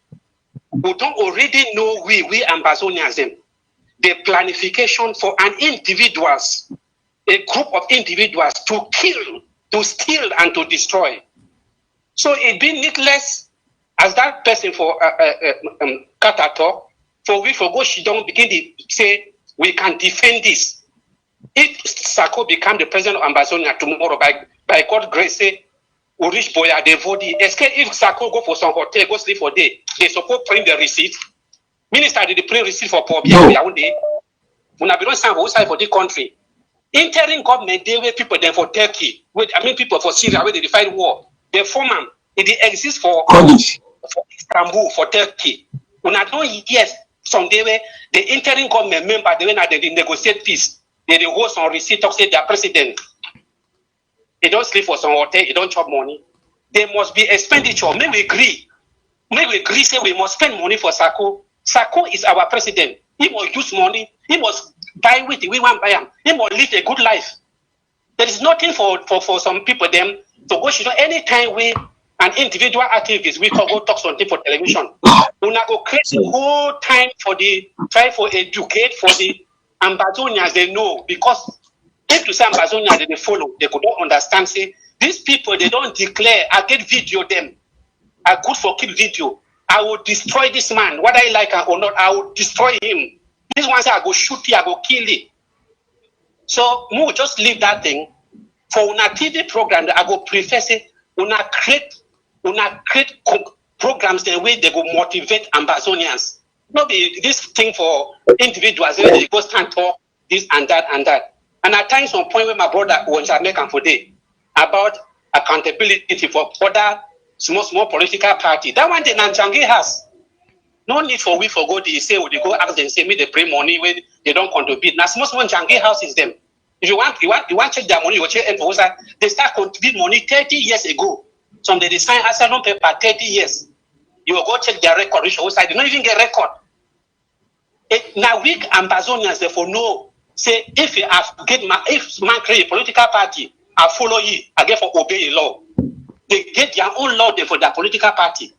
[SPEAKER 8] we don't already know we Ambazonians them. The planification for an individuals. A group of individuals to kill, to steal, and to destroy. So it be needless as that person for Katato, for we for go she don't begin to say we can defend this. If Sako become the president of Amazonia tomorrow, by God's grace, say we reach Boya the body. If Sako go for some hotel, go sleep for day, they suppose print the receipt. Minister did the print receipt for poor people one day. When I be don't stand outside for the country. Interim government, they were people then for Turkey. People for Syria, where they fight war. They form them. It exists for Istanbul, for Turkey. When I don't yes, someday where the interim government member, they negotiate peace. They host on receipt talk say their president. They don't sleep for some hotel, they don't chop money. There must be expenditure. May we agree say we must spend money for Sako. Sako is our president. He must use money. He must buy with it. We want buy him. He must live a good life. There is nothing for some people them to go. Anytime we an individual activist, we can go talk something for television. We not go create the whole time for try for educate for the Ambazonians they know, because if to say Ambazonians they follow, they could not understand say These people, they don't declare. I get video them. I could for keep video. I will destroy this man, whether I like him or not. I will destroy him. This one say I go shoot you, I go kill you. So we just leave that thing. For una TV program, I go prefer say una create programs the way they go motivate Ambazonians. Not be this thing for individuals where they go stand talk this and that and that. And at times some point where my brother Wonja make for day about accountability for other small political party. That one the Nanchangi has. No need for we for go they say or they go ask them say me they bring money when they don't contribute. Now small Nanchangi house is them. If you want to check their money, you check info. They start contribute money 30 years ago. Some they sign asylum paper 30 years. You will go check their record. They don't even get record. Now weak Ambazonians therefore know say if you have if man create a political party, I follow you, I get for obey the law. They get their own law for their political party.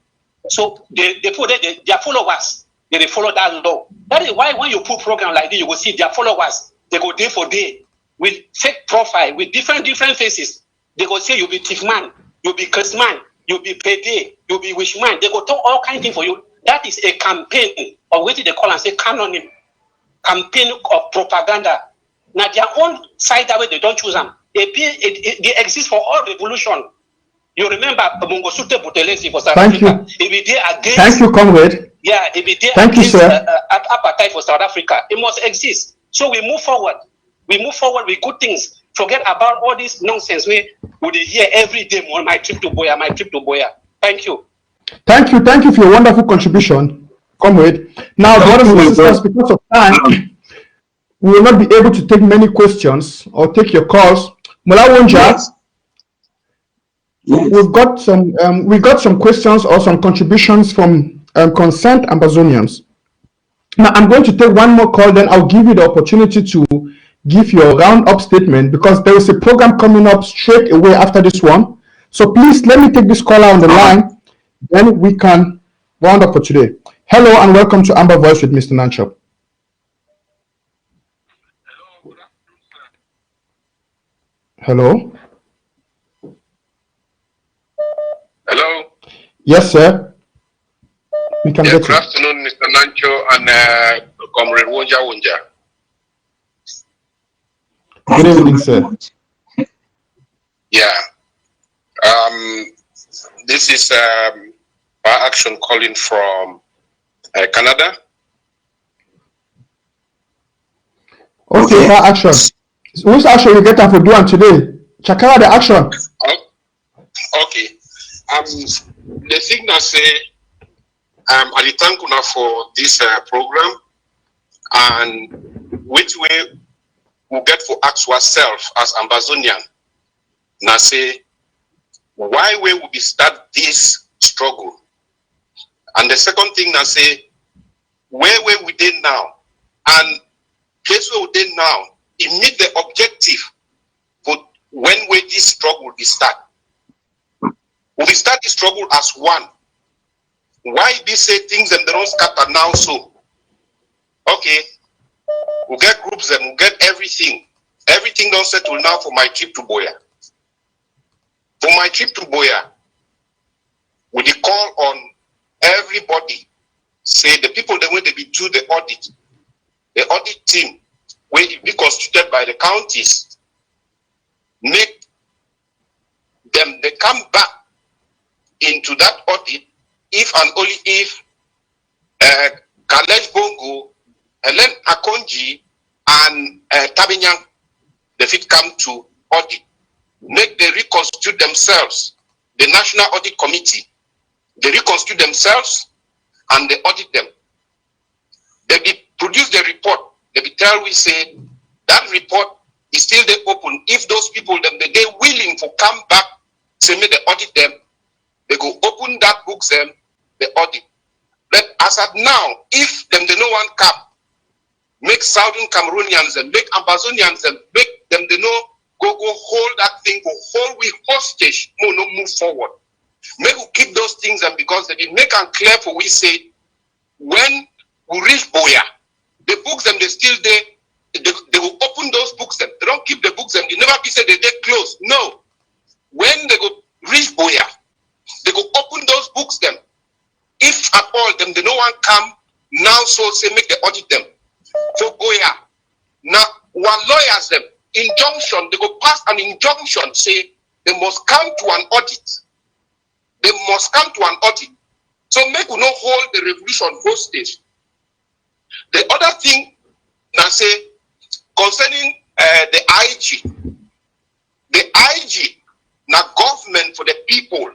[SPEAKER 8] So they put their followers, they follow that law. That is why when you put program like this, you will see their followers, they go day for day with fake profile, with different faces. They go say you be thief man, you be curse man, you be payday, you be wish man. They go talk all kind of things for you. That is a campaign of what they call and say campaign of propaganda. Now their own side that way they don't choose them. They exist for all revolution. You remember Mongosute Butelesi for South Africa. If we did against,
[SPEAKER 1] thank you, comrade.
[SPEAKER 8] Yeah, if we did
[SPEAKER 1] thank
[SPEAKER 8] against
[SPEAKER 1] you, sir.
[SPEAKER 8] Apartheid for South Africa, it must exist. So we move forward. We move forward with good things. Forget about all this nonsense we would hear every day on my trip to Boya, Thank you.
[SPEAKER 1] Thank you for your wonderful contribution, comrade. Now, brothers and sisters, because of time, we will not be able to take many questions or take your calls. Mola Wonja, we got some questions or some contributions from concerned Ambazonians. Now, I'm going to take one more call, then I'll give you the opportunity to give your round-up statement because there is a program coming up straight away after this one. So please let me take this caller on the line, then we can round up for today. Hello and welcome to Amba Voice with Mr. NANCHOP. Hello.
[SPEAKER 7] Hello.
[SPEAKER 1] Yes, sir. We can get
[SPEAKER 7] good afternoon, Mr. Nancho and Comrade Wonja.
[SPEAKER 1] Good evening, sir.
[SPEAKER 7] Yeah. This is our action calling from Canada.
[SPEAKER 1] Okay, our action. Which action you get for doing today? Chakara the action.
[SPEAKER 7] Okay. The signal say I thank you for this program and which way we get to ask ourselves as Ambazonian. Now say why we will be start this struggle. And the second thing now say where we did now and place where we did now, it meet the objective for when we this struggle will start. We start the struggle as one. Why be say things and they don't scatter now so? Okay, we'll get groups and we'll get everything. Everything don't settle now for my trip to Boya. For my trip to Boya, we call on everybody, say the people the way they be do the audit team, will be constituted by the counties, make them they come back into that audit if and only if Kalej Bongo, Helen Akonji, and Tabinyang, they fit come to audit. Make they reconstitute themselves, the National Audit Committee. They reconstitute themselves and they audit them. They produce the report. They tell we say that report is still they open. If those people them they willing to come back, say me they audit them, they go open that books them, they audit. But as at now, if them they no one cap, make Southern Cameroonians and make Ambazonians and make them they know go hold that thing, go hold we hostage, no move forward. Make we keep those things and because they make them clear for we say when we reach Boya, the books them they still there, they will open those books them. They don't keep the books them. They never be said they close. No.
[SPEAKER 4] when they go reach Boya, they go open those books them. If at all them, they no one come now, so say make the audit them. For Boya, now one lawyers them, injunction, they go pass an injunction, say they must come to an audit. They must come to an audit. So make we not hold the revolution hostage. The other thing now say concerning the IG. The IG now government for the people.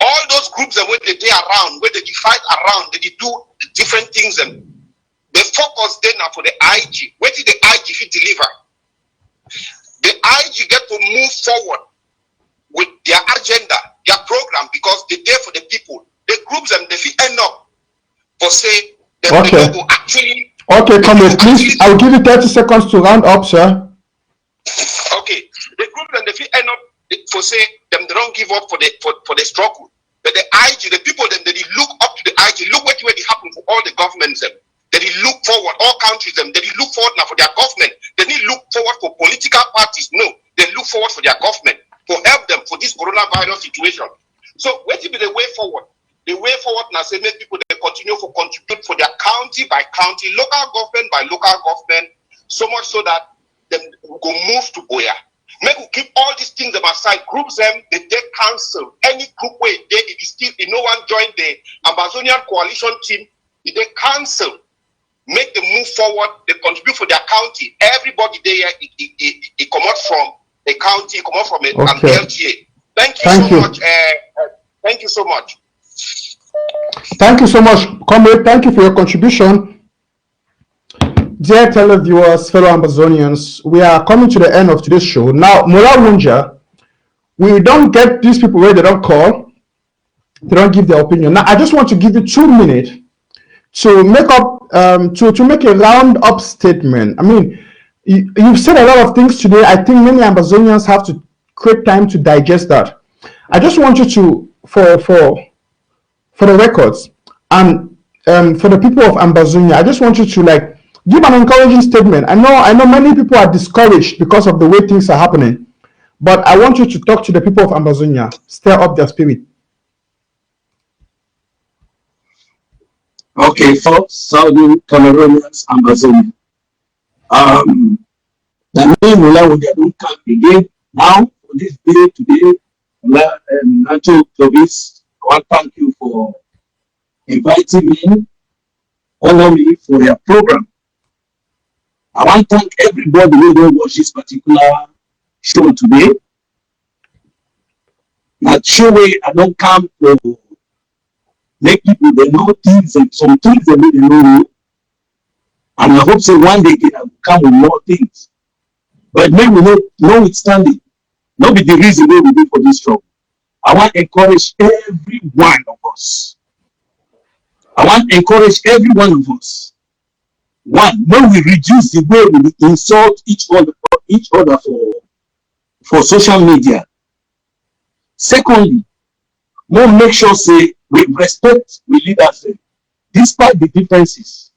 [SPEAKER 4] All those groups that where they around, where they fight around, they do different things and they focus then now for the IG. Where did the IG fit deliver? The IG get to move forward with their agenda, their program, because they're there for the people. The groups them they fit end up for say that
[SPEAKER 1] okay.
[SPEAKER 4] They will actually.
[SPEAKER 1] Okay, comrade, please. I'll give you 30 seconds to round up, sir.
[SPEAKER 4] Okay, the group then they fit end up for say them they don't give up for the struggle. But the IG, the people then they look up to the IG. Look what it happen for all the governments them. They look forward, all countries them. They look forward now for their government. They need look forward for political parties. No, they look forward for their government to help them for this coronavirus situation. So what will be the way forward? The way forward now say make people they continue to contribute for their county by county, local government by local government, so much so that them will go move to Boya. Make we keep all these things them aside, groups them, they cancel any group way they if still if no one join the Amazonian coalition team, if they cancel, make them move forward, they contribute for their county. Everybody there it come out from a county, come out from an LGA. Thank you so much. Thank you so much.
[SPEAKER 1] Thank you so much, comrade. Thank you for your contribution. Dear televiewers, fellow Amazonians, we are coming to the end of today's show. Now, Mola Wonja, we don't get these people where they don't call, they don't give their opinion. Now, I just want to give you 2 minutes to make up, to make a round up statement. I mean, you've said a lot of things today. I think many Amazonians have to create time to digest that. I just want you to, for the records and for the people of Ambazonia, I just want you to give an encouraging statement. I know many people are discouraged because of the way things are happening, but I want you to talk to the people of Ambazonia, stir up their spirit.
[SPEAKER 5] Okay, folks, Southern Cameroonians, Ambazonia. The name Mola Wonja don't come again now for this day today. NANCHOP CLOVIS, I want to thank you for inviting me, honor me for your program. I want to thank everybody who don't watch this particular show today. Not sure way I don't come to make people they know things and some things they don't know. And I hope so one day they will come with more things. But maybe notwithstanding, not be the reason why we do for this show. I want to encourage every one of us. I want to encourage every one of us. One, when we reduce the way we insult each other for social media. Secondly, more make sure say we respect we leaders despite the differences.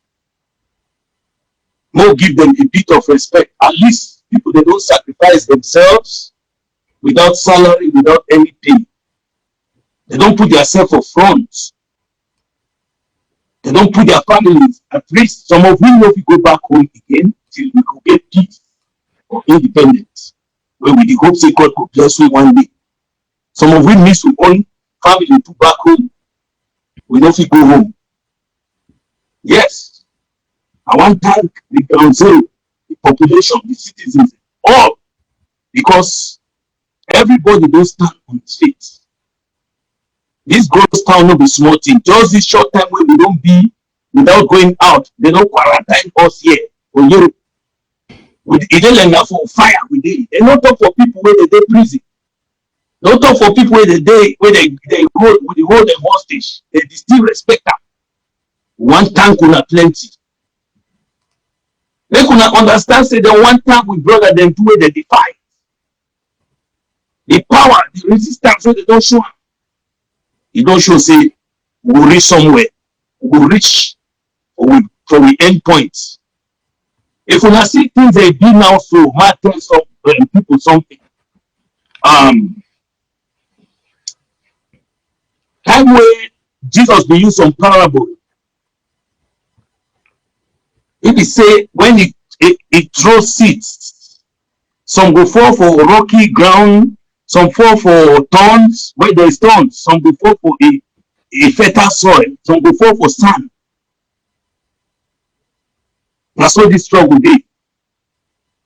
[SPEAKER 5] More give them a bit of respect. At least people they don't sacrifice themselves without salary, without any pay. They don't put themselves for front. They don't put their families at risk. Some of them know if we go back home again till we could get peace or independence. Where we hope say God could bless we one day. Some of we miss we own family to back home. We know if we go home. Yes. I want to thank the council, the population, the citizens, all, because everybody don't stand on its feet. This ghost town will be small thing. Just this short time where we don't be without going out, they don't quarantine us here for Europe. With enough for fire with they don't talk for people where they prison. Don't talk for people where they hold them hostage. They still respect them. One tank una plenty. They could not understand say the one tank with brother them two way they defy. The power, the resistance, so they don't show. You don't show say we will reach somewhere, we will reach for the end point. If we see things they do now, so might tell some people something. time where Jesus be use some parable. If he say when he throws seeds, some go fall for rocky ground, some fall for thorns where there is thorns, some go fall for a fertile soil, some go fall for sand. That's what this struggle be.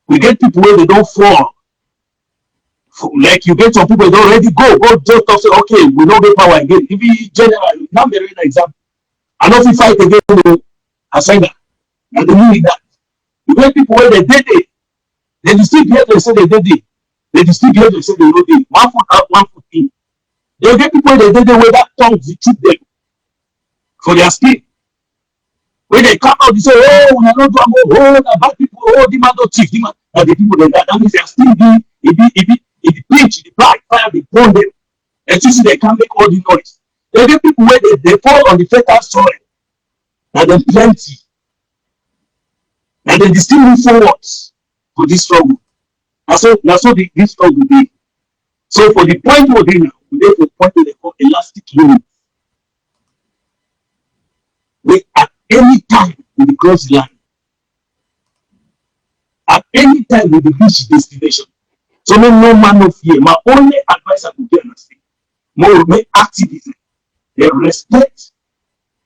[SPEAKER 5] We get people where they don't fall. Like you get some people that already go just talk say, okay, we don't get power again. If you general, now there is an example. I know if you fight again, I say that. And they mean that. You get people where they did it. They still behave they say they did it. They still behave they say they did it. 1 foot out, 1 foot in. They get people where they did it where that tongue they treat them for their skin. When they come out, they say, oh, we are not going to the bad people, oh, the man don't thief, the man. And the people that means they are still in the pitch, the black fire, they burn them. And you see, they can't make all the noise. They get people where they fall on the fertile soil. And then plenty. And then they still move forwards for this struggle. That's so this struggle be. So for the point we're doing now, we have a point that they call elastic unit. We at any time we cross the line. At any time we reach destination. So no man no fear. My only advice I could get is more make activism. They respect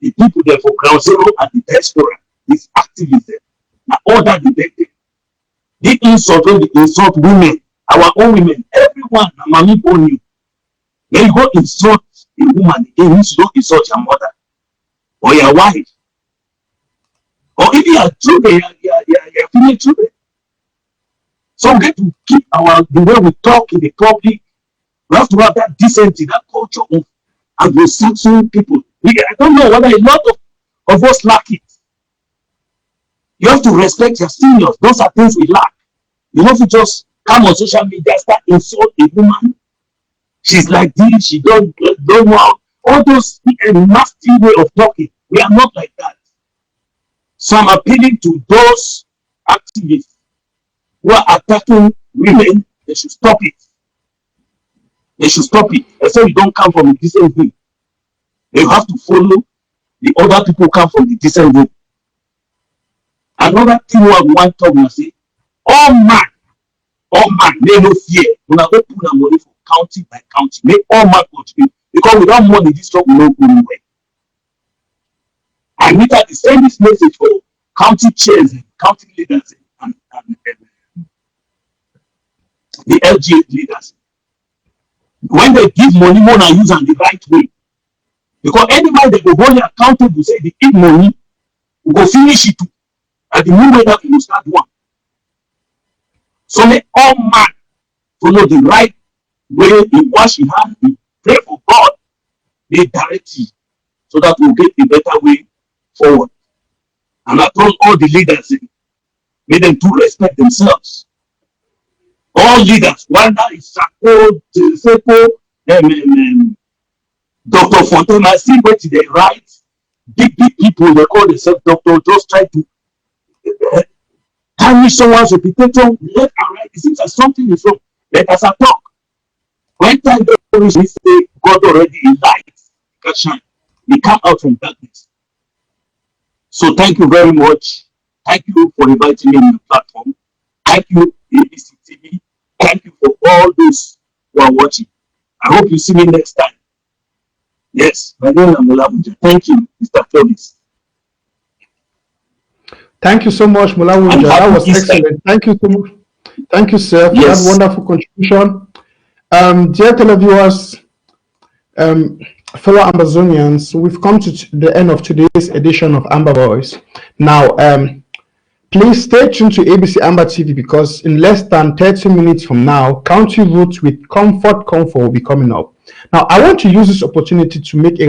[SPEAKER 5] the people there for ground zero and the diaspora. This activism. Now all that the insult women, our own women, everyone, mommy born you. Then you go insult a woman, it means you don't insult your mother or your wife. Or if you are children, your female children. So we have to keep the way we talk in the public. We have to have that decency, that culture of Anglo-Saxon people. I don't know whether a lot of us lack it. You have to respect your seniors. Those are things we lack. You have to just come on social media, start insult a woman. She's like this, she don't know. All those nasty way of talking. We are not like that. So I'm appealing to those activists who are attacking women. They should stop it. They should stop it. I say you don't come from a decent way. You have to follow the other people come from the decent way. Another thing I want to talk and say, all man, may no fear. When I open our money for county by county, make all man contribute. Because without money, this job will not go anywhere. I need to send this message for county chairs and county leaders and the LGA leaders. When they give money, money use in the right way. Because anybody that will hold you accountable, say they give money, we go finish it too. At the moment that we will start one. So let all man follow the right way, he wash his hands, he pray for God, they direct you so that we'll get a better way forward. And I told all the leaders, make them to respect themselves. All leaders, whether it's Sako, Sepo, Dr. Fontana, I see what they write. Big people, they call themselves doctor, just try to tarnish someone's reputation, left and right. It seems that something is wrong. Let us talk. When time we say God already in light, can shine. We come out from darkness. So thank you very much. Thank you for inviting me on the platform. Thank you, ABC TV. Thank you for all those who are watching. I hope you see me next time. Yes, my name is Mola Wonja. Thank you, Mr. Clovis.
[SPEAKER 1] Thank you so much, Mola Wonja. That was excellent. Thank you so much. Thank you, sir, for that wonderful contribution. Dear televiewers, fellow Ambazonians, we've come to the end of today's edition of Amba Voice. Now, please stay tuned to ABC Amba TV because in less than 30 minutes from now, County Roots with Comfort Comfort will be coming up. Now, I want to use this opportunity to make a